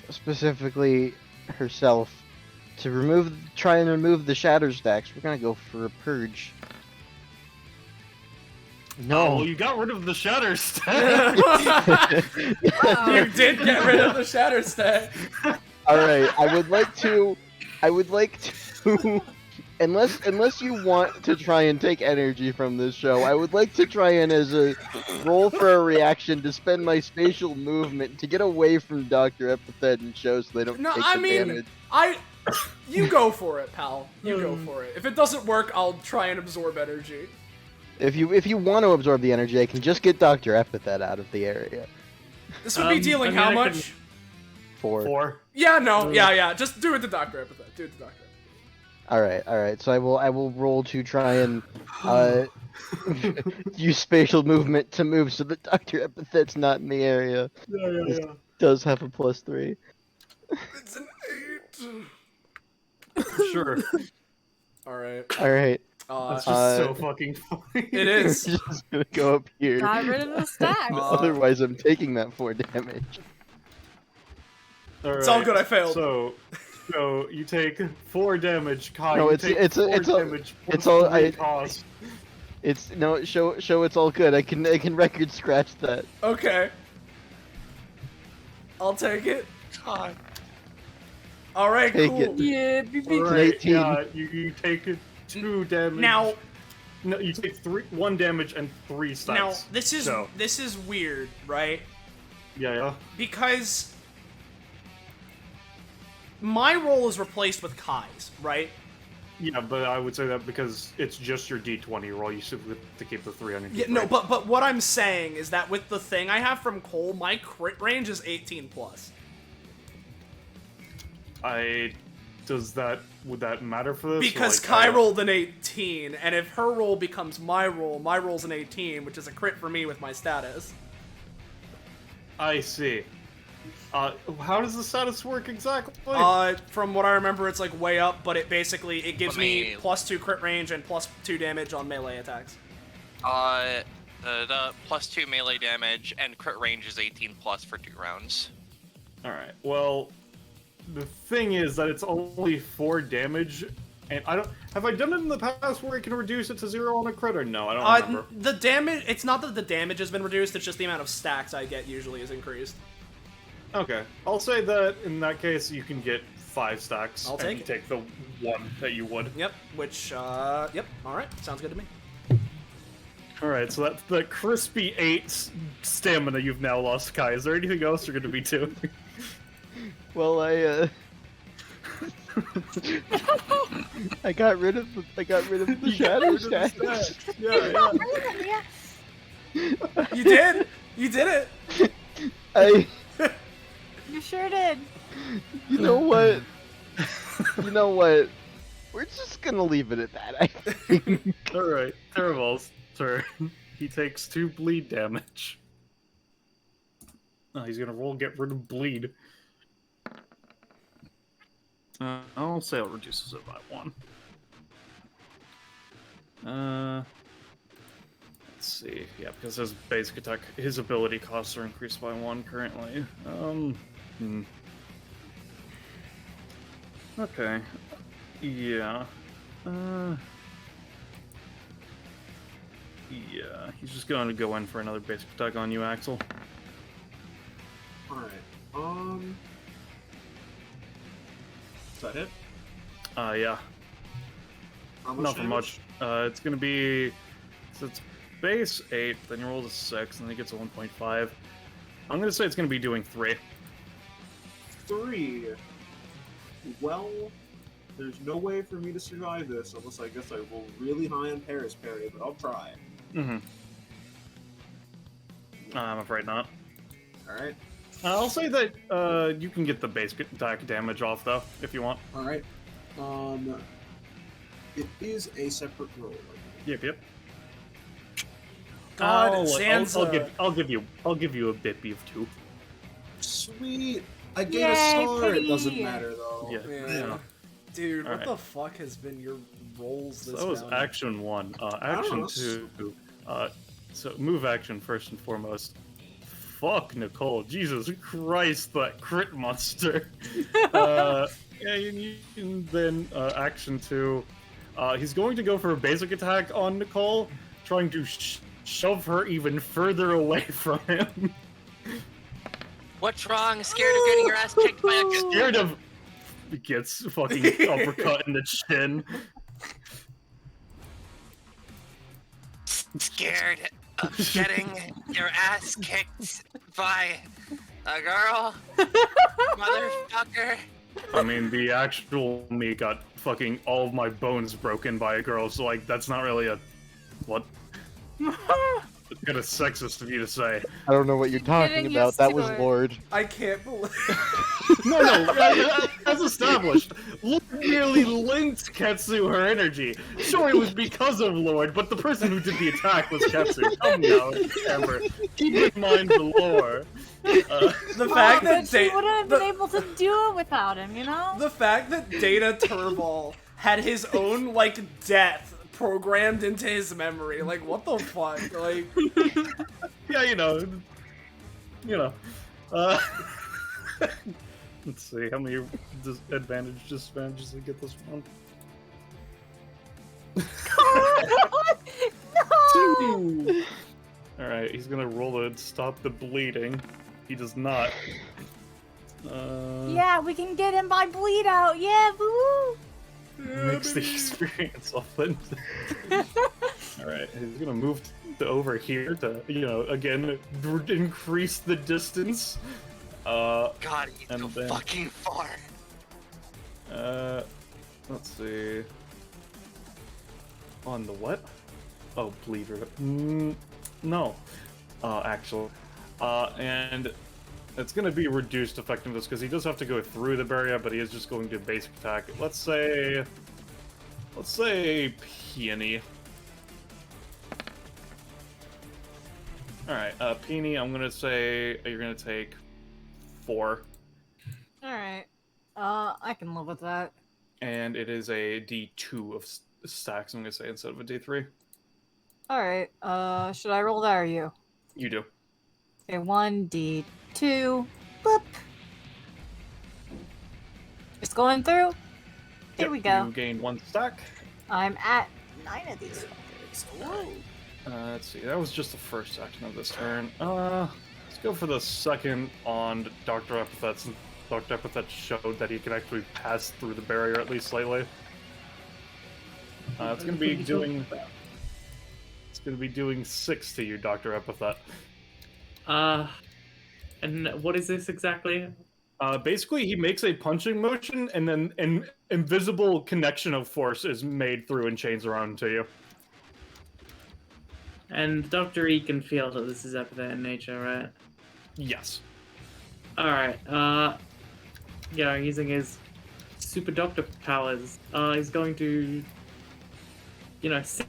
specifically herself to try and remove the shatter stacks. We're gonna go for a purge. Oh, No. well, you got rid of the shatter stack. You did get rid of the shatter stack. All right. I would like to. Unless you want to try and take energy from this show, I would like to try and, as a roll for a reaction, to spend my spatial movement to get away from Dr. Epithet and show so they don't No, take I the mean, damage. you go for it, pal. You go for it. If it doesn't work, I'll try and absorb energy. If you want to absorb the energy, I can just get Dr. Epithet out of the area. This would be dealing how much? 4. Yeah, no, yeah. Just do it to Dr. Epithet. Do it to Dr. Epithet. All right. So I will roll to try and use spatial movement to move so that Dr. Epithet's not in the area. Yeah. Does have a +3. It's an 8. Sure. All right. That's just so fucking funny. It is. I'm just gonna go up here. Got rid of the stack. Otherwise, I'm taking that 4 damage. It's all good. I failed. So you take 4 damage, Kai. No, you it's take it's 4 it's all damage. it's all plus 3 I. cost. It's no show. It's all good. I can record scratch that. Okay. I'll take it. God. All right, Take cool. it. Yeah, baby. an Alright, 18. yeah, you take 2 damage. Now, No, you take 1 damage and 3 stats. now this So, is weird, right? yeah. Because my roll is replaced with Kai's, right? Yeah, but I would say that because it's just your d20 roll, you still have to keep the 3 on your Yeah, d20. no, but what I'm saying is that with the thing I have from Cole, my crit range is 18 plus. Would that matter for this? Because Like, Kai rolled an 18, and if her roll becomes my roll's an 18, which is a crit for me with my status. I see. How does the status work exactly? From what I remember, it's like way up, but it gives me me- +2 crit range and +2 damage on melee attacks. The +2 melee damage and crit range is 18 plus for 2 rounds. Alright, well, the thing is that it's only 4 damage, and have I done it in the past where I can reduce it to 0 on a crit or no? I don't remember. The damage, it's not that the damage has been reduced, it's just the amount of stacks I get usually is increased. Okay, I'll say that in that case you can get 5 stacks. I'll take and it. take the 1 that you would. Yep, yep, alright, sounds good to me. Alright, so that's the crispy 8 stamina you've now lost, Kai. Is there anything else you're gonna be doing? Well, I got rid of the shadow stacks. Yeah. You did! You did it! You sure did. You know what? We're just gonna leave it at that, I think. Alright, Terval's turn. He takes 2 bleed damage. Oh, he's gonna roll get rid of bleed. I'll say it reduces it by 1. Let's see. Yeah, because his basic attack, his ability costs are increased by 1 currently. Okay. Yeah. Yeah, he's just going to go in for another basic attack on you, Axel. Alright. Is that it? Yeah. How much Not for damage? much. It's gonna be... So it's base 8, then you roll a 6, and then he gets a 1.5. I'm gonna say it's gonna be doing 3. 3. Well, there's no way for me to survive this unless I guess I roll really high on Paris Parry, but I'll try. Mm-hmm. I'm afraid not. Alright. I'll say that you can get the base attack damage off, though, if you want. Alright. It is a separate roll. Yep. God, I'll Sansa. I'll give you a bit of 2. Sweet! I gained Yay, a sword! It pretty. doesn't matter, though. Yeah. Dude, what Alright. the fuck has been your rolls So this that was round? action 1. Action know. 2. So move action first and foremost. Fuck Nicole, Jesus Christ, that crit monster. Yeah, and then action 2. He's going to go for a basic attack on Nicole, trying to shove her even further away from him. What's wrong? Scared of getting your ass kicked by a Scared of gets fucking uppercut in the chin. Scared of getting your ass kicked by a girl? Motherfucker. I mean, the actual me got fucking all of my bones broken by a girl, so like that's not really a what? It's kind of sexist of you to say. I don't know what you're talking Getting about. used That to was it. Lord. I can't believe. No, as established, Lord merely linked Ketsu her energy. Sure, it was because of Lord, but the person who did the attack was Ketsu. Come now, Amber. Keep in mind the lore. The fact that But she wouldn't have been able to do it without him, you know? the fact that Data Terval had his own like death programmed into his memory, like what the fuck, like. Yeah, you know. Let's see how many disadvantages to get this one. No! Alright, he's gonna roll to stop the bleeding. He does not. Yeah, we can get him by bleed out. Yeah, boo! Makes the experience often. Alright, he's gonna move to over here to, again, increase the distance. God, he's And so then- fucking far. Let's see. On the what? Oh, bleeder. No. Actually. And it's gonna be reduced effectiveness because he does have to go through the barrier, but he is just going to basic attack. Let's say Peony. Alright, Peony, I'm gonna say you're gonna take D4. Alright. I can live with that. And it is a D2 of stacks, I'm gonna say, instead of a D3. Alright, should I roll that or you? You do. Okay, 1d2. Boop. It's going through. There we go. You gain 1 stack. I'm at 9 of these fuckers. Whoa. Let's see, that was just the first section of this turn. Let's go for the second on Dr. Epithet, since Dr. Epithet showed that he can actually pass through the barrier at least slightly. It's gonna be doing... It's gonna be doing 6 to you, Dr. Epithet. And what is this exactly? Basically, he makes a punching motion, and then an invisible connection of force is made through and chains around to you. And Dr. E can feel that this is Epithet in nature, right? Yes. Alright, yeah, using his super doctor powers, he's going to, you know, Sit.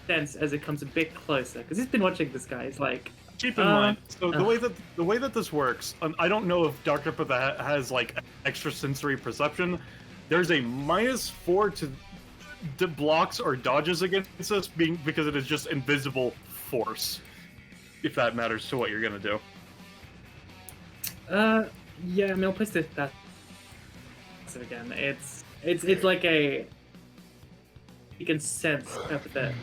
sense as it comes a bit closer, because he's been watching this guy. He's like, Keep in mind, so the way that this works, I don't know if Dr. Epithet has like extrasensory perception. There's a -4 to blocks or dodges against this, because it is just invisible force. If that matters to what you're gonna do. yeah, I mean, I'll place this that again. It's like a, you can sense Epithet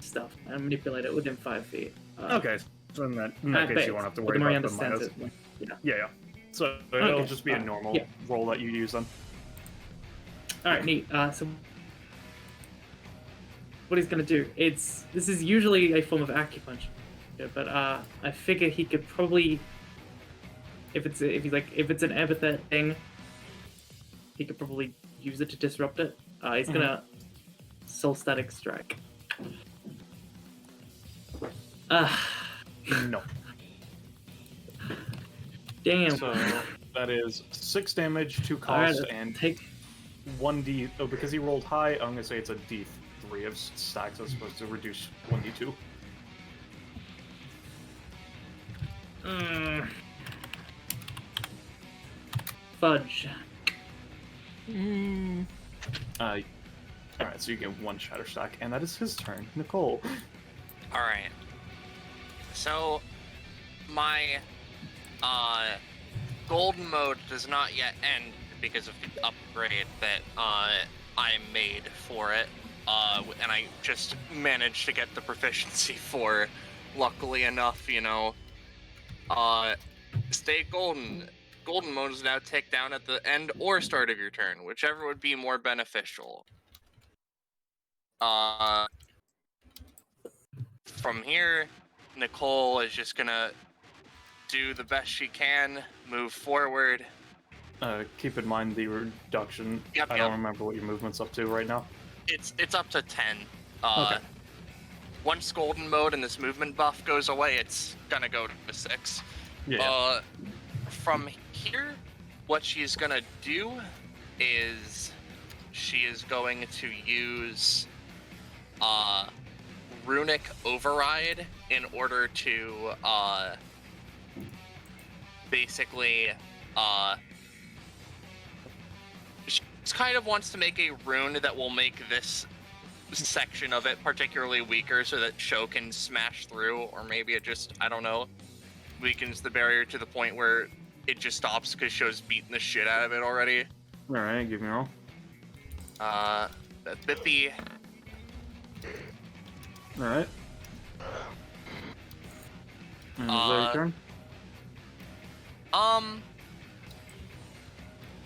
stuff and manipulate it within 5 feet. Okay, so in that case, you won't have to worry about the minus. Yeah. So it'll just be a normal roll that you use then. Alright, neat. So what he's gonna do, this is usually a form of acupuncture, but I figure he could probably, if it's an Epithet thing, he could probably use it to disrupt it. He's gonna soul static strike. No. Damn. So that is 6 damage, 2 cost, Alright, and take 1d. Oh, because he rolled high, I'm gonna say it's a d3 of stacks as opposed to reduce 1d2. fudge. Alright, so you get 1 shatter stack, and that is his turn. Nicole. Alright. So, my golden mode does not yet end because of the upgrade that I made for it, and I just managed to get the proficiency for, luckily enough, you know. Stay golden. Golden mode is now take down at the end or start of your turn, whichever would be more beneficial. From here, Nicole is just gonna do the best she can, move forward. Keep in mind the reduction. Yep, I don't remember what your movement's up to right now. It's up to 10. Okay. Once golden mode and this movement buff goes away, it's gonna go to 6. Yeah. From here, what she's gonna do is she is going to use runic override in order to basically she kind of wants to make a rune that will make this section of it particularly weaker so that Sho can smash through, or maybe it just, I don't know, weakens the barrier to the point where it just stops because Sho's beating the shit out of it already. Alright, give me a roll. That's Bippy. Alright. And is that your turn?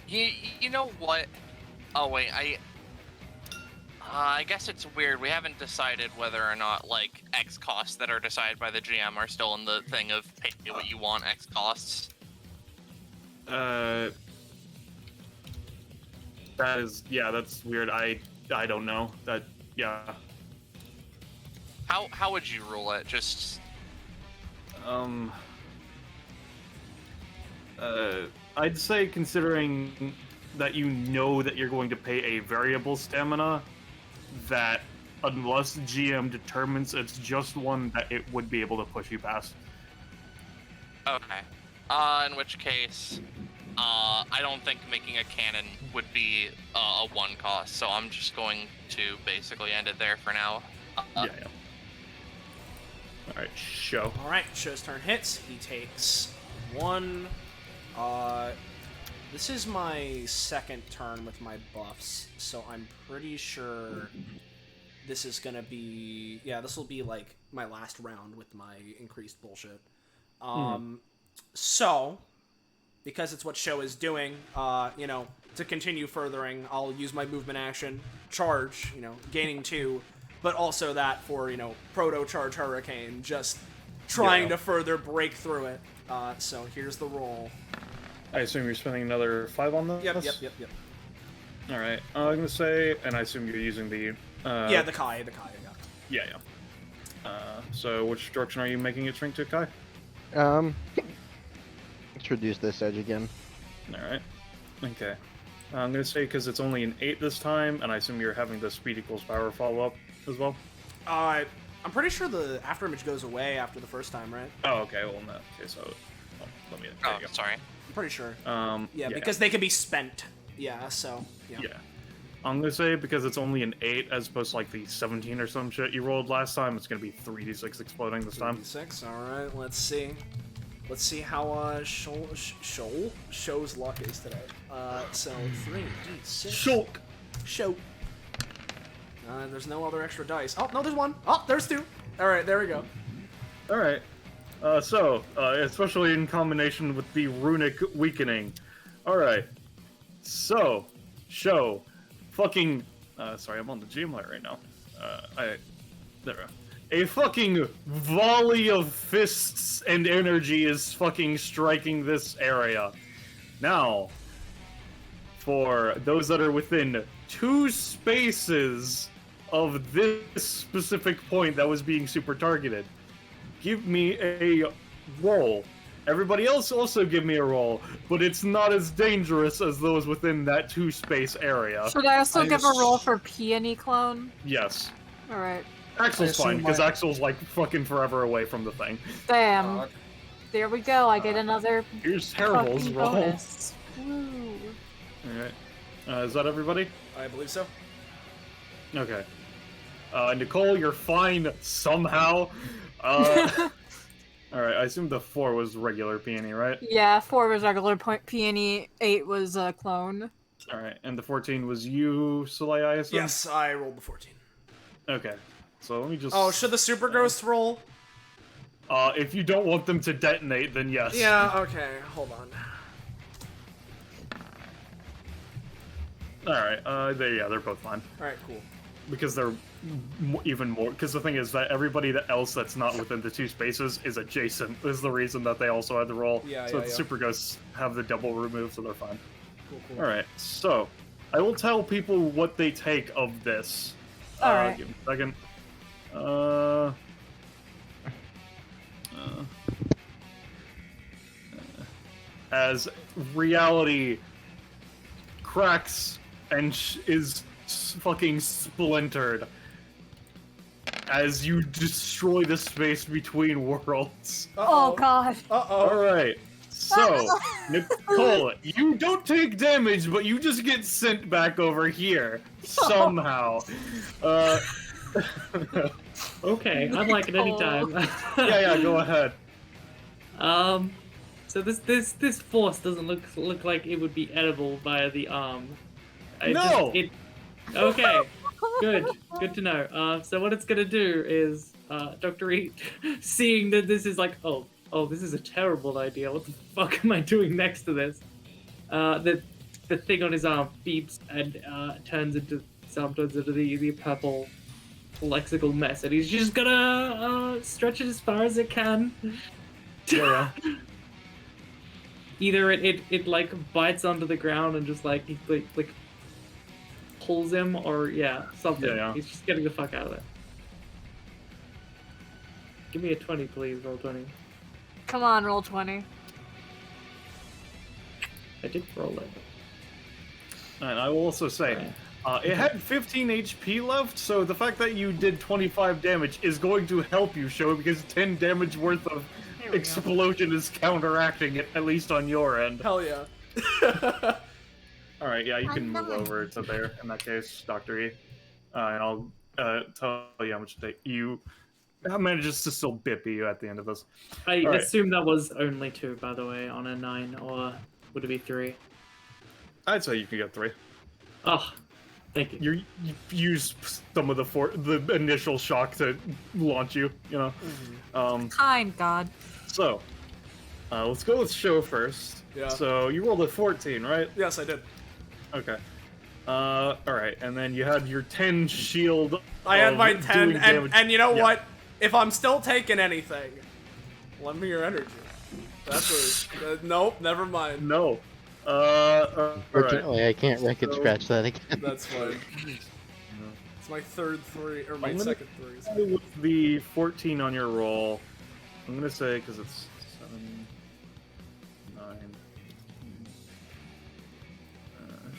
You know what? Oh wait, I guess it's weird. We haven't decided whether or not like X costs that are decided by the GM are still in the thing of pay what you want X costs. That is, yeah, that's weird. I don't know. That, yeah. How would you rule it? Just I'd say considering that you know that you're going to pay a variable stamina, that unless GM determines it's just one, that it would be able to push you past. Okay. In which case, I don't think making a cannon would be a 1 cost, so I'm just going to basically end it there for now. Yeah. Alright, show. Alright, Show's turn hits. He takes 1. This is my second turn with my buffs, so I'm pretty sure this is gonna be... Yeah, this will be, like, my last round with my increased bullshit. So, because it's what Show is doing, to continue furthering, I'll use my movement action, charge, gaining 2, but also that for, proto-charge hurricane, just trying to further break through it. So here's the roll. I assume you're spending another 5 on this? Yep. Alright, I'm gonna say, and I assume you're using the... the Kai, Yeah. So which direction are you making it shrink to, Kai? Let's reduce this edge again. Alright. Okay. I'm gonna say because it's only an 8 this time, and I assume you're having the speed equals power follow-up as well? I'm pretty sure the afterimage goes away after the first time, right? Oh, okay, well, in that case, let me... there you go. Sorry. I'm pretty sure. Yeah, because they can be spent. Yeah, so, Yeah. I'm gonna say because it's only an 8 as opposed to like the 17 or some shit you rolled last time, it's gonna be 3d6 exploding this time. 3d6, alright, let's see. Let's see how Show's luck is today. So 3d6. Show. There's no other extra dice. Oh, no, there's 1. Oh, there's 2. Alright, there we go. Alright. Especially in combination with the runic weakening. Alright. So, Show. Fucking... sorry, I'm on the Gmlight right now. There we go. A fucking volley of fists and energy is fucking striking this area. Now, for those that are within 2 spaces of this specific point that was being super targeted, give me a roll. Everybody else also give me a roll, but it's not as dangerous as those within that 2-space area. Should I also give a roll for Peony Clone? Yes. Alright. Axel's fine, because Axel's like fucking forever away from the thing. Damn. There we go, I get another Here's Terval's fucking roll. bonus. Woo. Alright. Is that everybody? I believe so. Okay. Nicole, you're fine somehow. Alright, I assume the 4 was regular peony, right? Yeah, 4 was regular peony, 8 was a clone. Alright, and the 14 was you, Soleil, I assume? Yes, I rolled the 14. Okay. So let me just... Oh, should the super ghost roll? If you don't want them to detonate, then yes. Yeah, okay, hold on. Alright, they're both fine. Alright, cool. Because they're even more... Because the thing is that everybody else that's not within the 2 spaces is adjacent. Is the reason that they also had the roll. So the super ghosts have the double remove, so they're fine. Cool. Alright, so... I will tell people what they take of this. Alright. Give me a second. As reality cracks and is fucking splintered as you destroy the space between worlds. Oh god. Alright, so, Nicole, you don't take damage, but you just get sent back over here. Somehow. Okay, I'd like it anytime. Yeah, go ahead. So this force doesn't look like it would be edible via the arm. Okay, good to know. So what it's gonna do is, Dr. Eat, seeing that this is like, oh, this is a terrible idea. What the fuck am I doing next to this? The thing on his arm beeps and turns into the purple lexical mess, and he's just gonna stretch it as far as it can. Yeah. Either it like bites onto the ground and just like pulls him, or something. Yeah. He's just getting the fuck out of there. Give me a 20, please. Roll 20. Come on, roll 20. I did roll it. And I will also say, it had 15 HP left, so the fact that you did 25 damage is going to help you, Show, because 10 damage worth of we go. explosion is counteracting it, at least on your end. Hell yeah. Alright, yeah, you can I'm move done. over to there in that case, Dr. E. And I'll tell you how much how manages to still bip you at the end of this. I Alright. assume that was only 2, by the way, on a 9, or would it be 3? I'd say you can get 3. Oh, thank you. You use some of the initial shock to launch you, you know. Kind God. So, let's go with show first. Yeah. So you rolled a 14, right? Yes, I did. Okay. All right, and then you had your 10 shield. I had of my doing 10, damage. and you know Yeah. what? If I'm still taking anything, lend me your energy. That's what. Nope, never mind. No. All right. Fortunately, I can't record So- scratch that again. That's fine. It's my third 3, or my I'm gonna second 3. go with the 14 on your roll. I'm gonna say because it's 7, 9.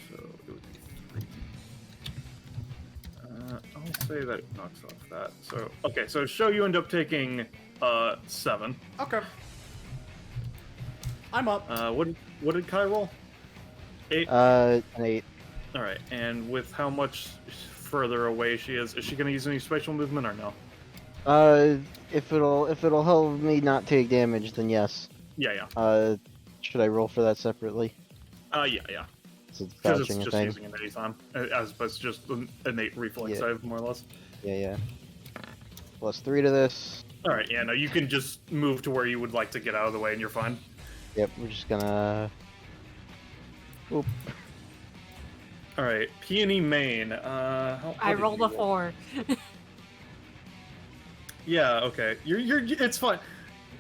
So it would be 3. I'll say that it knocks off that. So okay, so show you end up taking 7. Okay. I'm up. What did Kai roll? 8. An 8. All right, and with how much further away she is she gonna use any spatial movement or no? If it'll help me not take damage, then yes. Yeah. Should I roll for that separately? Yeah. It's a Because it's dodging just thing. using it anytime, as opposed to just an innate reflex Yeah. save, more or less. Yeah. Plus 3 to this. All right, yeah, no, you can just move to where you would like to get out of the way, and you're fine. Yep, we're just gonna. Oop. All right, Peony Main. How I did rolled you a 4. Yeah, okay. You're. It's fine.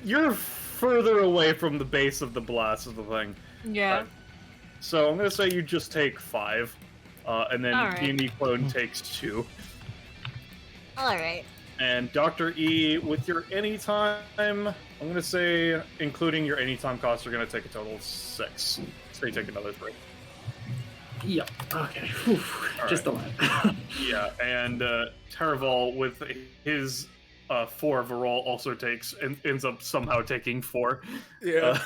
You're further away from the base of the blast of the thing. Yeah. Right. So I'm gonna say you just take 5, and then All right. Peony Clone takes 2. Alright. And Dr. E, with your anytime, I'm gonna say, including your anytime costs, are gonna take a total of 6. So you take another 3. Yep. Okay. Whew. Just a lot. Yeah, and Terval, with his 4 of a roll, also takes and ends up somehow taking 4. Yeah.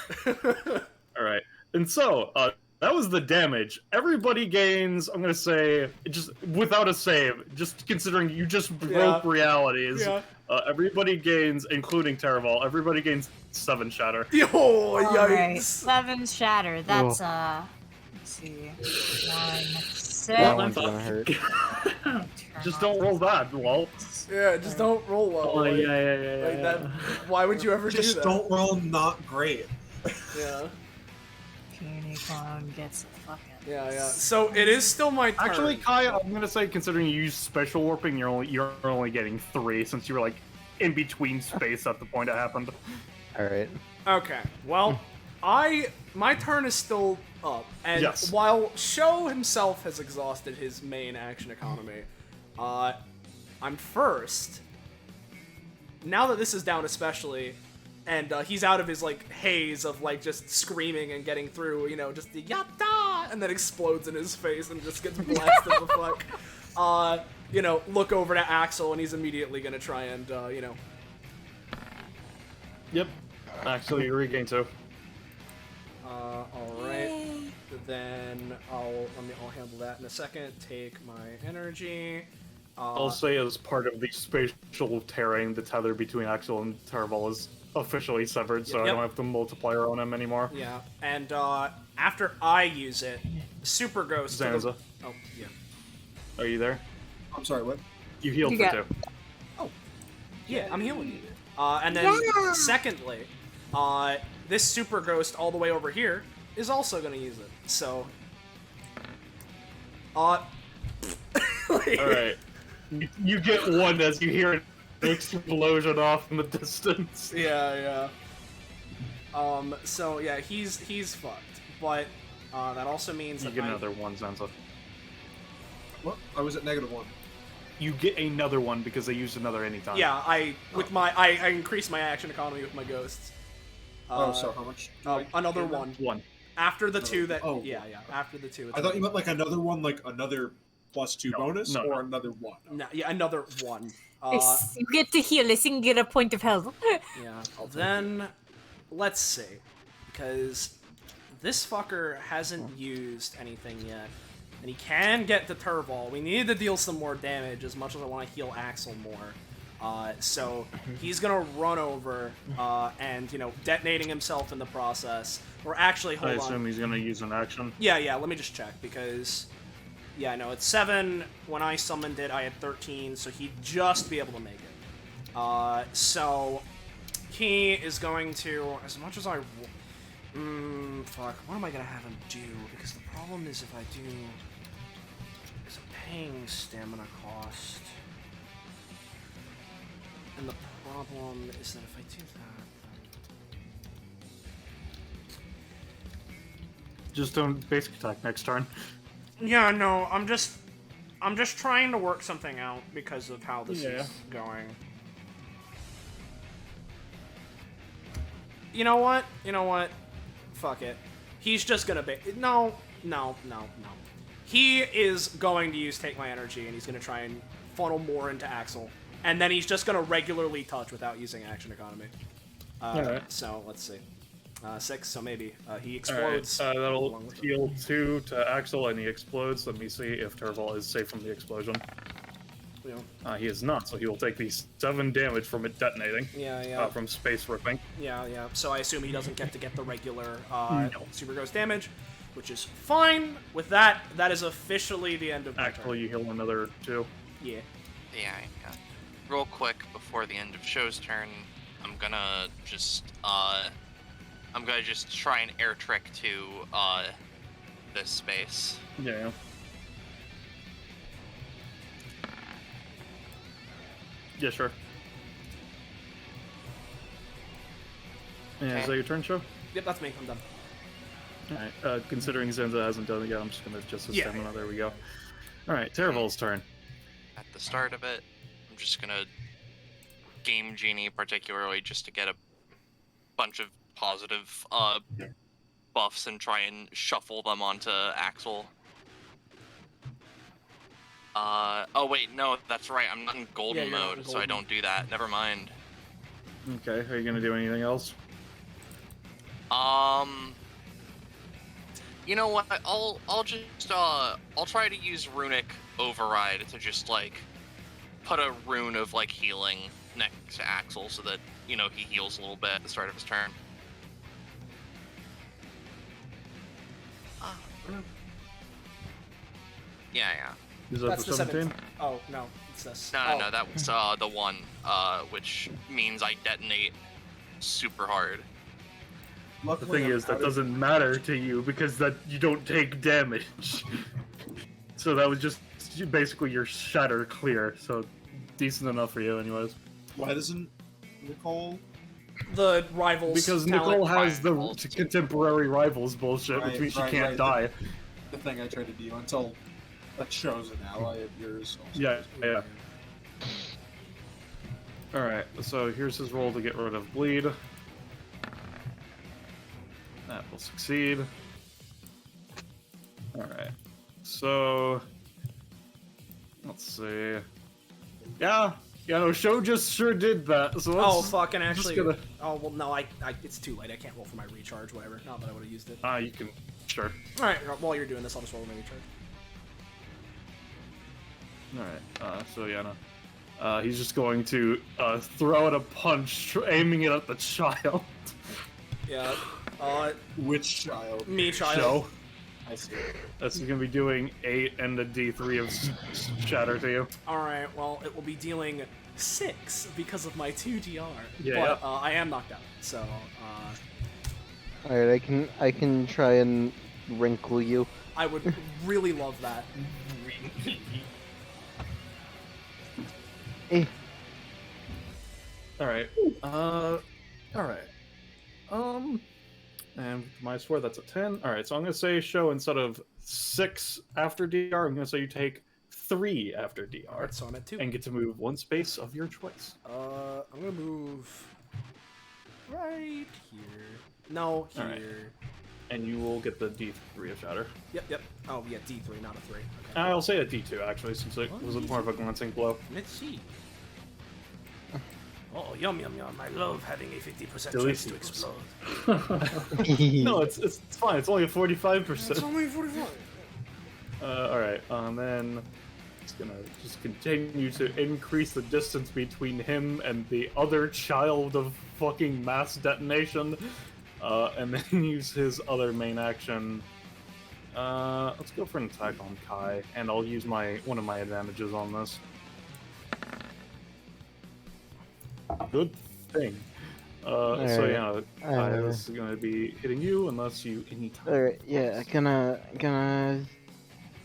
All right, and so that was the damage. Everybody gains. I'm gonna say just without a save, just considering you just broke realities. Yeah. Everybody gains, including Terval. Everybody gains 7 shatter. Yo, Alright. yikes. 7 shatter. That's let's see. 1, 6. That one's gonna hurt. Just don't roll that, lol. Yeah, just don't roll well. Oh, like, yeah. like that. Why would you ever do Just that? don't roll not great. Yeah. Puny clone gets a fucking. Yeah. So it is still my turn. Actually, Kai, I'm gonna say, considering you use special warping, you're only getting 3 since you were like in between space at the point it happened. Alright. Okay. Well, my turn is still up, and Yes. while Sho himself has exhausted his main action economy, I'm first. Now that this is down, especially, and he's out of his like haze of like just screaming and getting through, you know, just the yatta, and then explodes in his face and just gets blasted the fuck. You know, look over to Axel, and he's immediately gonna try and you know. Yep. Actually, you regain 2. All right. Then I'll handle that in a second. Take my energy. I'll say as part of the spatial terrain, the tether between Axel and Terval is officially severed, so I Yep. don't have to multiplier on him anymore. Yeah, and after I use it, Super Ghost. to the- Zanza, Oh yeah. are you there? I'm sorry, what? You healed You for got- 2. Yeah, I'm healing you. And then secondly, this Super Ghost all the way over here is also gonna use it. So, All right. You get 1 as you hear an explosion off in the distance. Yeah. So yeah, he's fucked. But that also means You that get another 1, Zanza. What? I was at -1. You get another 1 because they used another anytime. Yeah, I increase my action economy with my ghosts. So how much? do I Another get now? 1. 1. After the 2 that. Oh. Yeah. After the 2. It's I thought you meant like another one, like another +2 No, bonus, no. or another 1. No, yeah, another 1. You get to heal a singular point of health. Yeah. Then let's see, because this fucker hasn't used anything yet, and he can get the Terval. We need to deal some more damage as much as I want to heal Axel more. So he's gonna run over and, you know, detonating himself in the process. Or actually, hold I on. assume he's gonna use an action. Yeah, let me just check, because... Yeah, no, it's 7. When I summoned it, I had 13, so he'd just be able to make it. So he is going to, as much as I... fuck, what am I gonna have him do? Because the problem is if I do... Is I'm paying stamina cost. And the problem is that if I do that... Just don't basic attack next turn. Yeah, no, I'm just trying to work something out because of how this is going. You know what? Fuck it. He's just gonna be... No. He is going to use Take My Energy, and he's gonna try and funnel more into Axel. And then he's just gonna regularly touch without using Action Economy. Alright. So, let's see. 6, so maybe. He explodes. Alright, that'll heal 2 to Axel, and he explodes. Let me see if Terval is safe from the explosion. Yeah. He is not, so he will take the 7 damage from it detonating. Yeah. From space ripping. Yeah. So I assume he doesn't get to get the regular No. super ghost damage, which is fine. With that, that is officially the end of my Actually, turn. you heal another 2. Yeah. Yeah. Real quick before the end of Show's turn, I'm gonna just try and air trick to this space. Yeah. Yeah, sure. Yeah, is that your turn, Show? Yep, that's me. I'm done. Alright, considering Zenza hasn't done it yet, I'm just gonna adjust his Yeah. stamina. There we go. Alright, Terval's turn. At the start of it, I'm just gonna Game Genie particularly just to get a bunch of positive buffs and try and shuffle them onto Axel. Oh wait, no, that's right, I'm not in golden you're not mode, in so I golden. don't do that. Never mind. Okay, are you gonna do anything else? You know what? I'll try to use Runic Override to just like put a rune of like healing next to Axel so that, you know, he heals a little bit at the start of his turn. Yeah. Is that That's the the 17? 7th. Oh, no. It's this. No, that was the one, which means I detonate super hard. The Luckily, thing I'm is, that out of- doesn't matter to you because that you don't take damage. So that was just basically your shatter clear. So decent enough for you, anyways. Why doesn't Nicole? The rivals. Because talent. Nicole has the rivals. contemporary rivals bullshit, which Right, means she right, can't right. die. The thing I tried to do until that shows an ally of yours. Also. Yeah. Alright, so here's his roll to get rid of bleed. That will succeed. Alright, so... Let's see... Yeah, no, Show just sure did that, so let's... Oh, fucking I'm just actually. gonna- Oh, well, no, it's too late. I can't roll for my recharge, whatever. Not that I would have used it. You can... Sure. Alright, while you're doing this, I'll just roll my recharge. Alright, so yeah, no. He's just going to throw out a punch, aiming it at the child. Yeah. Which child? Me, child. Show. I see. That's gonna be doing 8 and a D3 of shatter to you. Alright, well, it will be dealing 6 because of my 2 DR. Yeah, But I am knocked out, so, Alright, I can try and wrinkle you. I would really love that. Eh. Alright. Alright. And my swear that's a 10. Alright, so I'm gonna say Show instead of 6 after DR, I'm gonna say you take 3 after DR. Alright, so I'm at 2. And get to move 1 space of your choice. I'm gonna move right here. No, here. Alright. And you will get the D3 of shatter. Yep. Oh, yeah, D3, not a 3. Okay. I'll say a D2 actually, since it was more of a glancing blow. Let's see. Oh, yum yum yum! I love having a 50% Delete chance to it. explode. No, it's fine. It's only a 45%. It's only 45. Alright, then it's gonna just continue to increase the distance between him and the other child of fucking mass detonation, and then use his other main action. Let's go for an attack on Kai, and I'll use one of my advantages on this. Good thing. So yeah, Kai, this is gonna be hitting you unless you anytime. Alright, yeah, gonna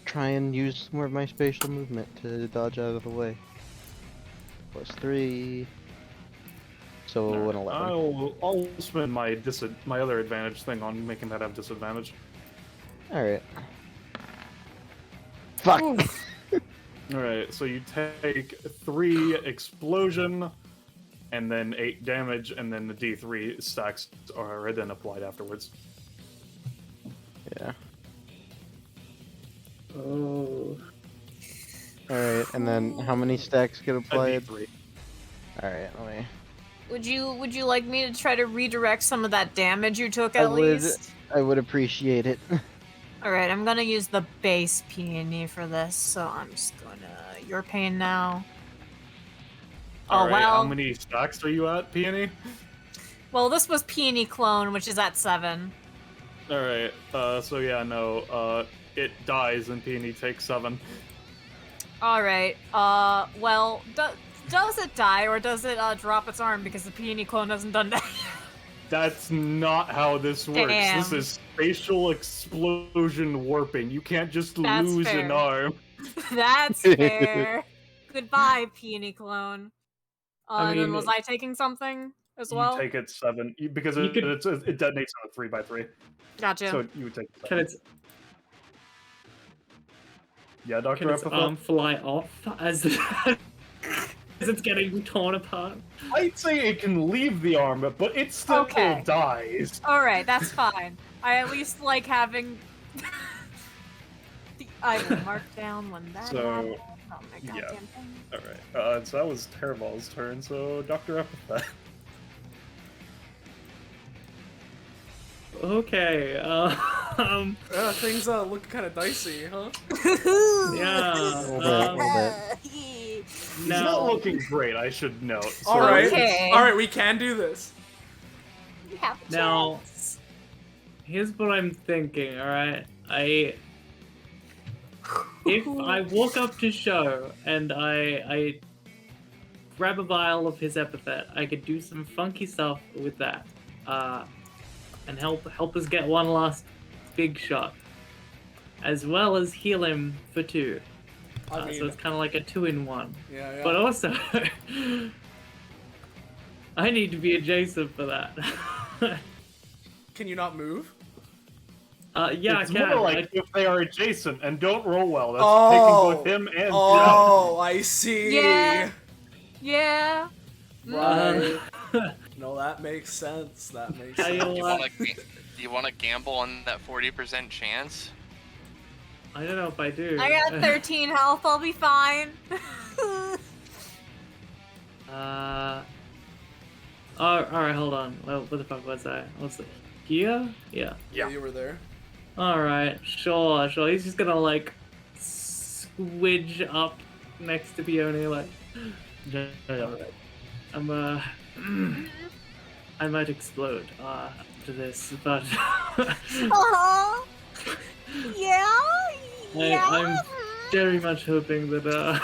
try and use more of my spatial movement to dodge out of the way. +3. So an 11. I'll spend my other advantage thing on making that have disadvantage. Alright. Fuck! Alright, so you take 3 explosion, and then 8 damage, and then the D3 stacks are then applied afterwards. Yeah. Oh. Alright, and then how many stacks get A applied? D3. Alright, let me... Would you like me to try to redirect some of that damage you took at least? I would appreciate it. Alright, I'm gonna use the base peony for this, so I'm just gonna... Your pain now. Oh, Alright, well. how many stacks are you at, Peony? Well, this was peony clone, which is at 7. Alright, so yeah, no, it dies and Peony takes 7. Alright, well, does it die, or does it, drop its arm because the peony clone hasn't done that? That's not how this works. Damn. This is spatial explosion warping. You can't just That's lose fair. an arm. That's fair. Goodbye, peony clone. I And then mean, was I taking something as well? You take it 7 because You it detonates on a 3x3. Gotcha. So you would take it 7. Can its Yeah, Dr. can its Epithet? arm fly off as as it's getting torn apart? I'd say it can leave the arm, but it still Okay. dies. Alright, that's fine. I at least like having... I will mark down when that So, happens. Oh my yeah. goddamn thing. Alright, so that was Terval's turn, so Dr. Epithet. Okay. Things look kind of dicey, huh? Yeah. Little bit. He's No. not looking great, I should note. So All right, Okay. all right, we can do this. You have a Now- chance. Here's what I'm thinking. All right. If I walk up to Show and I grab a vial of his epithet, I could do some funky stuff with that, and help us get one last big shot, as well as heal him for 2. I mean, So it's kind of like a 2-in-1. yeah. But also, I need to be adjacent for that. Can you not move? Yeah, it's I can. more like if they are adjacent and don't roll well. That's Oh. taking both him and Oh, I see. Yeah. Yeah. Right. No, that makes sense. That makes Tell you sense. what. Do you want to gamble on that 40% chance? I don't know if I do. I got 13 health, I'll be fine. Oh, alright, hold on. Well, what the fuck was that? What's it? Here? Yeah. Yeah, you were there. Alright, sure. He's just gonna, like, squidge up next to Peony, like... Alright. I might explode, after this, but... Uh-huh. Yeah? Yeah? I'm very much hoping that,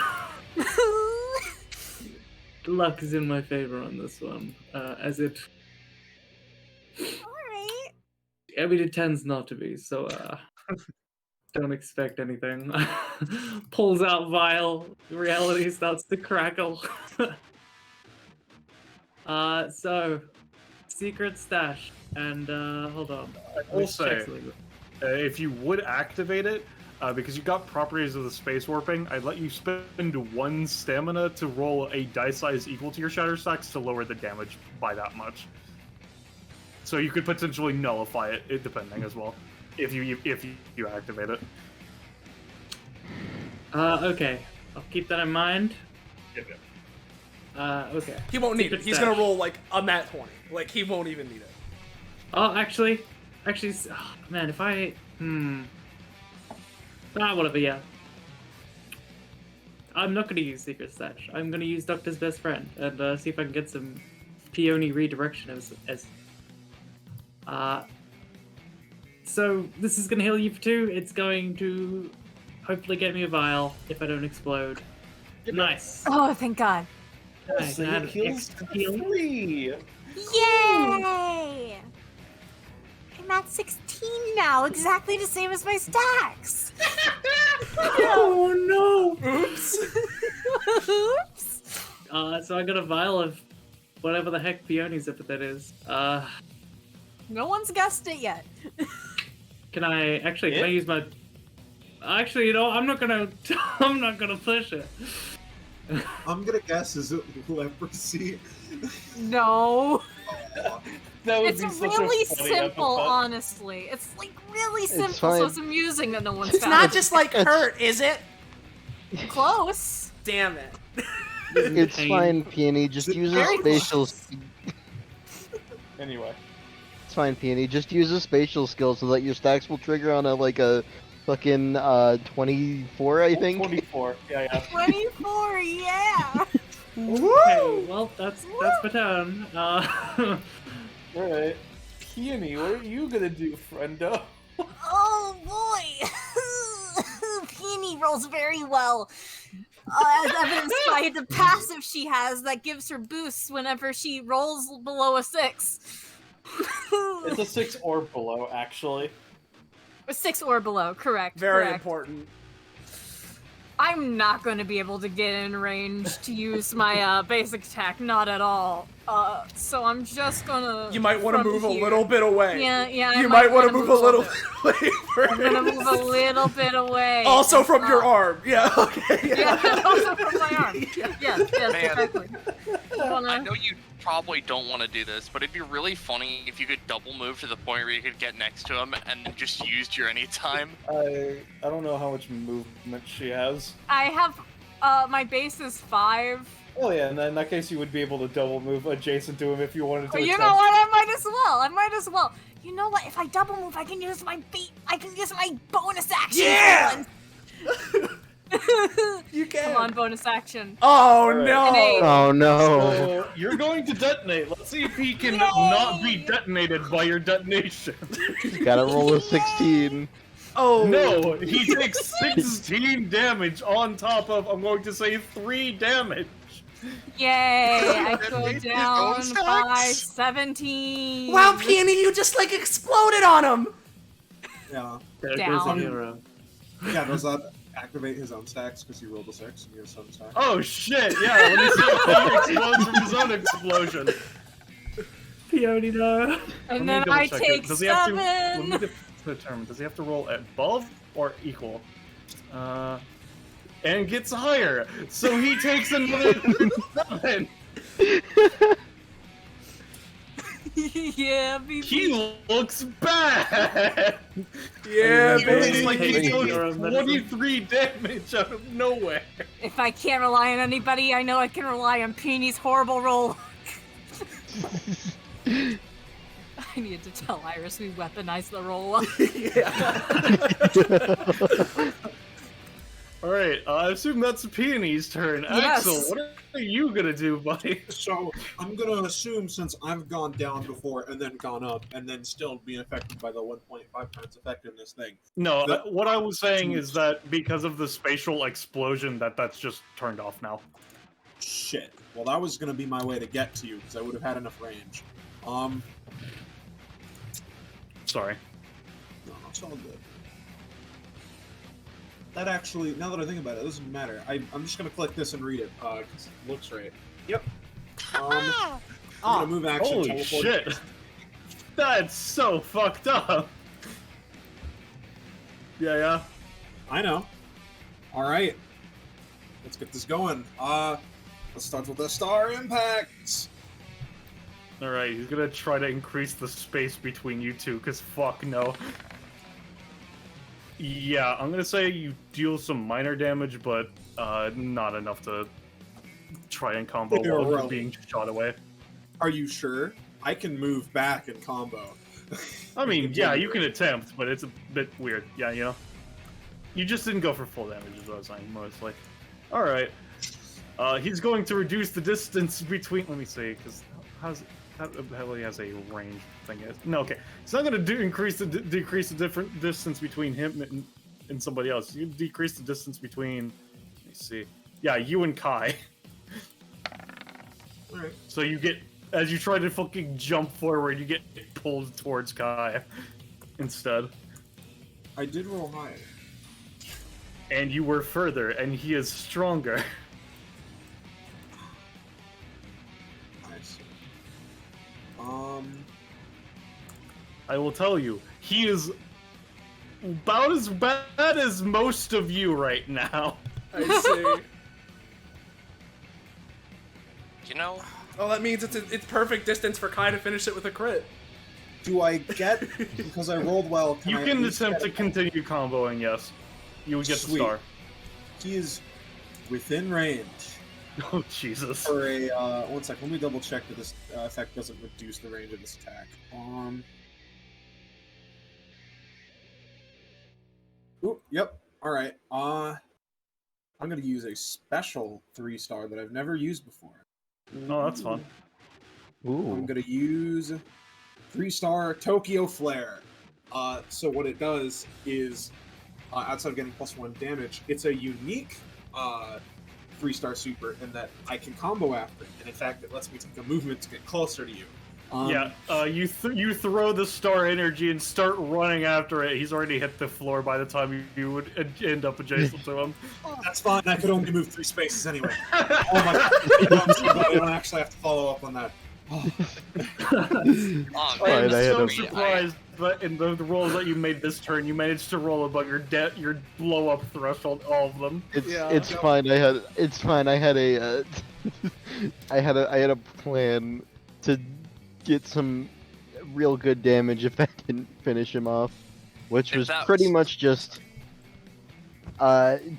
luck is in my favor on this one, as it... Alright. I mean, it tends not to be, so, don't expect anything. Pulls out vial, reality starts to crackle. So, secret stash, and, hold on. will Let's check say- something. if you would activate it, because you got properties of the space warping, I'd let you spend 1 stamina to roll a die size equal to your shatter stacks to lower the damage by that much. So you could potentially nullify it, depending as well, if you activate it. Okay, I'll keep that in mind. Yep. Okay. He won't need it. Secret He's stash. gonna roll like a nat 20. Like he won't even need it. Oh, actually, oh, man, if I, whatever, yeah. I'm not gonna use Secret Stash. I'm gonna use Doctor's Best Friend and see if I can get some peony redirection so this is gonna heal you for 2. It's going to hopefully get me a vial if I don't explode. Nice. Oh, thank God. Nice. So I had it heals extra heal. 3. Yay! I'm at 16 now, exactly the same as my stacks. Oh no! Oops. Oops. So I got a vial of whatever the heck Peony's epithet is. No one's guessed it yet. Can I use my? Actually, you know, I'm not gonna push it. I'm gonna guess, is it leprosy? No. That would It's be such really a funny simple, epithet. honestly. It's like really simple, so fine. it's amusing that no one's It's found not it. just like hurt, is it? Close. Damn it. It's fine, Peony. Just use a Very spatial. Anyway. It's fine, Peony. Just use a spatial skill so that your stacks will trigger on a fucking 24, I think. 24. Yeah. 24, yeah. Okay, well, that's my turn. Alright. Peony, what are you gonna do, friendo? Oh boy. Peony rolls very well. As evidenced by the passive she has that gives her boosts whenever she rolls below a 6. It's a 6 or below, actually. A 6 or below, correct. Very correct. important. I'm not going to be able to get in range to use my basic attack, not at all. So I'm just gonna. You might want to from move here. a little bit away. Yeah. You might want to wanna move a little bit. bit away. I'm gonna move a little bit away. Also and from your stop. arm. Yeah. Okay. Yeah, and also from my arm. Yes, Man. exactly. I know you probably don't want to do this, but it'd be really funny if you could double move to the point where you could get next to him and then just used your anytime. I don't know how much movement she has. I have. My base is 5. Oh yeah, and in that case you would be able to double move adjacent to him if you wanted to. You attempt. know what? I might as well. You know what? If I double move, I can use my bonus action. Yeah! You You can. Come on, bonus action. Oh Alright. no. An 8. Oh no. So you're going to detonate. Let's see if he can not be detonated by your detonation. Gotta roll a 16. Oh No, he takes 16 damage on top of, I'm going to say, 3 damage. Yay! I go Detonated his down own by stacks. 17. Wow, Peony, you just like exploded on him. Yeah. There goes a Down. hero. Yeah, does that activate his own stacks because he rolled a 6 and your own stack? Oh shit, yeah, when he explodes from his own explosion. Peony, no. And Let then me I double check it. take Does he have to, 7. let me determine, does he have to roll above or equal? And gets higher, so he takes another 7. Yeah, baby. He looks bad. Yeah, Hey, baby. It's like he Thank took you. 23 damage out of nowhere. If I can't rely on anybody, I know I can rely on Peony's horrible roll. I needed to tell Iris we weaponized the roll. Alright, I assume that's Peony's turn. Yes. Axel, what are you gonna do, buddy? So, I'm gonna assume since I've gone down before and then gone up and then still being affected by the 1.5 times effectiveness thing. No, The- what I was saying is that because of the spatial explosion, that's just turned off now. Shit. Well, that was gonna be my way to get to you because I would have had enough range. Sorry. No, it's all good. That actually, now that I think about it, it doesn't matter. I'm just gonna click this and read it, because it looks right. Yep. I'm gonna move action, Holy teleport. shit. That's so fucked up. Yeah. I know. Alright. Let's get this going. Let's start with the star impacts. Alright, he's gonna try to increase the space between you two, because fuck no. Yeah, I'm gonna say you deal some minor damage, but not enough to try and combo You're while you're right. being shot away. Are you sure? I can move back and combo. I mean, yeah, you can attempt, but it's a bit weird. Yeah, you know. You just didn't go for full damage, is what I was saying, mostly. Alright. He's going to reduce the distance between... Let me see, because how he has a range thing? No, okay. It's not going to decrease the different distance between him and somebody else. You decrease the distance between... Let me see. Yeah, you and Kai. Alright. So you get... As you try to fucking jump forward, you get pulled towards Kai instead. I did roll high. And you were further, and he is stronger. I see. I will tell you, he is about as bad as most of you right now. I see. You know, Well, that means it's perfect distance for Kai to finish it with a crit. Do I get, because I rolled well, You I can at least attempt to get- continue comboing, yes. You would get the Sweet. star. He is within range Oh, Jesus. for a, one sec, let me double check that this effect doesn't reduce the range of this attack. Oop, yep, alright, I'm gonna use a special 3-star that I've never used before. No, that's fun. I'm Ooh. gonna use 3-star Tokyo Flare. So what it does is, outside of getting +1 damage, it's a unique 3-star super in that I can combo after it, and in fact, it lets me take a movement to get closer to you. You throw the star energy and start running after it. He's already hit the floor by the time you would end up adjacent to him. That's fine. I could only move 3 spaces anyway. Oh my god! I'm so glad I don't actually have to follow up on that. Oh. oh Fine, man, I had I'm a- so surprised that in the rolls that you made this turn, you managed to roll above your blow up threshold, all of them. It's fine. It's fine. I had a I had a plan to get some real good damage if I didn't finish him off, which If was that pretty was- much just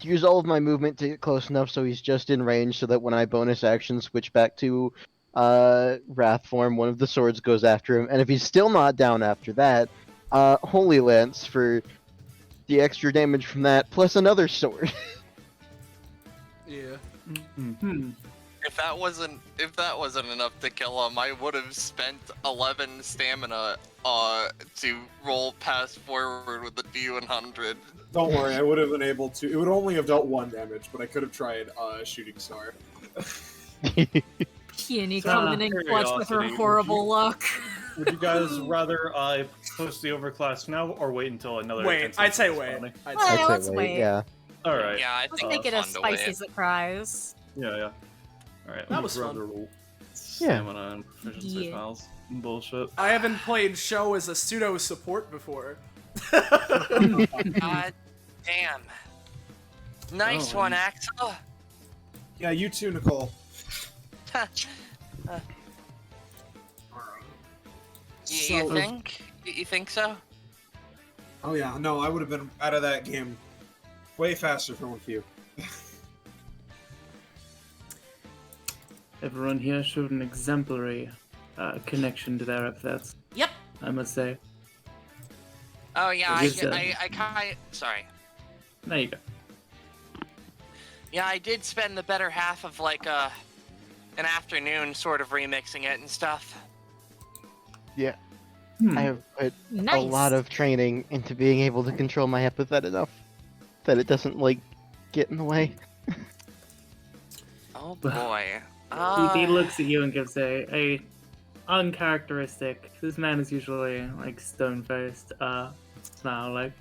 use all of my movement to get close enough so he's just in range, so that when I bonus action switch back to Wrath form, one of the swords goes after him, and if he's still not down after that, Holy Lance for the extra damage from that, plus another sword. Yeah. if that wasn't enough to kill him, I would have spent 11 stamina to roll past forward with the D100. Don't worry, I would have been able to. It would only have dealt 1 damage, but I could have tried Shooting Star. Peony So, coming in clutch with her curiosity, would horrible you- luck. Would you guys rather I post the overclass now or wait until another? Wait, intensive I'd say is wait. finally? I'd Well, say I'd let's say wait. Yeah. All right. Yeah, I Let's think make it it's a fun to spicy wait. surprise. Yeah. All right. That let me was grab fun. the roll. Stamina and proficiency Yeah. files. Bullshit. I haven't played Show as a pseudo support before. God damn. Nice Oh, one, and- Axel. Yeah, you too, Nicole. You think? You think so? Oh yeah, no, I would have been out of that game way faster for one of you. Everyone here showed an exemplary connection to their epithets, Yep. I must say. Oh yeah, Yes, I kind. Sorry. There you go. Yeah, I did spend the better half of like an afternoon sort of remixing it and stuff. Yeah. Hmm. I have put Nice. a lot of training into being able to control my epithet enough that it doesn't like get in the way. Oh boy. He looks at you and gives a uncharacteristic. This man is usually like stone faced. Smile like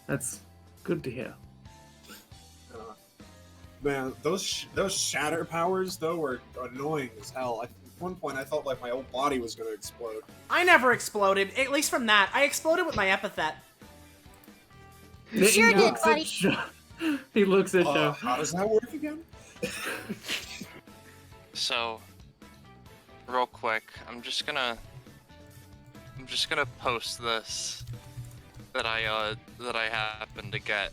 that's good to hear. Man, those shatter powers though were annoying as hell. At one point, I felt like my whole body was gonna explode. I never exploded, at least from that. I exploded with my epithet. You sure He did, looks at buddy. Sho- He looks at Sho. How does that work again? So, real quick, I'm just gonna post this that I happened to get.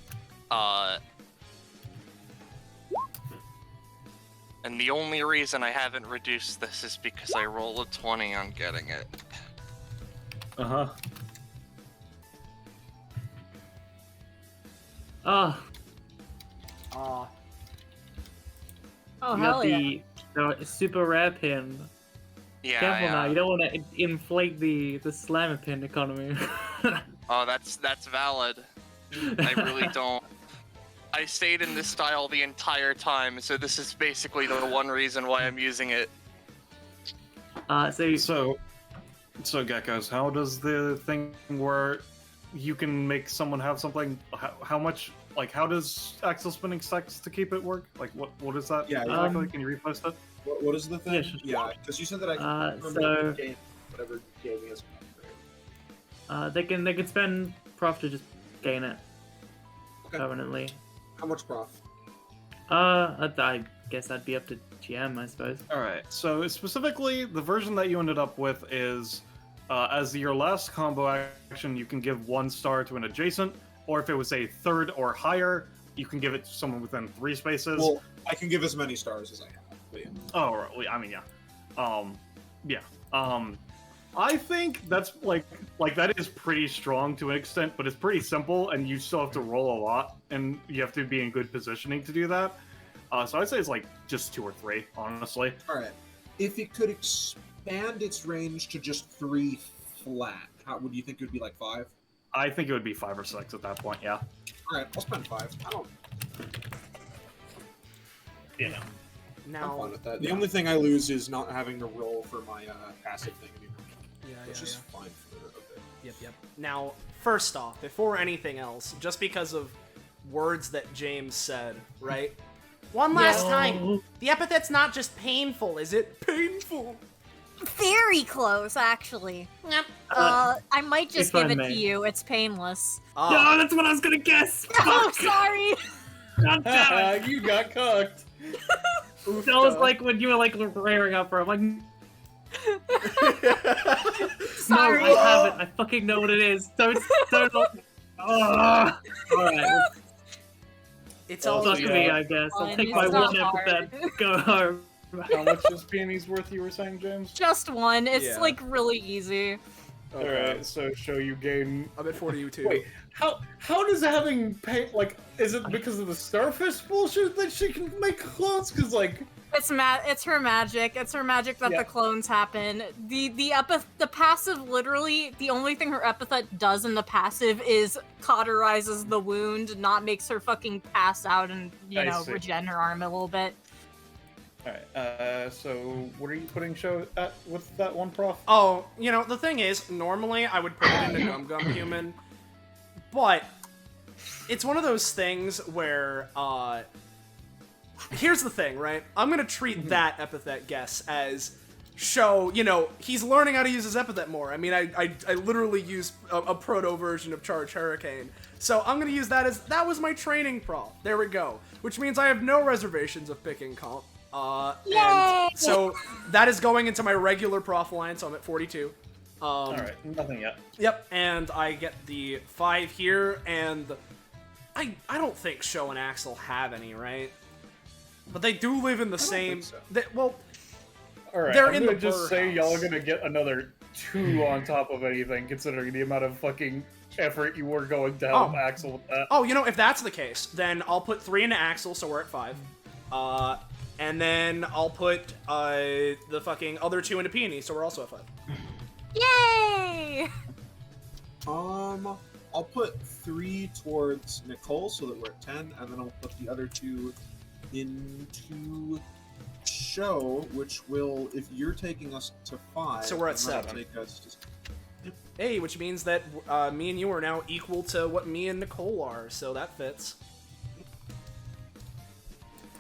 And the only reason I haven't reduced this is because I roll a 20 on getting it. Uh-huh. Oh, Uh, Oh you hell got yeah! the super rare pin. Yeah, Careful yeah. now, you don't want to inflate the slammer pin economy. Oh, that's valid. I really don't. I stayed in this style the entire time, so this is basically the one reason why I'm using it. So Geckos, how does the thing where you can make someone have something? How much? Like, how does Axel spinning stacks to keep it work? Like, what is that? Yeah, exactly. Can you repost it? What is the thing? Yeah, sure. Yeah, because you said that I can remember so- the game, whatever game is. they can spend prof to just gain it Okay. permanently. How much prof? I guess that'd be up to GM, I suppose. All right. So specifically, the version that you ended up with is, as your last combo action, you can give 1 star to an adjacent, or if it was a 3rd or higher, you can give it to someone within 3 spaces. Well, I can give as many stars as I have. But yeah. Oh, right, I mean, yeah. I think that's like that is pretty strong to an extent, but it's pretty simple, and you still have to roll a lot, and you have to be in good positioning to do that. So I'd say it's like just 2 or 3, honestly. All right. If it could expand its range to just 3 flat, how would you think it would be like 5? I think it would be 5 or 6 at that point. Yeah. All right, I'll spend 5. I don't. Yeah. I'm now, fine with that. The only thing I lose is not having to roll for my passive thing anymore, which is fine for a bit. Yep. Now, first off, before anything else, just because of words that James said, right? One last time. The epithet's not just painful, is it? Painful. Very close, actually. Yep. I might just if I give it may. to you. It's painless. No, that's what I was gonna guess! Oh, Fuck! sorry. God damn it! You got cooked. That was like when you were like raring up for it. I'm like, Sorry. no, I haven't. I fucking know what it is. Don't. Alright, It's Oh, all suck yeah. me, I guess. I'll Fine, take it's my not one hard. epithet. Go home. How much is peonies worth? You were saying, James. Just one. It's Yeah. like really easy. All right. So show you gain. I'm at 40 you too. Wait. How does having like? Is it because of the starfish bullshit that she can make clones? Because like. It's her magic. It's her magic that Yeah. the clones happen. The passive, literally, the only thing her epithet does in the passive is cauterizes the wound, not makes her fucking pass out and, I see. regen her arm a little bit. All right. So what are you putting show at with that one prof? Oh, the thing is, normally I would put it into Gum Gum Human, but it's one of those things where, here's the thing, right? I'm gonna treat that epithet guess as he's learning how to use his epithet more. I mean, I literally use a proto version of Charge Hurricane. So I'm gonna use that as, that was my training prop. There we go. Which means I have no reservations of picking comp. Yay! And so that is going into my regular prof line, so I'm at 42. All right. Nothing yet. Yep, and I get the 5 here, and I don't think Sho and Axel have any, right? But they do live in the same. think so. All right. They're I'm in gonna the just say Burr y'all are house. gonna get another 2 on top of anything, considering the amount of fucking effort you were going to help Oh. Axel with that. Oh, if that's the case, then I'll put 3 into Axel, so we're at 5. And then I'll put the fucking other 2 into Peony, so we're also at 5. Yay! I'll put 3 towards Nicole so that we're at 10, and then I'll put the other 2 into Show, which will, if you're taking us to 5, So we're at then that'll 7. Take us to... Hey, which means that me and you are now equal to what me and Nicole are, so that fits.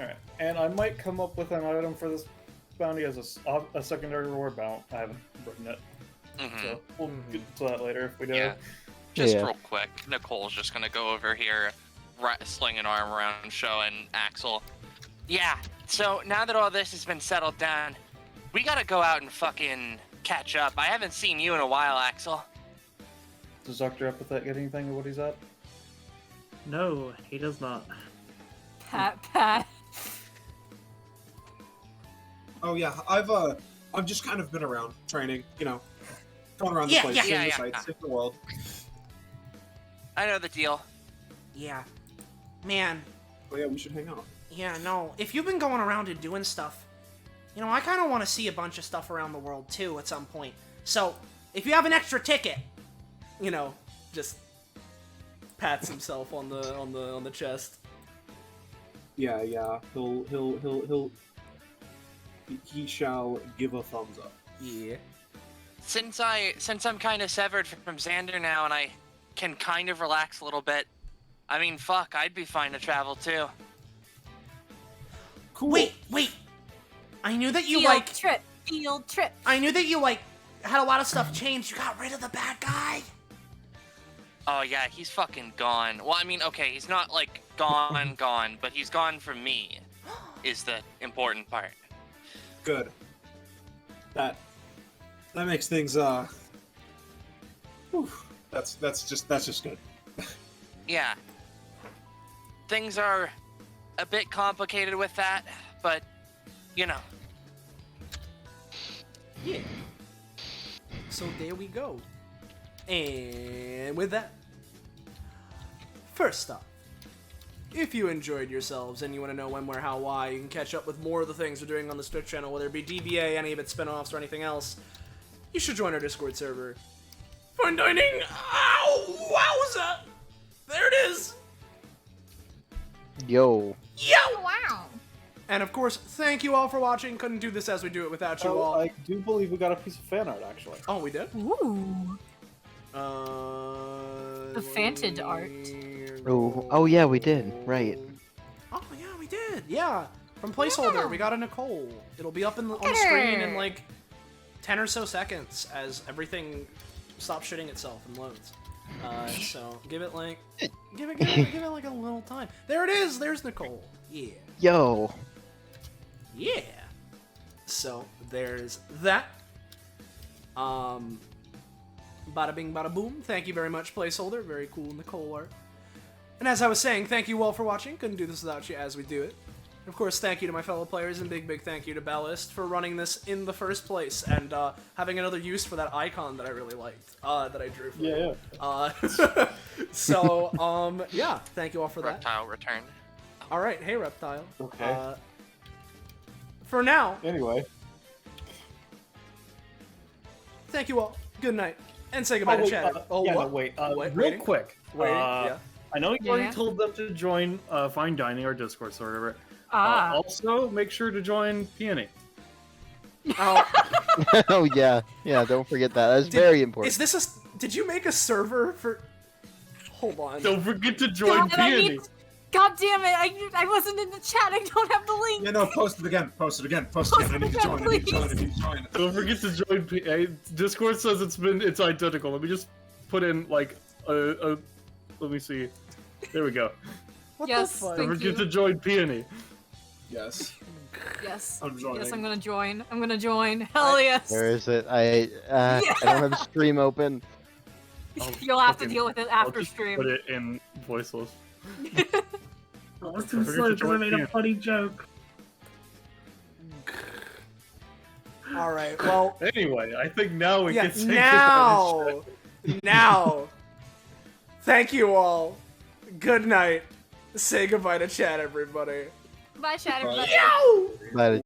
All right. And I might come up with an item for this bounty as a secondary reward bounty. I haven't written it, so we'll get to that later if we do. Yeah. Just Yeah. real quick, Nicole's just gonna go over here, sling an arm around Sho and Axel. Yeah, so now that all this has been settled down, we gotta go out and fucking catch up. I haven't seen you in a while, Axel. Does Dr. Epithet get anything of what he's at? No, he does not. Pat. Oh yeah, I've just kind of been around training, you know, going around the Yeah, place, yeah. seeing the Yeah, sights, seeing the world. I know the deal. Yeah. Man, Oh yeah, we should hang out. yeah, no. If you've been going around and doing stuff, you know, I kind of want to see a bunch of stuff around the world too at some point. So, if you have an extra ticket, you know, just pats himself on the chest. Yeah, he shall give a thumbs up. Yeah. Since I'm kind of severed from Xander now, and I can kind of relax a little bit. I mean, fuck, I'd be fine to travel too. Cool. Wait. I knew that you Field trip. I knew that you had a lot of stuff changed. You got rid of the bad guy. Oh yeah, he's fucking gone. Well, I mean, okay, he's not like gone, but he's gone from me. Is the important part. Good. That makes things whew, that's just good. Yeah. Things are a bit complicated with that, but you know. Yeah. So there we go. And with that, first off, if you enjoyed yourselves and you want to know when, where, how, why, you can catch up with more of the things we're doing on the Twitch channel, whether it be DBA, any of its spin-offs, or anything else, you should join our Discord server. Fun dining! Ow! Wowza! There it is! Yo. Yo! Wow. And of course, thank you all for watching. Couldn't do this as we do it without you all. I do believe we got a piece of fan art, actually. Oh, we did? Ooh. The Fanted art. Oh yeah, we did. Right. Oh, yeah, we did. Yeah. From placeholder, we got a Nicole. It'll be up on the screen in like 10 or so seconds as everything stops shitting itself and loads. So give it like give it like a little time. There it is. There's Nicole. Yeah. Yo. Yeah. So there's that. Bada bing, bada boom. Thank you very much, placeholder. Very cool Nicole art. And as I was saying, thank you all for watching. Couldn't do this without you as we do it. Of course, thank you to my fellow players, and big thank you to Ballast for running this in the first place, and having another use for that icon that I really liked, that I drew for you. Yeah. So, yeah, thank you all for that. Reptile returned. Alright, hey Reptile. Okay. For now, Anyway. thank you all. Good night. And say goodbye to Chad. Wait. Real quick. Waiting, yeah. I know you already Yeah. told them to join Fine Dining or Discord server. Ah. Also, make sure to join Peony. Oh, Oh yeah. Yeah. Don't forget that. That's very important. is this did you make a server for... Hold on. Don't forget to join God, I Peony. need- God damn it! I wasn't in the chat. I don't have the link. Yeah, no, post it again. I need to join. Don't forget to join Peony. Discord says it's identical. Let me just put in like let me see. There we go. What Yes, the fuck? Don't Thank forget you. to join Peony. Yes. Yes. I'm joining. Yes, I'm gonna join. I'm gonna join. Hell yes. Where is it? I don't have stream open. You'll have to fucking- deal with it I'll after just stream. Put it in voiceless. I was too Don't forget slow to because I join made a Peony. funny joke. Alright, well... Anyway, I think now we Yeah, can say goodbye to now, thank you all. Good night. Say goodbye to chat, everybody. Bye, chat, everybody. Yow! But